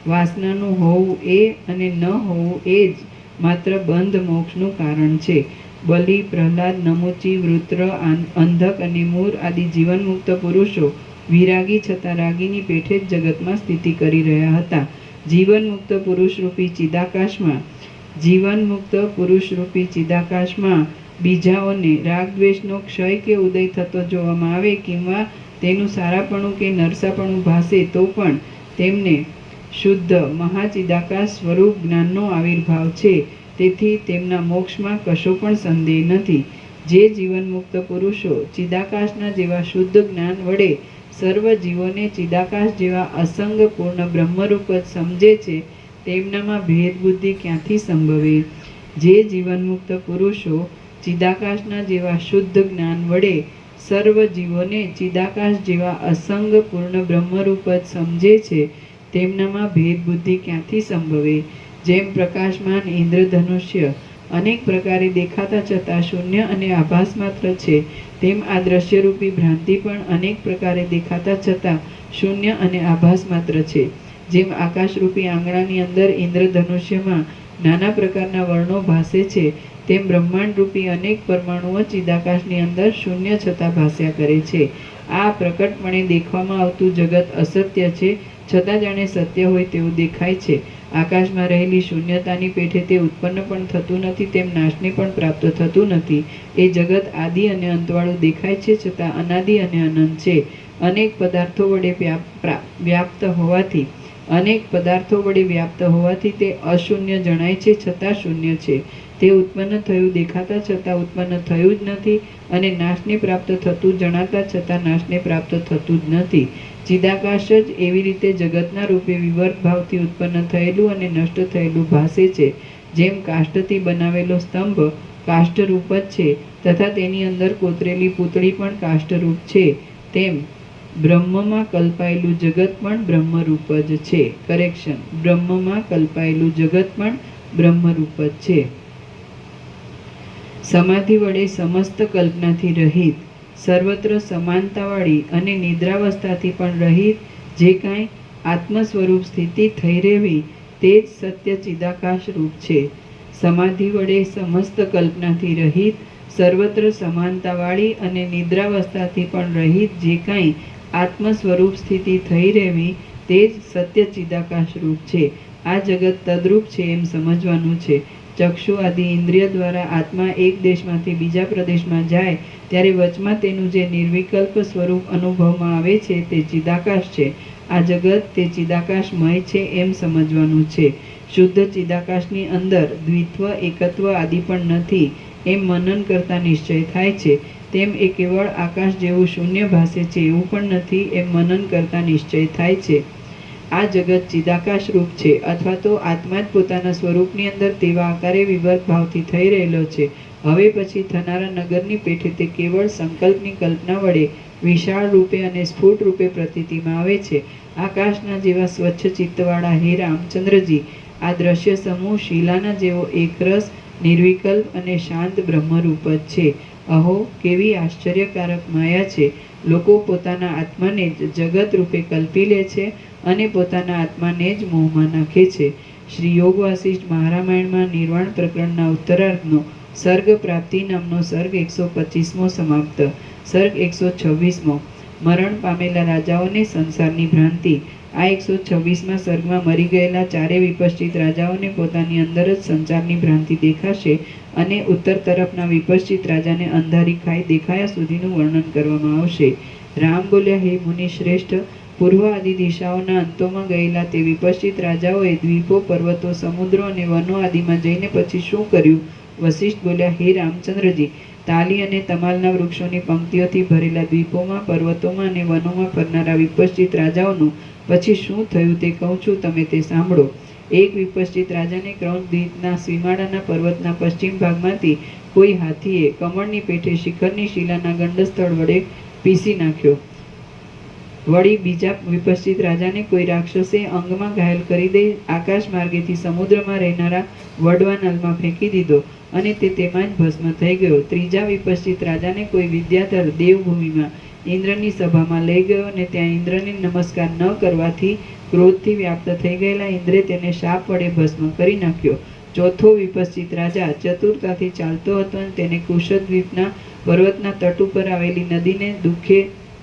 વાસનાનું હોવું એ અને ન હોવું એ જ માત્ર બંધ મોક્ષનું કારણ છે. બલિ, પ્રહલાદ, નમુચી, વૃત્ર, અંધક અને મૂર આદિ જીવનમુક્ત પુરુષો વિરાગી છતાં રાગીની પેઠે જ જગતમાં સ્થિતિ કરી રહ્યા હતા. જીવનમુક્ત પુરુષરૂપી ચિદાકાશમાં બીજાઓને રાગદ્વેષનો ક્ષય કે ઉદય થતો જોવામાં આવે, કિંવા તેનું સારાપણું કે નરસાપણું ભાસે તો પણ તેમને શુદ્ધ મહાચિદાકાશ સ્વરૂપ જ્ઞાનનો આવિર્ભાવ છે. તેથી તેમના મોક્ષમાં કશો પણ સંદેહ નથી. જે જીવનમુક્ત પુરુષો ચિદાકાશના જેવા શુદ્ધ જ્ઞાન વડે સર્વ જીવોને ચિદાકાશ જેવા અસંગ પૂર્ણ બ્રહ્મરૂપ જ સમજે છે, તેમનામાં ભેદ બુદ્ધિ ક્યાંથી સંભવે? જે જીવનમુક્ત પુરુષો ચિદાકાશના જેવા શુદ્ધ જ્ઞાન વડે સર્વ જીવોને ચિદાકાશ જેવા અસંગ પૂર્ણ બ્રહ્મરૂપ જ સમજે છે, તેમનામાં ભેદ બુદ્ધિ ક્યાંથી સંભવે? જેમ પ્રકાશમાન ઇન્દ્રધનુષ્ય અનેક પ્રકારે દેખાતા છતાં શૂન્ય અને આભાસ માત્ર છે, તેમ આ દ્રશ્યરૂપી ભ્રાંતિ પણ અનેક પ્રકારે દેખાતા છતાં શૂન્ય અને આભાસ માત્ર છે. જેમ આકાશરૂપી આંગણાની અંદર ઇન્દ્રધનુષ્યમાં નાના પ્રકારના વર્ણો ભાસે છે, તેમ બ્રહ્માંડરૂપી અનેક પરમાણુઓ ચિદાકાશની અંદર શૂન્ય છતાં ભાસ્યા કરે છે. આ પ્રકટપણે દેખવામાં આવતું જગત અસત્ય છે, છતાં જાણે સત્ય હોય તેવું દેખાય છે. આકાશમાં રહેલી શૂન્યતાની પેઠે તે ઉત્પન્ન પણ થતું નથી, તેમ નાશને પણ પ્રાપ્ત થતું નથી. એ જગત આદિ અને અંતવાળું દેખાય છે, છતાં અનાદિ અને અનંત છે. અનેક પદાર્થો વડે વ્યાપ્ત હોવાથી તે અશૂન્ય જણાય છે, છતાં શૂન્ય છે. તે ઉત્પન્ન થયું દેખાતા છતાં ઉત્પન્ન થયું જ નથી, અને નાશને પ્રાપ્ત થતું જણાતા છતાં નાશને પ્રાપ્ત થતું જ નથી. ચિદાકાશ જ એવી રીતે જગતના રૂપે વિવર્ત ભાવથી ઉત્પન્ન થયેલું અને નષ્ટ થયેલું ભાસે છે. જેમ કાષ્ઠથી બનાવેલો સ્તંભ કાષ્ઠરૂપ જ છે, તથા તેની અંદર કોતરેલી પૂતળી પણ કાષ્ઠરૂપ છે, તેમ બ્રહ્મમાં કલ્પાયેલું જગત પણ બ્રહ્મરૂપ જ છે. કરેક્શન: બ્રહ્મમાં કલ્પાયેલું જગત પણ બ્રહ્મરૂપ જ છે. સમાધિ વડે સમસ્ત કલ્પનાથી રહિત, સર્વત્ર સમાનતાવાળી અને નિદ્રાવસ્થાથી પણ રહિત જે કાંઈ આત્મ સ્વરૂપ સ્થિતિ થઈ રહેવી તે જ સત્ય ચિદાકાશ રૂપ છે. સમાધિ વડે સમસ્ત કલ્પનાથી રહિત, સર્વત્ર સમાનતાવાળી અને નિદ્રાવસ્થાથી પણ રહિત જે કાંઈ આત્મ સ્વરૂપ સ્થિતિ થઈ રહેવી તે જ સત્ય ચિદાકાશ રૂપ છે. આ જગત તદ્રૂપ છે એમ સમજવાનું છે. ચક્ષુ આદિ ઇન્દ્રિય દ્વારા આત્મા એક દેશમાંથી બીજા પ્રદેશમાં જાય ત્યારે વચમાં તેનું જે નિર્વિકલ્પ સ્વરૂપ અનુભવમાં આવે છે તે ચિદાકાશ છે. આ જગત તે ચિદાકાશમય છે એમ સમજવાનું છે. શુદ્ધ ચિદાકાશની અંદર દ્વિત્વ, એકત્વ આદિ પણ નથી એમ મનન કરતા નિશ્ચય થાય છે. તેમ એ કેવળ આકાશ જેવું શૂન્ય ભાસે છે એવું પણ નથી એમ મનન કરતા નિશ્ચય થાય છે. આ જગત ચિદાકાશ રૂપ છે, અથવા તો આત્મા જ પોતાના સ્વરૂપની અંદર તેવા આકારે વિવર્ત ભાવથી થઈ રહેલો છે. હવે પછી થનારા નગરની પેઠે તે કેવળ સંકલ્પની કલ્પના વડે વિશાળ રૂપે અને સ્ફુટ રૂપે પ્રતીતિમાં આવે છે. આકાશના જેવા સ્વચ્છ ચિત્તવાળા હે રામચંદ્રજી, આ દ્રશ્ય સમૂહ શિલાના જેવો એકરસ, નિર્વિકલ્પ અને શાંત બ્રહ્મરૂપ જ છે. અહો, કેવી આશ્ચર્યકારક માયા છે! લોકો પોતાના આત્માને જ જગત રૂપે કલ્પી લે છે અને પોતાના આત્માને જ મોહમાં નાખે છે. શ્રી યોગ વાસિષ્ઠ મહારામાયણમાં નિર્વાણ પ્રકરણના ઉત્તરાર્ધનો સર્ગ પ્રાપ્તિ નામનો સર્ગ 125મો સમાપ્ત. સર્ગ 126મો. મરણ પામેલા રાજાઓને સંસારની ભ્રાંતિ. આ 126મા સર્ગમાં મરી ગયેલા ચારે વિપશ્ચિત રાજાઓને પોતાની અંદર જ સંસારની ભ્રાંતિ દેખાશે અને ઉત્તર તરફના વિપશ્ચિત રાજાને અંધારી ખાઈ દેખાયા સુધીનું વર્ણન કરવામાં આવશે. રામ બોલ્યા, હે મુનિ શ્રેષ્ઠ, પૂર્વ આદિ દિશાઓના અંતોમાં ગયેલા તે વિપશ્ચિત રાજાઓએ દ્વીપો, પર્વતો, સમુદ્રો અને વનો આદિમાં જઈને પછી શું કર્યું? વશિષ્ઠ બોલ્યા, હે રામચંદ્રજી, તાલી અને તમાલના વૃક્ષોની પંક્તિઓથી ભરેલા દ્વીપોમાં, પર્વતોમાં અને વનોમાં ફરનારા વિપશ્ચિત રાજાઓનું પછી શું થયું તે કહું છું, તમે તે સાંભળો. એક વિપશ્ચિત રાજાને ક્રૌંચ દ્વીપના સીમાડાના પર્વતના પશ્ચિમ ભાગમાંથી કોઈ હાથીએ કમળની પેઠે શિખરની શિલાના ગંડસ્થળ વડે પીસી નાખ્યો. વળી બીજા વિપશ્ચિત રાજાને કોઈ રાક્ષસે અંગમાં ઘાયલ કરી દઈ આકાશ માર્ગેથી સમુદ્રમાં રહેનારા વડવા નલમાં ફેંકી દીધો અને તે તેમાં જ ભસ્મ થઈ ગયો. ત્રીજા વિપશ્ચિત રાજાને કોઈ વિદ્યાધર દેવભૂમિમાં ઇન્દ્રની સભામાં લઈ ગયો અને ત્યાં ઇન્દ્રને નમસ્કાર ન કરવાથી ક્રોધથી વ્યાપ્ત થઈ ગયેલા ઇન્દ્રે તેને શાપ વડે ભસ્મ કરી નાખ્યો. ચોથો વિપશ્ચિત રાજા ચતુરતાથી ચાલતો હતો અને તેને કુશદ્વીપના પર્વતના તટ ઉપર આવેલી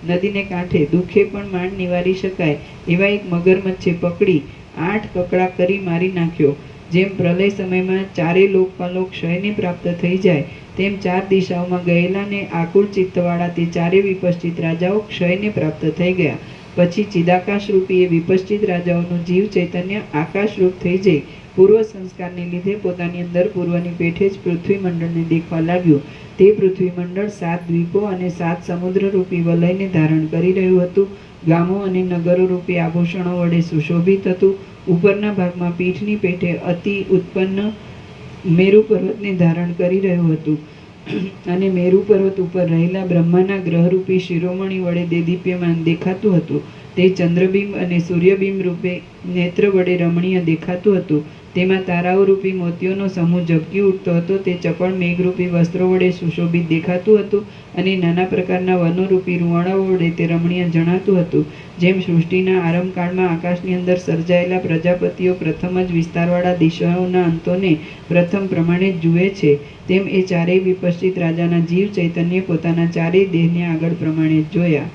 નદીને કાંઠે દુઃખે પણ માંડ નિવારી શકાય એવા એક મગરમચ્છે પકડી 8 કકડા કરી મારી નાખ્યો. જેમ પ્રલય સમયમાં ચારે લોકપાલો ક્ષયને પ્રાપ્ત થઈ જાય તેમ 4 દિશાઓમાં ગયેલા ને આકુળ ચિત્તવાળા તે ચારે વિપશ્ચિત રાજાઓ ક્ષયને પ્રાપ્ત થઈ ગયા. પછી ચિદાકાશ રૂપી એ વિપશ્ચિત રાજાઓનું જીવ ચૈતન્ય આકાશ રૂપ થઈ જઈ પૂર્વ સંસ્કારને લીધે પોતાની અંદર પૂર્વની પેઠે જ પૃથ્વી મંડળને દેખવા લાગ્યું. તે પૃથ્વી મંડળ 7 દ્વીપો અને 7 સમુદ્ર રૂપી વલયને ધારણ કરી રહ્યું હતું. ગામો અને નગરો રૂપી આભૂષણો વડે સુશોભિત હતું. ઉપરના ભાગમાં પીઠની પેઠે અતિ ઉત્પન્ન મેરુ પર્વતને ધારણ કરી રહ્યું હતું અને મેરુ પર્વત ઉપર રહેલા બ્રહ્માના ગ્રહરૂપી શિરોમણી વડે દેદીપ્યમાન દેખાતું હતું. તે ચંદ્રબિંબ અને સૂર્યબિંબ રૂપે નેત્ર વડે રમણીય દેખાતું હતું. તેમાં તારાઓ રૂપી મોતીઓનો સમૂહ ઝબકી ઉઠતો હતો. તે ચપળ મેઘરૂપી વસ્ત્રો વડે સુશોભિત દેખાતું હતું અને નાના પ્રકારના વનોરૂપી રૂવાણાઓ વડે તે રમણીય જણાતું હતું. જેમ સૃષ્ટિના આરંભકાળમાં આકાશની અંદર સર્જાયેલા પ્રજાપતિઓ પ્રથમ જ વિસ્તારવાળા દિશાઓના અંતોને પ્રથમ પ્રમાણે જ જુએ છે, તેમ એ ચારેય વિપશ્ચિત રાજાના જીવ ચૈતન્ય પોતાના ચારેય દેહને આગળ પ્રમાણે જ જોયા.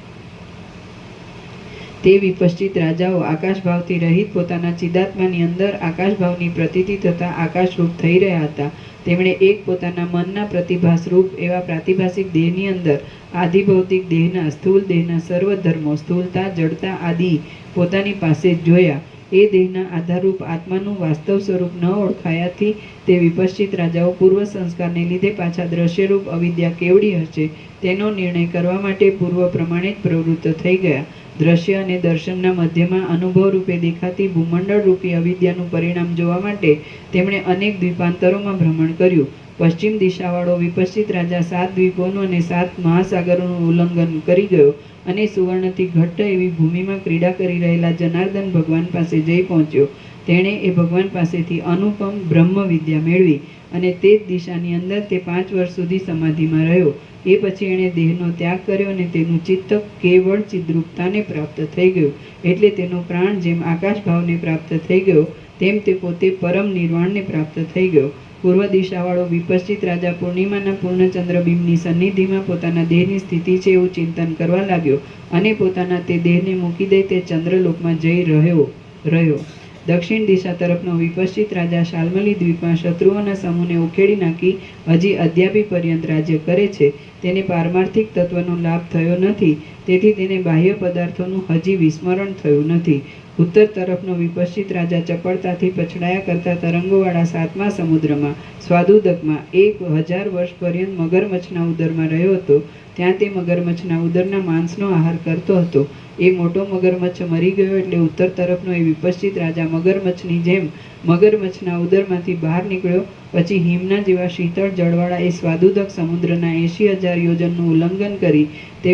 તે વિપશ્ચિત રાજાઓ આકાશભાવથી રહિત પોતાના ચિદાત્માની અંદર આકાશભાવની પ્રતીતિ થતા આકાશરૂપ થઈ રહ્યા હતા. તેમણે એક પોતાના મનના પ્રતિભાસરૂપ એવા પ્રાતિભાસિક દેહની અંદર આધિભૌતિક દેહના સ્થૂલ દેહના સર્વ ધર્મો, સ્થૂલતા, જડતા આદિ પોતાની પાસે જ જોયા. એ દેહના આધારરૂપ આત્માનું વાસ્તવ સ્વરૂપ ન ઓળખાયાથી તે વિપશ્ચિત રાજાઓ પૂર્વ સંસ્કારને લીધે પાછા દ્રશ્યરૂપ અવિદ્યા કેવડી હશે તેનો નિર્ણય કરવા માટે પૂર્વ પ્રમાણે જ પ્રવૃત્ત થઈ ગયા. દ્રશ્ય અને દર્શનના મધ્યમાં અનુભવ રૂપે દેખાતી ભૂમંડળ રૂપી અવિદ્યાનું પરિણામ જોવા માટે તેમણે અનેક દ્વીપાંતરોમાં ભ્રમણ કર્યું. પશ્ચિમ દિશાવાળો વિપશ્ચિત રાજા 7 દ્વીપોનું અને 7 મહાસાગરોનું ઉલ્લંઘન કરી ગયો અને સુવર્ણથી ઘટ્ટ એવી ભૂમિમાં ક્રીડા કરી રહેલા જનાર્દન ભગવાન પાસે જઈ પહોંચ્યો. તેણે એ ભગવાન પાસેથી અનુપમ બ્રહ્મ વિદ્યા મેળવી અને તે જ દિશાની અંદર તે 5 વર્ષ સુધી સમાધિમાં રહ્યો. એ પછી એણે દેહનો ત્યાગ કર્યો અને તેનું ચિત્ત કેવળ ચિદ્રૂપતાને પ્રાપ્ત થઈ ગયું. એટલે તેનો પ્રાણ જેમ આકાશ ભાવને પ્રાપ્ત થઈ ગયો તેમ તે પોતે પરમ નિર્વાણને પ્રાપ્ત થઈ ગયો. પૂર્વ દિશાવાળો વિપશ્ચિત રાજા પૂર્ણિમાના પૂર્ણચંદ્રબિંબની સન્નિધિમાં પોતાના દેહની સ્થિતિ છે એવું ચિંતન કરવા લાગ્યો અને પોતાના તે દેહને મૂકી દઈ તે ચંદ્રલોકમાં જઈ રહ્યો. દક્ષિણ દિશા તરફનો વિપશ્ચિત રાજા શાલ્મલી દ્વીપમાં શત્રુઓના સમૂહને ઉખેડી નાખી હજી અદ્યાપી પર્યંત રાજ્ય કરે છે. તેને પારમાર્થિક તત્વનો લાભ થયો નથી, તેથી તેને બાહ્ય પદાર્થોનું હજી વિસ્મરણ થયું નથી. ઉત્તર તરફનો વિપશ્ચિત રાજા ચપળતાથી પછડાયા કરતા તરંગોવાળા 7મા સમુદ્રમાં સ્વાદુદકમાં 1000 વર્ષ પર્યંત મગરમચ્છના ઉદરમાં રહ્યો હતો. ત્યાં તે મગરમચ્છના ઉદરના માંસનો આહાર કરતો હતો. એ મોટો મગરમચ્છ મરી ગયો એટલે ઉત્તર તરફનો એ વિપશ્ચિત રાજા મગરમચ્છની જેમ મગરમચ્છના ઉદરમાંથી બહાર નીકળ્યો. પછી હિમના જેવા શીતળ જળવાળા એ સ્વાદુદક સમુદ્રના 80,000 યોજનનું ઉલ્લંઘન કરી તે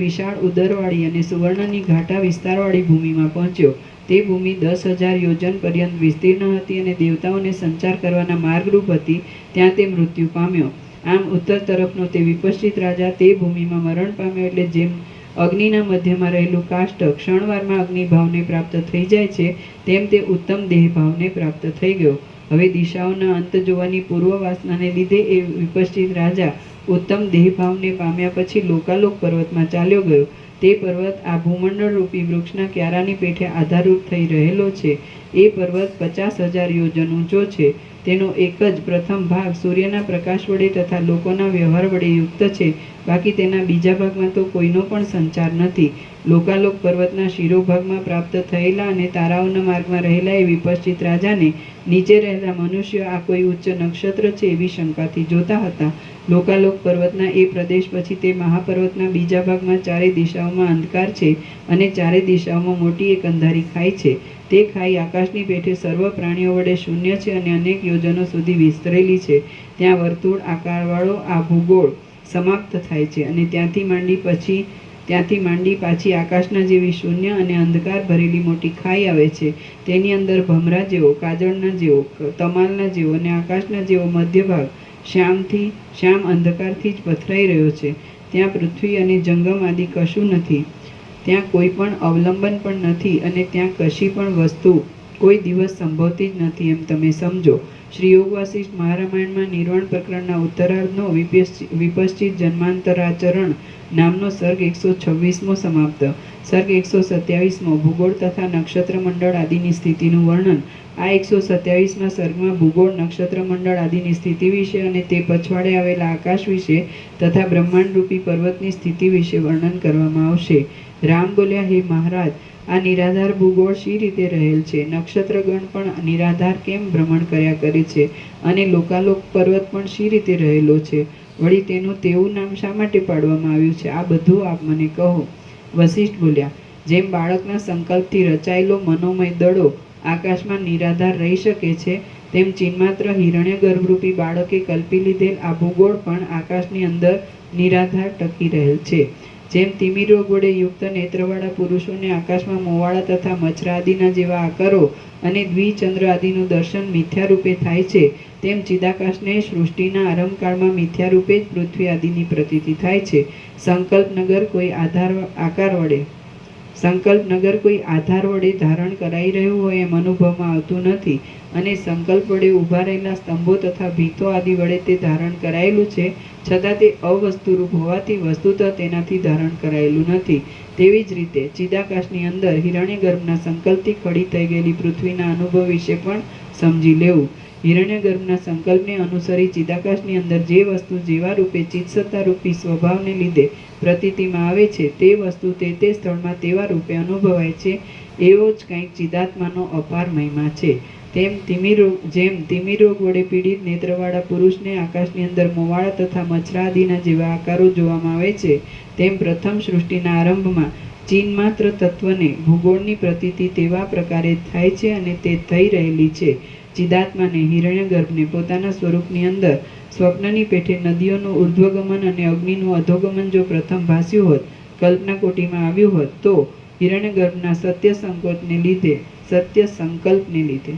વિશાળ ઉદરવાળી અને સુવર્ણની ઘાટા વિસ્તારવાળી ભૂમિમાં પહોંચ્યો. તે ભૂમિ 10,000 યોજન પર્યંત વિસ્તીર્ણ હતી અને દેવતાઓને સંચાર કરવાના માર્ગરૂપ હતી. ત્યાં તે મૃત્યુ પામ્યો. આમ ઉત્તર તરફનો તે વિપશ્ચિત રાજા તે ભૂમિમાં મરણ પામ્યો. એટલે જેમ અગ્નિના મધ્યમાં રહેલું કાષ્ઠ ક્ષણવારમાં અગ્નિભાવને પ્રાપ્ત થઈ જાય છે તેમ તે ઉત્તમ દેહભાવને પ્રાપ્ત થઈ ગયો. હવે દિશાઓના અંત જોવાની પૂર્વ વાસનાને લીધે એ વિપશ્ચિત રાજા ઉત્તમ દેહભાવને પામ્યા પછી લોકાલોક પર્વતમાં ચાલ્યો ગયો. તે પર્વત આ ભૂમંડળ રૂપી વૃક્ષના ક્યારાની પેઠે આધારરૂપ થઈ રહેલો છે. એ પર્વત 50,000 યોજન ઊંચો છે. તેનો એક જ પ્રથમ ભાગ સૂર્યના પ્રકાશ વડે તથા લોકોના વ્યવહાર વડે યુક્ત છે. બાકી તેના બીજા ભાગમાં તો કોઈનો પણ સંચાર નથી. લોકાલોક પર્વતના શિરોભાગમાં પ્રાપ્ત થયેલા અને તારાઓના માર્ગમાં રહેલા એ વિપશ્ચિત રાજાને નીચે રહેલા મનુષ્યો આ કોઈ ઉચ્ચ નક્ષત્ર છે એવી શંકાથી જોતા હતા. લોકાલોક પર્વતના એ પ્રદેશ પછી તે મહાપર્વતના બીજા ભાગમાં 4 દિશાઓમાં અંધકાર છે અને 4 દિશાઓમાં મોટી એક અંધારી ખાઈ છે. તે ખાઈ આકાશની પેઠે સર્વ પ્રાણીઓ વડે શૂન્ય છે અને અનેક યોજનો સુધી વિસ્તરેલી છે. ત્યાં વર્તુળ આકારવાળો આ ભૂગોળ સમાપ્ત થાય છે અને ત્યાંથી માંડી પાછી આકાશના જેવી શૂન્ય અને અંધકાર ભરેલી મોટી ખાઈ આવે છે. તેની અંદર ભમરા જેવો, કાજળના જેવો, તમાલના જેવો અને આકાશના જેવો મધ્ય ભાગ શ્યામ અંધકારથી જ પથરાઈ રહ્યો છે. ત્યાં પૃથ્વી અને જંગમ આદિ કશું નથી. ત્યાં કોઈ પણ અવલંબન પણ નથી અને ત્યાં કશી પણ વસ્તુ કોઈ દિવસ સંભવતી જ નથી એમ તમે સમજો. શ્રી યોગ વાસિષ્ઠ મહારામાયણમાં નિર્વાણ પ્રકરણના ઉત્તરાર્ધનો વિપશ્ચિત જન્માંતરાચરણ નામનો સર્ગ 126મો સમાપ્ત. સર્ગ 127મો ભૂગોળ તથા નક્ષત્ર મંડળ આદિની સ્થિતિનું વર્ણન. આ 127મા સર્ગમાં ભૂગોળ, નક્ષત્ર મંડળ આદિની સ્થિતિ વિશે અને તે પછવાડે આવેલા આકાશ વિશે તથા બ્રહ્માંડ રૂપી પર્વતની સ્થિતિ વિશે વર્ણન કરવામાં આવશે. રામ બોલ્યા, હે મહારાજ, આ નિરાધાર ભૂગોળ શી રીતે રહેલ છે? નક્ષત્રગણ પણ નિરાધાર કેમ ભ્રમણ કર્યા કરે છે? અને લોકાલોક પર્વત પણ શી રીતે રહેલો છે? વળી તેનું તેવું નામ શા માટે પાડવામાં આવ્યું છે? આ બધું આપ મને કહો. વશિષ્ઠ બોલ્યા, જેમ બાળકના સંકલ્પથી રચાયેલો મનોમય દડો આકાશમાં નિરાધાર રહી શકે છે તેમ ચિન્માત્ર હિરણ્ય ગર્ભરૂપી બાળકે કલ્પી લીધેલ આ ભૂગોળ પણ આકાશની અંદર નિરાધાર ટકી રહેલ છે. જેમ તિમિર રોગ વડે યુક્ત નેત્રવાળા પુરુષોને આકાશમાં મોવાળા તથા મચ્છરા આદિના જેવા આકારો અને દ્વિચંદ્ર આદિનું દર્શન મિથ્યા રૂપે થાય છે, તેમ ચિદાકાશને સૃષ્ટિના આરંભકાળમાં મિથ્યા રૂપે જ પૃથ્વી આદિની પ્રતીતિ થાય છે. સંકલ્પનગર કોઈ આધાર વડે ધારણ કરાઈ રહ્યું હોય એમ અનુભવમાં આવતું નથી અને સંકલ્પ વડે ઊભા રહેલા સ્તંભો તથા ભીતો આદિ વડે તે ધારણ કરાયેલું છે, છતાં તે અવસ્તુરૂપ હોવાથી વસ્તુતઃ તેનાથી ધારણ કરાયેલું નથી. તેવી જ રીતે ચિદાકાશની અંદર હિરણ્ય ગર્ભના સંકલ્પથી ખડી થઈ ગયેલી પૃથ્વીના અનુભવ વિશે પણ સમજી લેવું. હિરણ્યગર્ભના સંકલ્પને અનુસરી ચિદાકાશની અંદર જે વસ્તુ જેવા રૂપે ચિત્સત્તા રૂપી સ્વભાવને લીધે પ્રતીતિમાં આવે છે તે વસ્તુ તે સ્થળમાં તેવા રૂપે અનુભવાય છે. એવો જ કંઈક ચિદાત્માનો અપાર મહિમા છે. જેમ તિમિર રોગ વડે પીડિત નેત્રવાળા પુરુષને આકાશની અંદર મોવાળા તથા મચ્છરા આદિના જેવા આકારો જોવામાં આવે છે, તેમ પ્રથમ સૃષ્ટિના આરંભમાં ચિન્માત્ર તત્વને ભૂગોળની પ્રતીતિ તેવા પ્રકારે થાય છે અને તે થઈ રહેલી છે. ચિદાત્માને હિરણ્યગર્ભને પોતાના સ્વરૂપની અંદર સ્વપ્નની પેઠે નદીઓનું ઉર્ધ્વગમન અને અગ્નિનું અધોગમન જો પ્રથમ ભાસ્યું હોત, કલ્પના કોટીમાં આવ્યું હોત, તો હિરણ્યગર્ભના સત્ય સંકલ્પને લીધે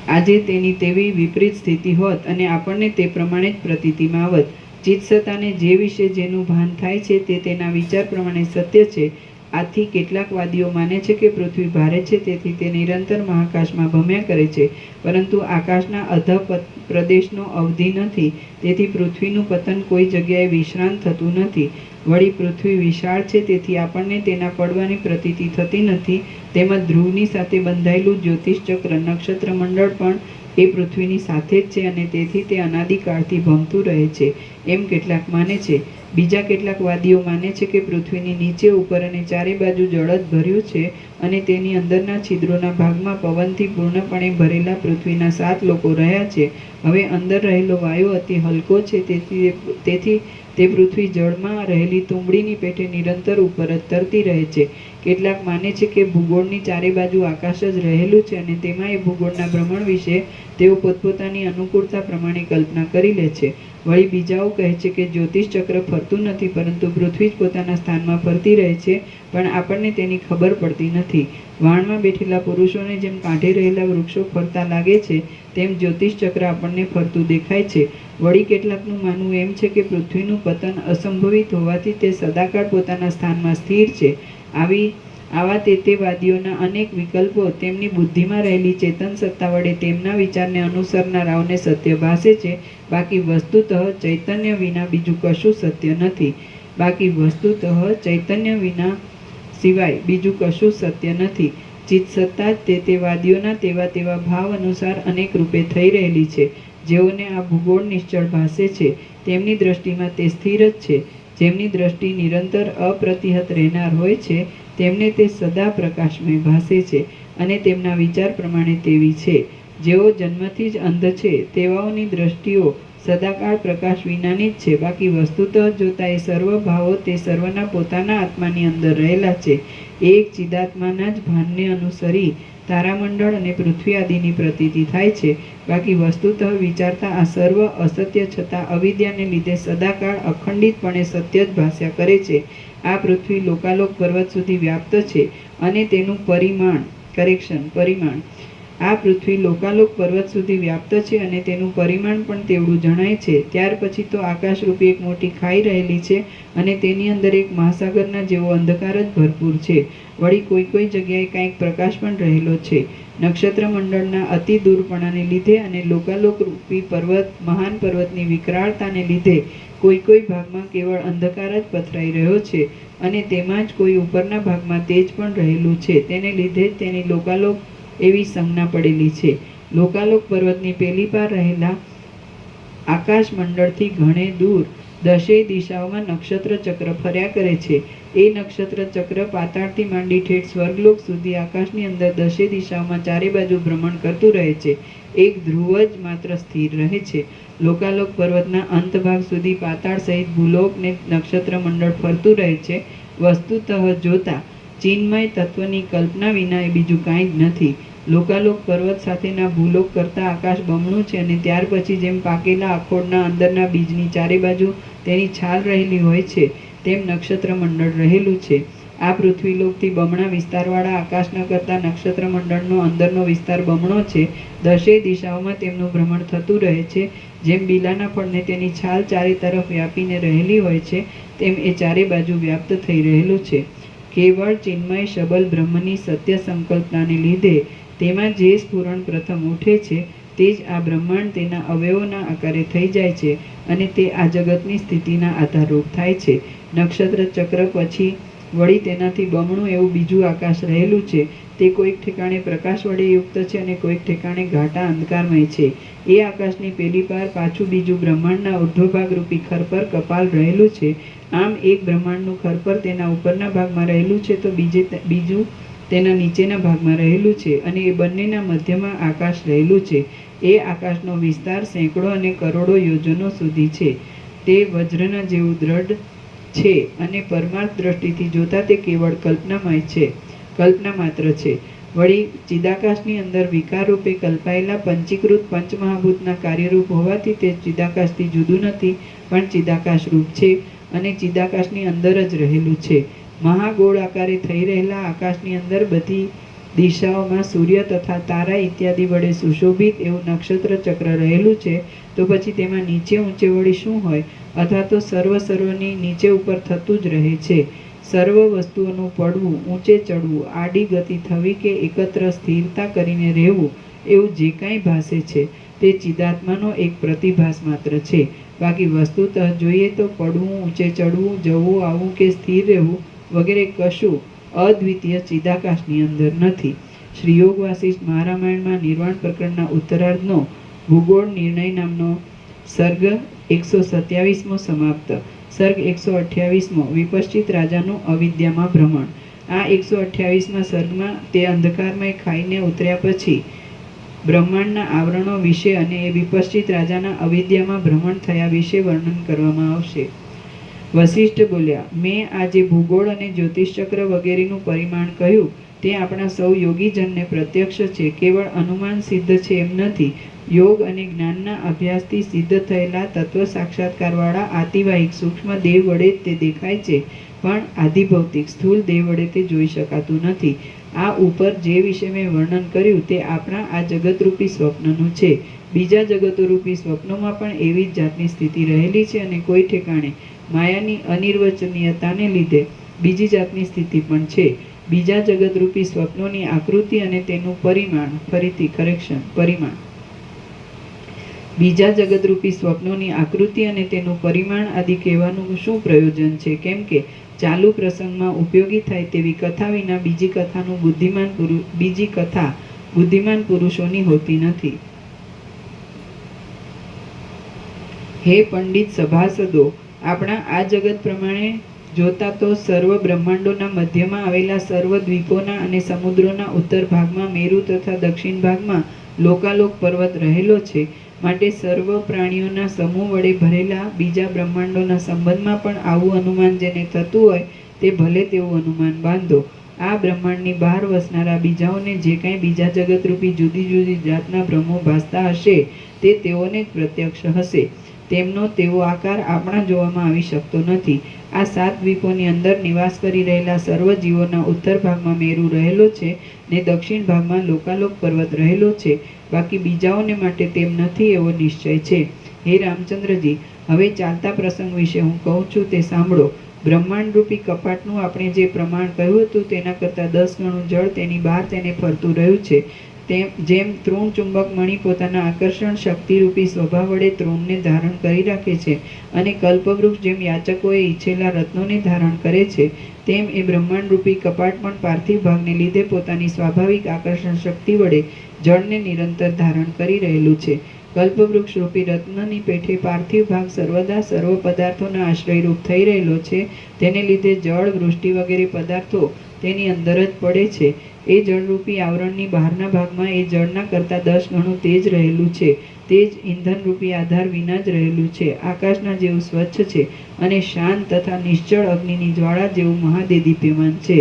આજે તેની તેવી વિપરીત સ્થિતિ હોત અને આપણને તે પ્રમાણે જ પ્રતીતિમાં આવત. ચિત્સત્તાને જે વિશે જેનું ભાન થાય છે તે તેના વિચાર પ્રમાણે સત્ય છે. આથી કેટલાક વાદીઓ માને છે કે પૃથ્વી ભારે છે, તેથી તે નિરંતર મહાકાશમાં ભમ્યા કરે છે, પરંતુ આકાશના અધઃ પ્રદેશનો અવધિ નથી, તેથી પૃથ્વીનું પતન કોઈ જગ્યાએ વિશ્રાંત થતું નથી. વળી પૃથ્વી વિશાળ છે, તેથી આપણને તેના પડવાની પ્રતીતિ થતી નથી. તેમજ ધ્રુવની સાથે બંધાયેલું જ્યોતિષચક્ર નક્ષત્ર મંડળ પણ એ પૃથ્વીની સાથે જ છે અને તેથી તે અનાદિકાળથી ભમતું રહે છે, એમ કેટલાક માને છે. બીજા કેટલાક વાદીઓ માને છે કે પૃથ્વીની નીચે, ઉપર અને ચારે બાજુ જળ જ ભર્યું છે અને તેની અંદરના છિદ્રોના ભાગમાં પવનથી પૂર્ણપણે ભરેલા પૃથ્વીના 7 લોકો રહ્યા છે. હવે અંદર રહેલો વાયુ અતિ હલકો છે, તેથી તે પૃથ્વી જળમાં રહેલી તુંબડીની પેઠે નિરંતર ઉપર જ તરતી રહે છે. કેટલાક માને છે કે ભૂગોળની ચારે બાજુ આકાશ જ રહેલું છે અને તેમાં એ ભૂગોળના ભ્રમણ વિશે તેઓ પોતપોતાની અનુકૂળતા પ્રમાણે કલ્પના કરી લે છે. વળી બીજાઓ કહે છે કે જ્યોતિષચક્ર ફરતું નથી, પરંતુ પૃથ્વી જ પોતાના સ્થાનમાં ફરતી રહે છે, પણ આપણને તેની ખબર પડતી નથી. વાણમાં બેઠેલા પુરુષોને જેમ કાંઠે રહેલા વૃક્ષો ફરતા લાગે છે, તેમ જ્યોતિષચક્ર આપણને ફરતું દેખાય છે. વળી કેટલાકનું માનવું એમ છે કે પૃથ્વીનું પતન અસંભવિત હોવાથી તે સદાકાળ પોતાના સ્થાનમાં સ્થિર છે. આવા તે વાદીઓના અનેક વિકલ્પો તેમની બુદ્ધિમાં રહેલી ચેતન સત્તા વડે તેમના વિચારને અનુસરનારાઓને સત્ય ભાસે છે. બાકી વસ્તુતઃ ચૈતન્ય વિના બીજું કશું સત્ય નથી. સિવાય બીજું કશું સત્ય નથી. ચિત્સત્તા જ તે વાદીઓના તેવા ભાવ અનુસાર અનેક રૂપે થઈ રહેલી છે. જેઓને આ ભૂગોળ નિશ્ચળ ભાસે છે, તેમની દ્રષ્ટિમાં તે સ્થિર જ છે. જેમની દ્રષ્ટિ નિરંતર અપ્રતિહત રહેનાર હોય છે, તેમને તે સદા પ્રકાશમય ભાસે છે અને તેમના વિચાર પ્રમાણે તેવી છે. જેઓ જન્મથી જ અંધ છે, તેવાઓની દ્રષ્ટિઓ સદાકાળ પ્રકાશ વિનાની જ છે. બાકી વસ્તુતઃ જોતા એ સર્વ ભાવો તે સર્વના પોતાના આત્માની અંદર રહેલા છે. એક ચિદાત્માના જ ભાનને અનુસરી તારામંડળ અને પૃથ્વી આદિની પ્રતીતિ થાય છે. બાકી વસ્તુતઃ વિચારતા આ સર્વ અસત્ય છતાં અવિદ્યાને લીધે સદાકાળ અખંડિતપણે સત્ય જ ભાસ્યા કરે છે. આ પૃથ્વી લોકાલોક પર્વત સુધી વ્યાપ્ત છે અને તેનું પરિમાણ આ પૃથ્વી લોકાલોક પર્વત સુધી વ્યાપ્ત છે અને તેનું પરિમાણ પણ તેવડું જણાય છે. ત્યાર પછી તો આકાશરૂપી એક મોટી ખાઈ રહેલી છે અને તેની અંદર એક મહાસાગરના જેવો અંધકાર જ ભરપૂર છે. વળી કોઈ જગ્યાએ કાંઈક પ્રકાશ પણ રહેલો છે. નક્ષત્ર મંડળના અતિ દૂરપણાને લીધે અને લોકાલોક રૂપી મહાન પર્વતની વિકરાળતાને લીધે કોઈ ભાગમાં કેવળ અંધકાર જ પથરાઈ રહ્યો છે અને તેમાં જ કોઈ ઉપરના ભાગમાં તેજ પણ રહેલું છે. તેને લીધે જ તેની લોકાલોક એવી સંજ્ઞા પડેલી છે. લોકાલોક પર્વતની પેલી પાર રહેલા આકાશ મંડળથી ઘણે દૂર 10 દિશાઓમાં નક્ષત્ર ચક્ર ફર્યા કરે છે. એ નક્ષત્ર ચક્ર પાતાળથી માંડી ઠેઠ સ્વર્ગલોક સુધી આકાશની અંદર 10 દિશાઓમાં ચારે બાજુ ભ્રમણ કરતું રહે છે. એક ધ્રુવ જ માત્ર સ્થિર રહે છે. લોકાલોક પર્વતના અંત ભાગ સુધી પાતાળ સહિત ભૂલોક ને નક્ષત્ર મંડળ ફરતું રહે છે. વસ્તુતઃ જોતા ચિન્મય તત્વની કલ્પના વિના એ બીજું કાંઈ જ નથી. લોકાલોક પર્વત સાથેના ભૂલોક કરતાં આકાશ બમણું છે અને ત્યાર પછી જેમ પાકેલા અખોડના અંદરના બીજની ચારે બાજુ તેની છાલ રહેલી હોય છે, તેમ નક્ષત્ર મંડળ રહેલું છે. આ પૃથ્વીલોકથી બમણા વિસ્તારવાળા આકાશના કરતાં નક્ષત્ર મંડળનો અંદરનો વિસ્તાર બમણો છે. 10 દિશાઓમાં તેમનું ભ્રમણ થતું રહે છે. જેમ બીલાના ફળને તેની છાલ ચારે તરફ વ્યાપીને રહેલી હોય છે, તેમ એ ચારે બાજુ વ્યાપ્ત થઈ રહેલું છે. કેવળ ચિન્મય શબલ બ્રહ્મની સત્ય સંકલ્પનાને લીધે તેમાં જે સ્ફુરણ પ્રથમ ઉઠે છે, તે જ આ બ્રહ્માંડ તેના અવયવોના આકારે થઈ જાય છે અને તે આ જગતની સ્થિતિના આધારરૂપ થાય છે. નક્ષત્ર ચક્ર પછી વળી તેનાથી બમણું એવું બીજું આકાશ રહેલું છે. તે કોઈક ઠેકાણે પ્રકાશ વડે યુક્ત છે અને કોઈક ઠેકાણે ઘાટા અંધકારમય છે. એ આકાશની પેલી પાર પાછું બીજું બ્રહ્માંડના ઉર્ધ્વભાગ રૂપી ખર પર કપાલ રહેલું છે. આમ એક બ્રહ્માંડનું ખરપર તેના ઉપરના ભાગમાં રહેલું છે તો બીજું તેના નીચેના ભાગમાં રહેલું છે અને એ બંનેના મધ્યમાં આકાશ રહેલું છે. એ આકાશનો વિસ્તાર સેંકડો અને કરોડો યોજનો સુધી છે. તે વજ્રના જેવું દ્રઢ છે અને પરમાર્થ દ્રષ્ટિથી જોતા તે કેવળ કલ્પના માત્ર છે. વળી ચિદાકાશની અંદર વિકાર રૂપે કલ્પાયેલા પંચીકૃત પંચમહાભૂતના કાર્યરૂપ હોવાથી તે ચિદાકાશથી જુદું નથી, પણ ચિદાકાશ રૂપ છે અને ચિદાકાશની અંદર જ રહેલું છે. મહાગોળ આકારે થઈ રહેલા આકાશની અંદર બધી દિશાઓમાં સૂર્ય તથા તારા ઇત્યાદિ વડે સુશોભિત એવું નક્ષત્ર ચક્ર રહેલું છે. તો પછી તેમાં નીચે ઊંચે વળી શું હોય? અથવા તો સર્વની નીચે ઉપર થતું જ રહે છે. સર્વ વસ્તુઓનું પડવું, ઊંચે ચડવું, આડી ગતિ થવી કે એકત્ર સ્થિરતા કરીને રહેવું એવું જે કાંઈ ભાસે છે તે ચિદાત્માનો એક પ્રતિભાસ માત્ર છે. બાકી વસ્તુતઃ જોઈએ તો પડવું, ઊંચે ચડવું, જવું આવવું કે સ્થિર રહેવું વગેરે કશું અદ્વિતીય ચિદાકાશની અંદર નથી. શ્રી યોગ વાસિષ્ઠ મહારામાયણમાં નિર્વાણ પ્રકરણના ઉત્તરાર્ધનો ભૂગોળ નિર્ણય નામનો સર્ગ 127મો સમાપ્ત. સર્ગ 128મો વિપશ્ચિત રાજાનું અવિદ્યામાં ભ્રમણ. આ 128મા સર્ગમાં તે અંધકારમય ખાઈને ઉતર્યા પછી બ્રહ્માંડના આવરણો વિશે અને એ વિપશ્ચિત રાજાના અવિદ્યામાં ભ્રમણ થયા વિશે વર્ણન કરવામાં આવશે. વશિષ્ઠ બોલ્યા, મેં આ જે ભૂગોળ અને જ્યોતિષચક્ર વગેરેનું પરિમાણ કહ્યું તે આપણા સૌ યોગીજનને પ્રત્યક્ષ છે, કેવળ અનુમાન સિદ્ધ છે એમ નથી. યોગ અને જ્ઞાનના અભ્યાસથી સિદ્ધ થયેલા તત્વ સાક્ષાત્કારવાળા આતિવાહિક સૂક્ષ્મ દેહ વડે તે દેખાય છે, પણ આધિભૌતિક સ્થૂળ દેહ વડે તે જોઈ શકાતું નથી. આ ઉપર જે વિશે મેં વર્ણન કર્યું તે આપણા આ જગતરૂપી સ્વપ્નનું છે. બીજા જગતોરૂપી સ્વપ્નોમાં પણ એવી જ જાતની સ્થિતિ રહેલી છે અને કોઈ ઠેકાણે માયાની અનિર્વચનીયતાને લીધે બીજી જાતની સ્થિતિ પણ છે. બીજા જગતરૂપી સ્વપ્નોની આકૃતિ અને તેનું પરિમાણ બીજા જગતરૂપી સ્વપ્નોની આકૃતિ અને તેનું પરિમાણ આદિ કહેવાનું શું પ્રયોજન છે? કેમ કે ચાલુ પ્રસંગમાં ઉપયોગી થાય તેવી કથા વિના બીજી કથા બુદ્ધિમાન પુરુષોની હોતી નથી. હે પંડિત સભાસદો, આપણા આ જગત પ્રમાણે જોતા તો સર્વ બ્રહ્માંડોના મધ્યમાં આવેલા સર્વ દ્વીપોના અને સમુદ્રોના ઉત્તર ભાગમાં મેરુ તથા દક્ષિણ ભાગમાં લોકાલોક પર્વત રહેલો છે. માટે સર્વ પ્રાણીઓના સમૂહ વડે ભરેલા બીજા બ્રહ્માંડોના સંબંધમાં પણ આવું અનુમાન જેને થતું હોય તે ભલે તેવું અનુમાન બાંધો. આ બ્રહ્માંડની બહાર વસનારા બીજાઓને જે કાંઈ બીજા જગતરૂપી જુદી જુદી જાતના ભ્રમો ભાસતા હશે તે તેઓને જ પ્રત્યક્ષ હશે. તેમનો તેવો આકાર આપણા જોવામાં આવી શકતો નથી. આ 7 દ્વીપોની અંદર નિવાસ કરી રહેલા સર્વ જીવોના ઉત્તર ભાગમાં મેરુ રહેલો છે ને દક્ષિણ ભાગમાં લોકાલોક પર્વત રહેલો છે. બાકી બીજાઓને માટે તેમ નથી એવો નિશ્ચય છે. હે રામચંદ્રજી, હવે ચાલતા પ્રસંગ વિશે હું કહું છું તે સાંભળો. બ્રહ્માંડ રૂપી કપાટનું આપણે જે પ્રમાણ કહ્યું હતું તેના કરતાં 10 ગણું જળ તેની બહાર તેને ફરતું રહ્યું છે. જેમ તૃણ ચુંબક મણિ પોતાના આકર્ષણ શક્તિરૂપી સ્વભાવ વડે તૃણને ધારણ કરી રાખે છે અને કલ્પવૃક્ષ જેમ યાચકોએ ઈચ્છેલા રત્નોને ધારણ કરે છે, તેમ એ બ્રહ્માંડ રૂપી કપાટ પણ પાર્થિવ ભાગને લીધે પોતાની સ્વાભાવિક આકર્ષણ શક્તિ વડે જળને નિરંતર ધારણ કરી રહેલું છે. કલ્પવૃક્ષ રૂપી રત્નની પેઠે પાર્થિવ ભાગ સર્વદા સર્વ પદાર્થોના આશ્રયરૂપ થઈ રહેલો છે. તેને લીધે જળ, વૃષ્ટિ વગેરે પદાર્થો તેની અંદર જ પડે છે. એ જળરૂપી આવરણની બહારના ભાગમાં એ જળના કરતાં 10 ગણું તેજ રહેલું છે. તેજ ઇંધનરૂપી આધાર વિના જ રહેલું છે. આકાશના જેવું સ્વચ્છ છે અને શાંત તથા નિશ્ચળ અગ્નિની જ્વાળા જેવું મહાદેદીપ્યમાન છે.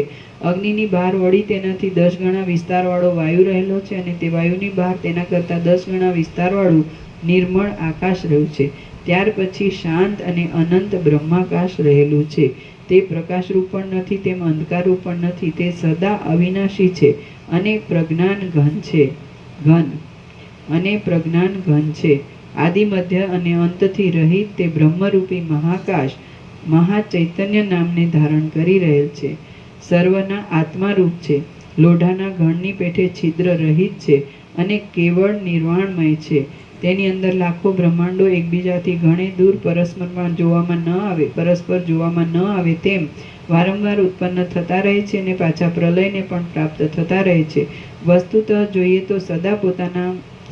અગ્નિની બહાર વળી તેનાથી 10 ગણા વિસ્તારવાળો વાયુ રહેલો છે અને તે વાયુની બહાર તેના કરતાં 10 ગણા વિસ્તારવાળું નિર્મળ આકાશ રહ્યું છે. ત્યાર પછી શાંત અને અનંત બ્રહ્માકાશ રહેલું છે. તે પ્રકાશરૂપ પણ નથી, તેમ અંધકારરૂપ પણ નથી. તે સદા અવિનાશી છે અને પ્રજ્ઞાન ઘન છે. આદિ, મધ્ય અને અંતથી રહિત તે બ્રહ્મરૂપી મહાકાશ મહાચૈતન્ય નામને ધારણ કરી રહેલ છે. સર્વના આત્મારૂપ છે. લોઢાના ઘણની પેઠે છિદ્ર રહિત છે અને કેવળ નિર્વાણમય છે. તેની અંદર લાખો બ્રહ્માંડો એકબીજાથી ઘણે દૂર પરસ્પર જોવામાં ન આવે તેમ વારંવાર ઉત્પન્ન થતા રહે છે અને પાછા પ્રલયને પણ પ્રાપ્ત થતા રહે છે. વસ્તુતઃ જોઈએ તો સદા પોતાના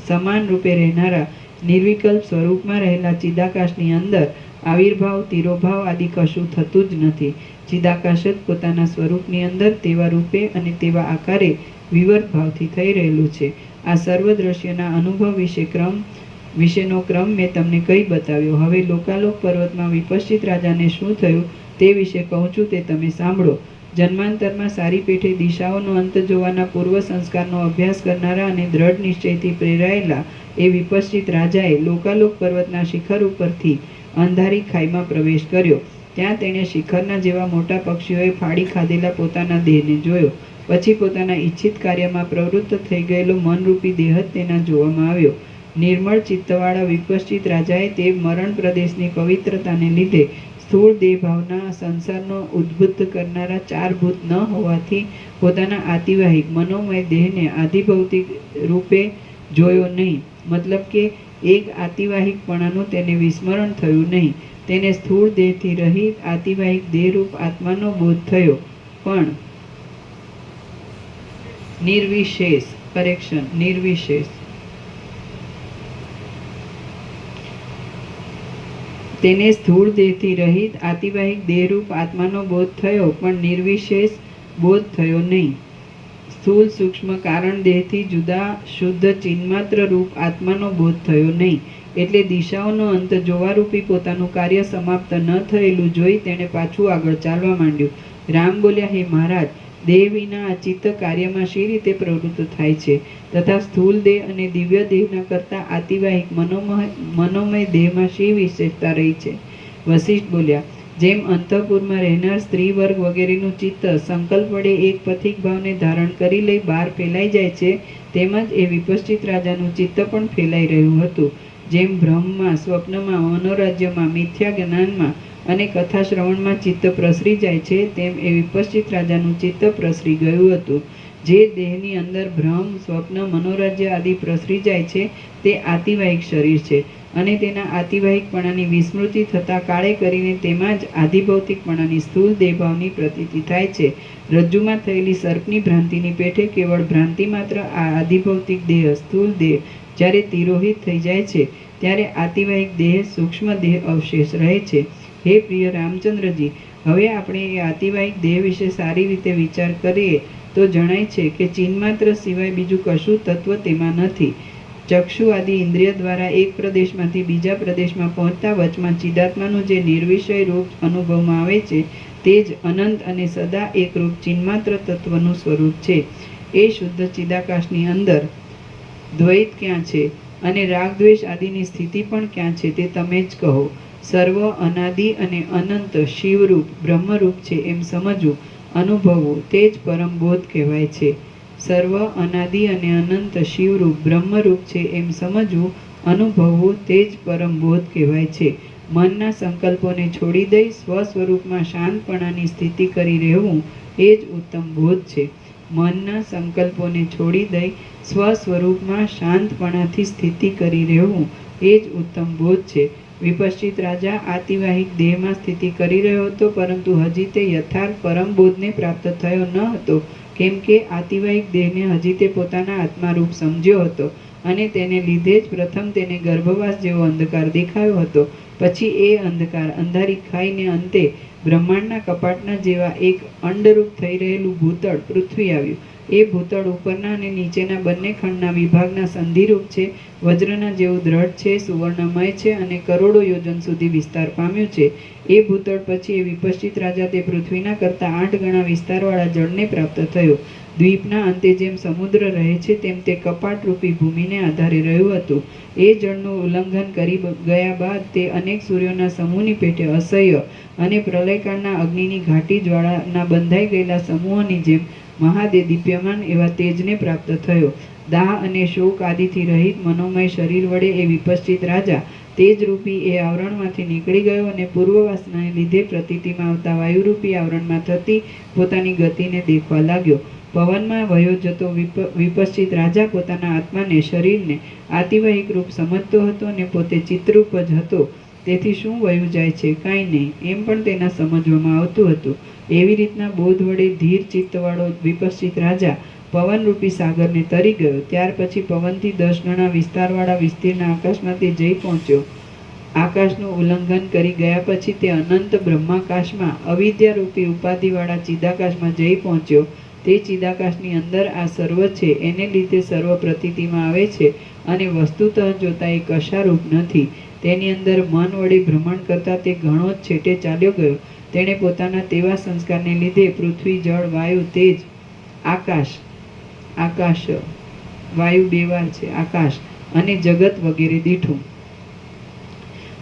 સમાન રૂપે રહેનારા નિર્વિકલ્પ સ્વરૂપમાં રહેલા ચિદાકાશની અંદર આવિર્ભાવ, તિરોભાવ આદિ કશું થતું જ નથી. ચિદાકાશ જ પોતાના સ્વરૂપની અંદર તેવા રૂપે અને તેવા આકારે વિવર્ત ભાવથી થઈ રહેલું છે. આ સર્વ દ્રશ્યના અનુભવ વિશેનો ક્રમ મેં તમને કહી બતાવ્યો. હવે લોકાલોક પર્વતમાં વિપશ્ચિત રાજાને શું થયું તે વિશે કહું છું, તે તમે સાંભળો. જન્માંતરમાં સારી પેઠે દિશાઓનો અંત જોવાના પૂર્વ સંસ્કારનો અભ્યાસ કરનારા અને દ્રઢ નિશ્ચયથી પ્રેરાયેલા એ વિપશ્ચિત રાજાએ લોકાલોક પર્વતના શિખર ઉપરથી અંધારી ખાઈમાં પ્રવેશ કર્યો. ત્યાં તેણે શિખરના જેવા મોટા પક્ષીઓએ ફાડી ખાધેલા પોતાના દેહને જોયો. પછી પોતાના ઈચ્છિત કાર્યમાં પ્રવૃત્ત થઈ ગયેલો મનરૂપી દેહ જ તેના જોવામાં આવ્યો. નિર્મળ ચિત્તવાળા વિપશ્ચિત રાજાએ તે મરણ પ્રદેશની પવિત્રતાને લીધે સ્થૂળ દેહભાવના સંસારનો ઉદ્બુદ્ધ કરનારા 4 ભૂત ન હોવાથી પોતાના આતિવાહિક મનોમય દેહને આધિભૌતિક રૂપે જોયો નહીં. મતલબ કે એક આતિવાહિકપણાનું તેને વિસ્મરણ થયું નહીં. તેને સ્થૂળ દેહથી રહિત આતિવાહિક દેહરૂપ આત્માનો બોધ થયો, પણ નિર્વિશેષ તેને સ્થૂળ દેહથી રહિત આતિવાહિક દેહરૂપ આત્માનો બોધ થયો, પણ નિર્વિશેષ બોધ થયો નહીં. સ્થૂળ સૂક્ષ્મ કારણ દેહથી જુદા શુદ્ધ ચિન્માત્ર રૂપ આત્માનો બોધ થયો નહીં. એટલે દિશાઓનો અંત જોવારૂપી પોતાનું કાર્ય સમાપ્ત ન થયેલું જોઈ તેણે પાછું આગળ ચાલવા માંડ્યું. રામ બોલ્યા, હે મહારાજ, દેહ વિના આ ચિત્ત કાર્યમાં શી રીતે પ્રવૃત્ત થાય છે, તથા સ્થૂળ દેહ અને દિવ્ય દેહના કરતા આતિવાહિક મનોમય દેહમાં શી વિશેષતા રહી છે? વશિષ્ઠ બોલ્યા, જેમ અંતઃપુરમાં રહેનાર સ્ત્રી વર્ગ વગેરેનું ચિત્ત સંકલ્પ વડે એક પથિક ભાવને ધારણ કરી લઈ બહાર ફેલાઈ જાય છે, તેમજ એ વિપશ્ચિત રાજાનું ચિત્ત પણ ફેલાઈ રહ્યું હતું. જેમ ભ્રમમાં, સ્વપ્નમાં, મનોરાજ્યમાં, મિથ્યા જ્ઞાનમાં અને કથા શ્રવણમાં ચિત્ત પ્રસરી જાય છે, તેમ એ વિપશ્ચિત રાજાનું ચિત્ત પ્રસરી ગયું હતું. જે દેહની અંદર ભ્રમ, સ્વપ્ન, મનોરાજ્ય આદિ પ્રસરી જાય છે તે આતિવાહિક શરીર છે, અને તેના આતિવાહિકપણાની વિસ્મૃતિ થતાં કાળે કરીને તેમાં જ આધિભૌતિકપણાની સ્થૂળ દેહભાવની પ્રતીતિ થાય છે. રજ્જુમાં થયેલી સર્પની ભ્રાંતિની પેઠે કેવળ ભ્રાંતિ માત્ર આ આધિભૌતિક દેહ, સ્થૂળ દેહ જ્યારે તિરોહિત થઈ જાય છે, ત્યારે આતિવાહિક દેહ, સૂક્ષ્મ દેહ અવશેષ રહે છે. હે પ્રિય રામચંદ્રજી, હવે આપણે એ આતિવાહિક દેહ વિશે સારી રીતે વિચાર કરીએ તો જણાય છે કે ચિન્માત્ર સિવાય બીજું કશું તત્વ તેમાં નથી. ચક્ષુ આદિ ઇન્દ્રિય દ્વારા એક પ્રદેશમાંથી બીજા પ્રદેશમાં પહોંચતા વચમાં ચિદાત્માનું જે નિર્વિષય રૂપ અનુભવમાં આવે છે તે જ અનંત અને સદા એકરૂપ ચિન્માત્ર તત્વનું સ્વરૂપ છે. એ શુદ્ધ ચિદાકાશની અંદર દ્વૈત ક્યાં છે અને રાગદ્વેષ આદિની સ્થિતિ પણ ક્યાં છે તે તમે જ કહો. સર્વ અનાદિ અને અનંત શિવરૂપ બ્રહ્મરૂપ છે એમ સમજવું, અનુભવવું તે જ પરમ બોધ કહેવાય છે. સર્વ અનાદિ અને અનંત શિવરૂપ બ્રહ્મરૂપ છે એમ સમજવું, અનુભવવું તે જ પરમ બોધ કહેવાય છે. મનના સંકલ્પોને છોડી દઈ સ્વસ્વરૂપમાં શાંતપણાની સ્થિતિ કરી રહેવું એ જ ઉત્તમ બોધ છે. મનના સંકલ્પોને છોડી દઈ સ્વસ્વરૂપમાં શાંતપણાથી સ્થિતિ કરી રહેવું એ જ ઉત્તમ બોધ છે. વિપશ્ચિત રાજા આતિવાહિક દેહમાં સ્થિતિ કરી રહ્યો હતો, પરંતુ હજી તે યથાર્થ પરમ બોધને પ્રાપ્ત થયો ન હતો, કેમ કે આતિવાહિક દેહને હજી તે પોતાના આત્મારૂપ સમજ્યો હતો, અને તેને લીધે જ પ્રથમ તેને ગર્ભવાસ જેવો અંધકાર દેખાયો હતો. પછી એ અંધકાર અંધારી ખાઈને અંતે બ્રહ્માંડના કપાટના જેવા એક અંડરૂપ થઈ રહેલું ભૂતળ પૃથ્વી આવ્યું. એ ભૂતળ ઉપરના અને નીચેના બંને ખંડના વિભાગના સંધિરૂપ છે, વજ્રના જેવું દ્રઢ છે, સુવર્ણમય છે અને કરોડો યોજન સુધી વિસ્તાર પામ્યું છે. એ ભૂતળ પછી એ વિપશ્ચિત રાજા તે પૃથ્વીના કરતાં 8 ગણા વિસ્તારવાળા જળને પ્રાપ્ત થયો. દ્વીપના અંતે જેમ સમુદ્ર રહે છે તેમ તે કપાટરૂપી ભૂમિને આધારે રહ્યું હતું. એ જળનું ઉલ્લંઘન કરી ગયા બાદ તે અનેક સૂર્યોના સમૂહની પેઠે અસહ્ય અને પ્રલયકાળના અગ્નિની ઘાટી જ્વાળાના બંધાઈ ગયેલા સમૂહોની જેમ મહાદેદીપ્યમાન એવા તેજને પ્રાપ્ત થયો. દાહ અને શોક આદિથી રહિત મનોમય શરીર વડે એ વિપશ્ચિત રાજા તેજરૂપી એ આવરણમાંથી નીકળી ગયો અને પૂર્વવાસનાને લીધે પ્રતીતિમાં આવતા વાયુરૂપી આવરણમાં થતી પોતાની ગતિને દેખવા લાગ્યો. પવનમાં વયો જતો વિપશ્ચિત રાજા પોતાના આત્માને શરીરને આતિવાહિક રૂપ સમજતો હતો અને પોતે ચિત્તરૂપ જ હતો. તેથી શું વયું જાય છે, કાંઈ નહીં, એમ પણ તેના સમજવામાં આવતું હતું. એવી રીતના બોધ વડે ધીર ચિત્તવાળો વિપશ્ચિત રાજા પવનરૂપી સાગરને તરી ગયો. ત્યાર પછી પવનથી 10 ગણા વિસ્તારવાળા વિસ્તીર્ણ આકાશમાં તે જઈ પહોંચ્યો. આકાશનું ઉલ્લંઘન કરી ગયા પછી તે અનંત બ્રહ્માકાશમાં અવિદ્યારૂપી ઉપાધિવાળા ચિદાકાશમાં જઈ પહોંચ્યો. તે ચિદાકાશની અંદર આ સર્વ છે, એને લીધે સર્વ પ્રતીતિમાં આવે છે અને વસ્તુતઃ જોતા એ કશારૂપ નથી. તેની અંદર મન વડે ભ્રમણ કરતા તે ઘણો જ છેટે ચાલ્યો ગયો. તેણે પોતાના તેવા સંસ્કારને લીધે પૃથ્વી, જળ, વાયુ, તેજ, આકાશ વાયુ 2 વાર છે, આકાશ અને જગત વગેરે દીઠું.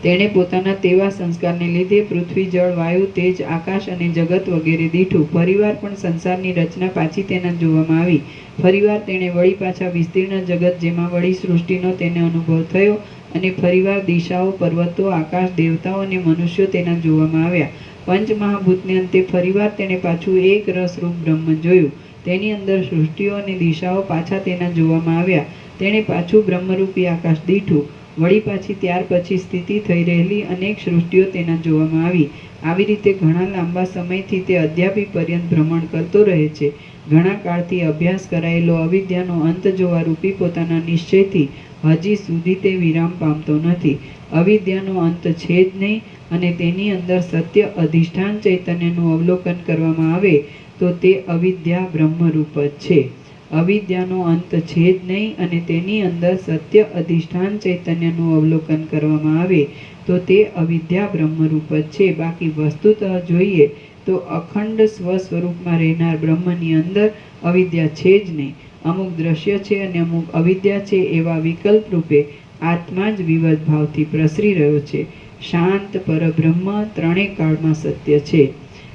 તેણે પોતાના તેવા સંસ્કારને લીધે પૃથ્વી, જળ, વાયુ, તેજ, આકાશ અને જગત વગેરે દીઠું. ફરીવાર પણ સંસારની રચના પાછી તેના જોવામાં આવી. ફરીવાર તેણે વળી પાછા વિસ્તીર્ણ જગત, જેમાં વળી સૃષ્ટિનો તેને અનુભવ થયો અને ફરીવાર દિશાઓ, પર્વતો, આકાશ, દેવતાઓ અને મનુષ્યો તેના જોવામાં આવ્યા. પંચમહાભૂતને અંતે ફરીવાર તેણે પાછું એક રસરૂપ બ્રહ્મ જોયું. તેની અંદર સૃષ્ટિઓ અને દિશાઓ પાછા તેના જોવામાં આવ્યા. તેણે પાછું બ્રહ્મરૂપી આકાશ દીઠું. વળી પાછી ત્યાર પછી સ્થિતિ થઈ રહેલી અનેક સૃષ્ટિઓ તેના જોવામાં આવી. આવી રીતે ઘણા લાંબા સમયથી તે અદ્યાપી પર્યંત ભ્રમણ કરતો રહે છે. ઘણા કાળથી અભ્યાસ કરાયેલો અવિદ્યાનો અંત જોવા રૂપી પોતાના નિશ્ચયથી હજી સુધી તે વિરામ પામતો નથી. અવિદ્યાનો અંત છે જ નહીં અને તેની અંદર સત્ય અધિષ્ઠાન ચૈતન્યનું અવલોકન કરવામાં આવે તો તે અવિદ્યા બ્રહ્મરૂપ જ છે. અવિદ્યાનો અંત છે જ નહીં અને તેની અંદર સત્ય અધિષ્ઠાન ચૈતન્યનું અવલોકન કરવામાં આવે તો તે અવિદ્યા બ્રહ્મરૂપ જ છે. બાકી વસ્તુતઃ જોઈએ તો અખંડ સ્વ સ્વરૂપમાં રહેનાર બ્રહ્મની અંદર અવિદ્યા છે જ નહીં. અમુક દ્રશ્ય છે અને અમુક અવિદ્યા છે એવા વિકલ્પ રૂપે આત્મા જ વિવદ ભાવથી પ્રસરી રહ્યો છે. શાંત પરબ્રહ્મ ત્રણેય કાળમાં સત્ય છે.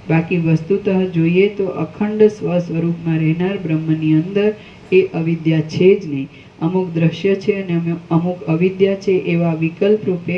બાકી વસ્તુતઃ જોઈએ તો અખંડ સ્વ સ્વરૂપમાં રહેનાર બ્રહ્મની અંદર એ અવિદ્યા છે જ નહીં. અમુક દ્રશ્ય છે અને અમુક અવિદ્યા છે એવા વિકલ્પ રૂપે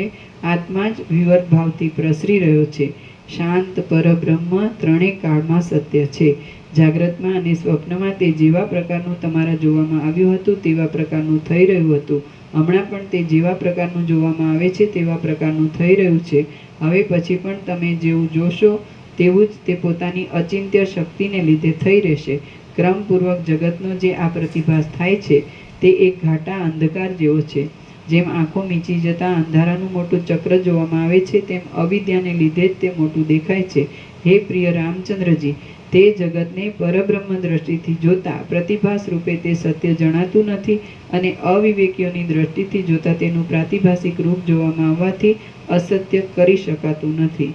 આત્મા જ વિવદ ભાવથી પ્રસરી રહ્યો છે. શાંત પરબ્રહ્મ ત્રણેય કાળમાં સત્ય છે. જાગ્રતમાં અને સ્વપ્નમાં તે જેવા પ્રકારનું તમારા જોવામાં આવ્યું હતું તેવા પ્રકારનું થઈ રહ્યું હતું. હમણાં પણ તે જેવા પ્રકારનું જોવામાં આવે છે તેવા પ્રકારનું થઈ રહ્યું છે. હવે પછી પણ તમે જેવું જોશો તેવું જ તે પોતાની અચિંત્ય શક્તિને લીધે થઈ રહેશે. ક્રમપૂર્વક જગતનો જે આ પ્રતિભાસ થાય છે તે એક ઘાટા અંધકાર જેવો છે. જેમ આંખો મીચી જતાં અંધારાનું મોટું ચક્ર જોવામાં આવે છે તેમ અવિદ્યાને લીધે જ તે મોટું દેખાય છે. હે પ્રિય રામચંદ્રજી, તે જગતને પરબ્રહ્મ દ્રષ્ટિથી જોતા પ્રતિભાસ રૂપે તે સત્ય જણાતું નથી અને અવિવેકીઓની દ્રષ્ટિથી જોતા તેનું પ્રાતિભાસિક રૂપ જોવામાં આવવાથી અસત્ય કરી શકાતું નથી.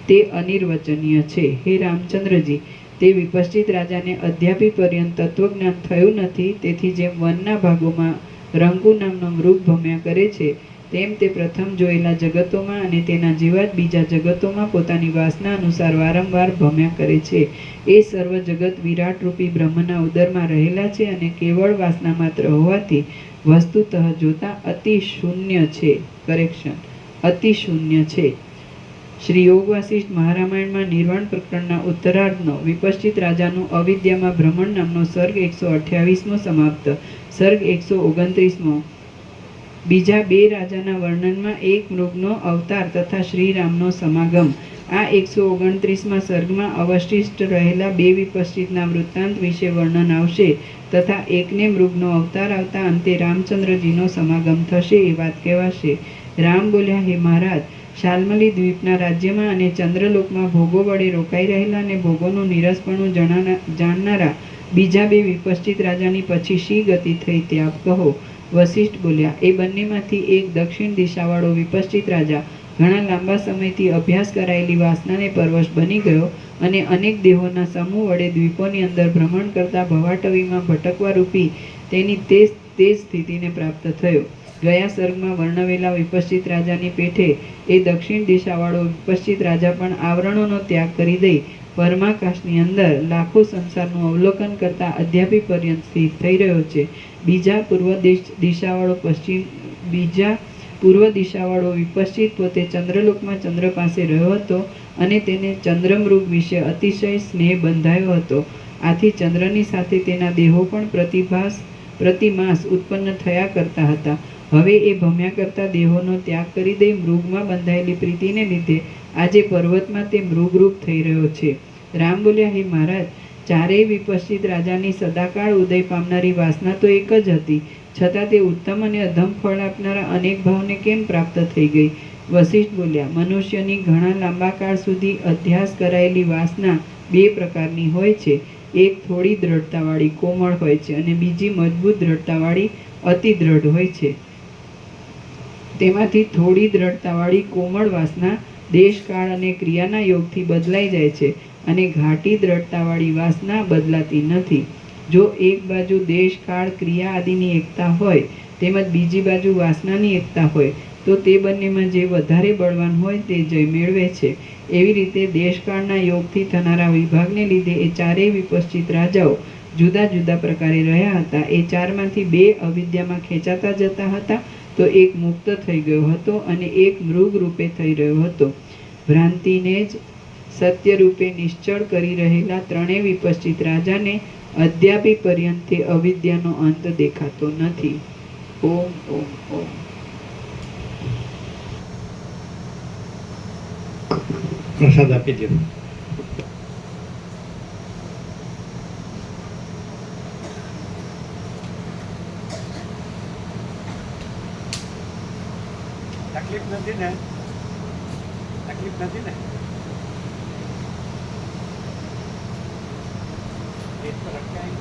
તે અનિર્વચનીય છે. હે રામચંદ્રજી, તે વિપશ્ચિત રાજાને અદ્યાપી પર્યંત તત્વજ્ઞાન થયું નથી. તેથી જેમ વનના ભાગોમાં રંગુ નામનો મૃગ ભમ્યા કરે છે તેમ તે પ્રથમ જોયેલા જગતોમાં અને તેના જેવા જ બીજા જગતોમાં પોતાની વાસના અનુસાર વારંવાર ભમ્યા કરે છે. એ સર્વ જગત વિરાટ રૂપી બ્રહ્મના ઉદરમાં રહેલા છે અને કેવળ વાસના માત્ર હોવાથી વસ્તુતઃ જોતા અતિ શૂન્ય છે. કરેક્શન, અતિ શૂન્ય છે. શ્રી યોગ વાસિષ્ઠ મહારામાયણમાં નિર્વાણ પ્રકરણના ઉત્તરાર્ધનો વિપશ્ચિત રાજાનું અવિદ્યામાં ભ્રમણ નામનો સર્ગ 128મો સમાપ્ત. સર્ગ 129મો. બીજા 2 રાજાના વર્ણનમાં એક મૃગનો અવતાર તથા શ્રીરામનો સમાગમ. આ 129મા સર્ગમાં અવશિષ્ટ રહેલા 2 વિપશ્ચિતના વૃત્તાંત વિશે વર્ણન આવશે તથા એકને મૃગનો અવતાર આવતા અંતે રામચંદ્રજીનો સમાગમ થશે એ વાત કહેવાશે. રામ બોલ્યા, હે મહારાજ, શાલ્મલી દ્વીપના રાજ્યમાં અને ચંદ્રલોકમાં ભોગો વડે રોકાઈ રહેલા અને ભોગોનું નીરસપણું જાણનારા બીજા 2 વિપશ્ચિત રાજાની પછી શી ગતિ થઈ તે આપ કહો. વશિષ્ઠ બોલ્યા, એ બંનેમાંથી એક દક્ષિણ દિશાવાળો વિપશ્ચિત રાજા ઘણા લાંબા સમયથી અભ્યાસ કરાયેલી વાસનાને પરવશ બની ગયો અને અનેક દેહોના સમૂહ વડે દ્વીપોની અંદર ભ્રમણ કરતા ભવાટવીમાં ભટકવા રૂપી તેની તે સ્થિતિને પ્રાપ્ત થયો. ગયા સર્ગમાં વર્ણવેલા વિપશ્ચિત રાજાની પેઠે એ દક્ષિણ દિશાવાળો વિપશ્ચિત રાજા પણ આવરણોનો ત્યાગ કરી દઈ પરમાકાશની અંદર લાખો સંસારનું અવલોકન કરતા અદ્યાપી પર્યંત સ્થિત થઈ રહ્યો છે. બીજા પૂર્વ દિશાવાળો વિપશ્ચિત પોતે ચંદ્રલોકમાં ચંદ્ર પાસે રહ્યો હતો અને તેને ચંદ્રમૃગ વિશે અતિશય સ્નેહ બંધાયો હતો. આથી ચંદ્રની સાથે તેના દેહો પણ પ્રતિમાસ ઉત્પન્ન થયા કરતા હતા. હવે એ ભમ્યા કરતા દેહોનો ત્યાગ કરી દઈ મૃગમાં બંધાયેલી પ્રીતિને લીધે આજે પર્વતમાં તે મૃગરૂપ થઈ રહ્યો છે. રામ બોલ્યા, હે મહારાજ, ચારેય વિપશ્ચિત રાજાની સદાકાળ ઉદય પામનારી વાસના તો એક જ હતી, છતાં તે ઉત્તમ અને અધમ ફળ આપનારા અનેક ભાવને કેમ પ્રાપ્ત થઈ ગઈ? વશિષ્ઠ બોલ્યા, મનુષ્યની ઘણા લાંબા કાળ સુધી અધ્યાસ કરાયેલી વાસના બે પ્રકારની હોય છે. એક થોડી દ્રઢતાવાળી કોમળ હોય છે અને બીજી મજબૂત દ્રઢતાવાળી અતિ દ્રઢ હોય છે. તેમાંથી થોડી દ્રઢતાવાળી કોમળ વાસના દેશ કાળ અને ક્રિયાના યોગથી બદલાઈ જાય છે અને ઘાટી દ્રઢતાવાળી વાસના બદલાતી નથી. જો એક બાજુ દેશ કાળ ક્રિયા આદિની એકતા હોય તેમજ બીજી બાજુ વાસનાની એકતા હોય તો તે બંનેમાં જે વધારે બળવાન હોય તે જય મેળવે છે. એવી રીતે દેશકાળના યોગથી થનારા વિભાગને લીધે એ ચારેય વિપશ્ચિત રાજાઓ જુદા જુદા પ્રકારે રહ્યા હતા. એ ચારમાંથી બે અવિદ્યામાં ખેંચાતા જતા હતા, તો એક મુક્ત થઈ ગયો હતો અને એક મૃગ રૂપે થઈ રહ્યો હતો. ભ્રાંતિને જ સત્ય રૂપે નિશ્ચળ કરી રહેલા ત્રણેય વિપશ્ચિત રાજાને અદ્યાપી પર્યંત તે અવિદ્યાનો અંત દેખાતો નથી. ઓમ ઓમ ઓમ. પ્રસાદ આપી દો. તકલીફ નથી ને? તકલીફ નથી ને? પેટ પર અટકાય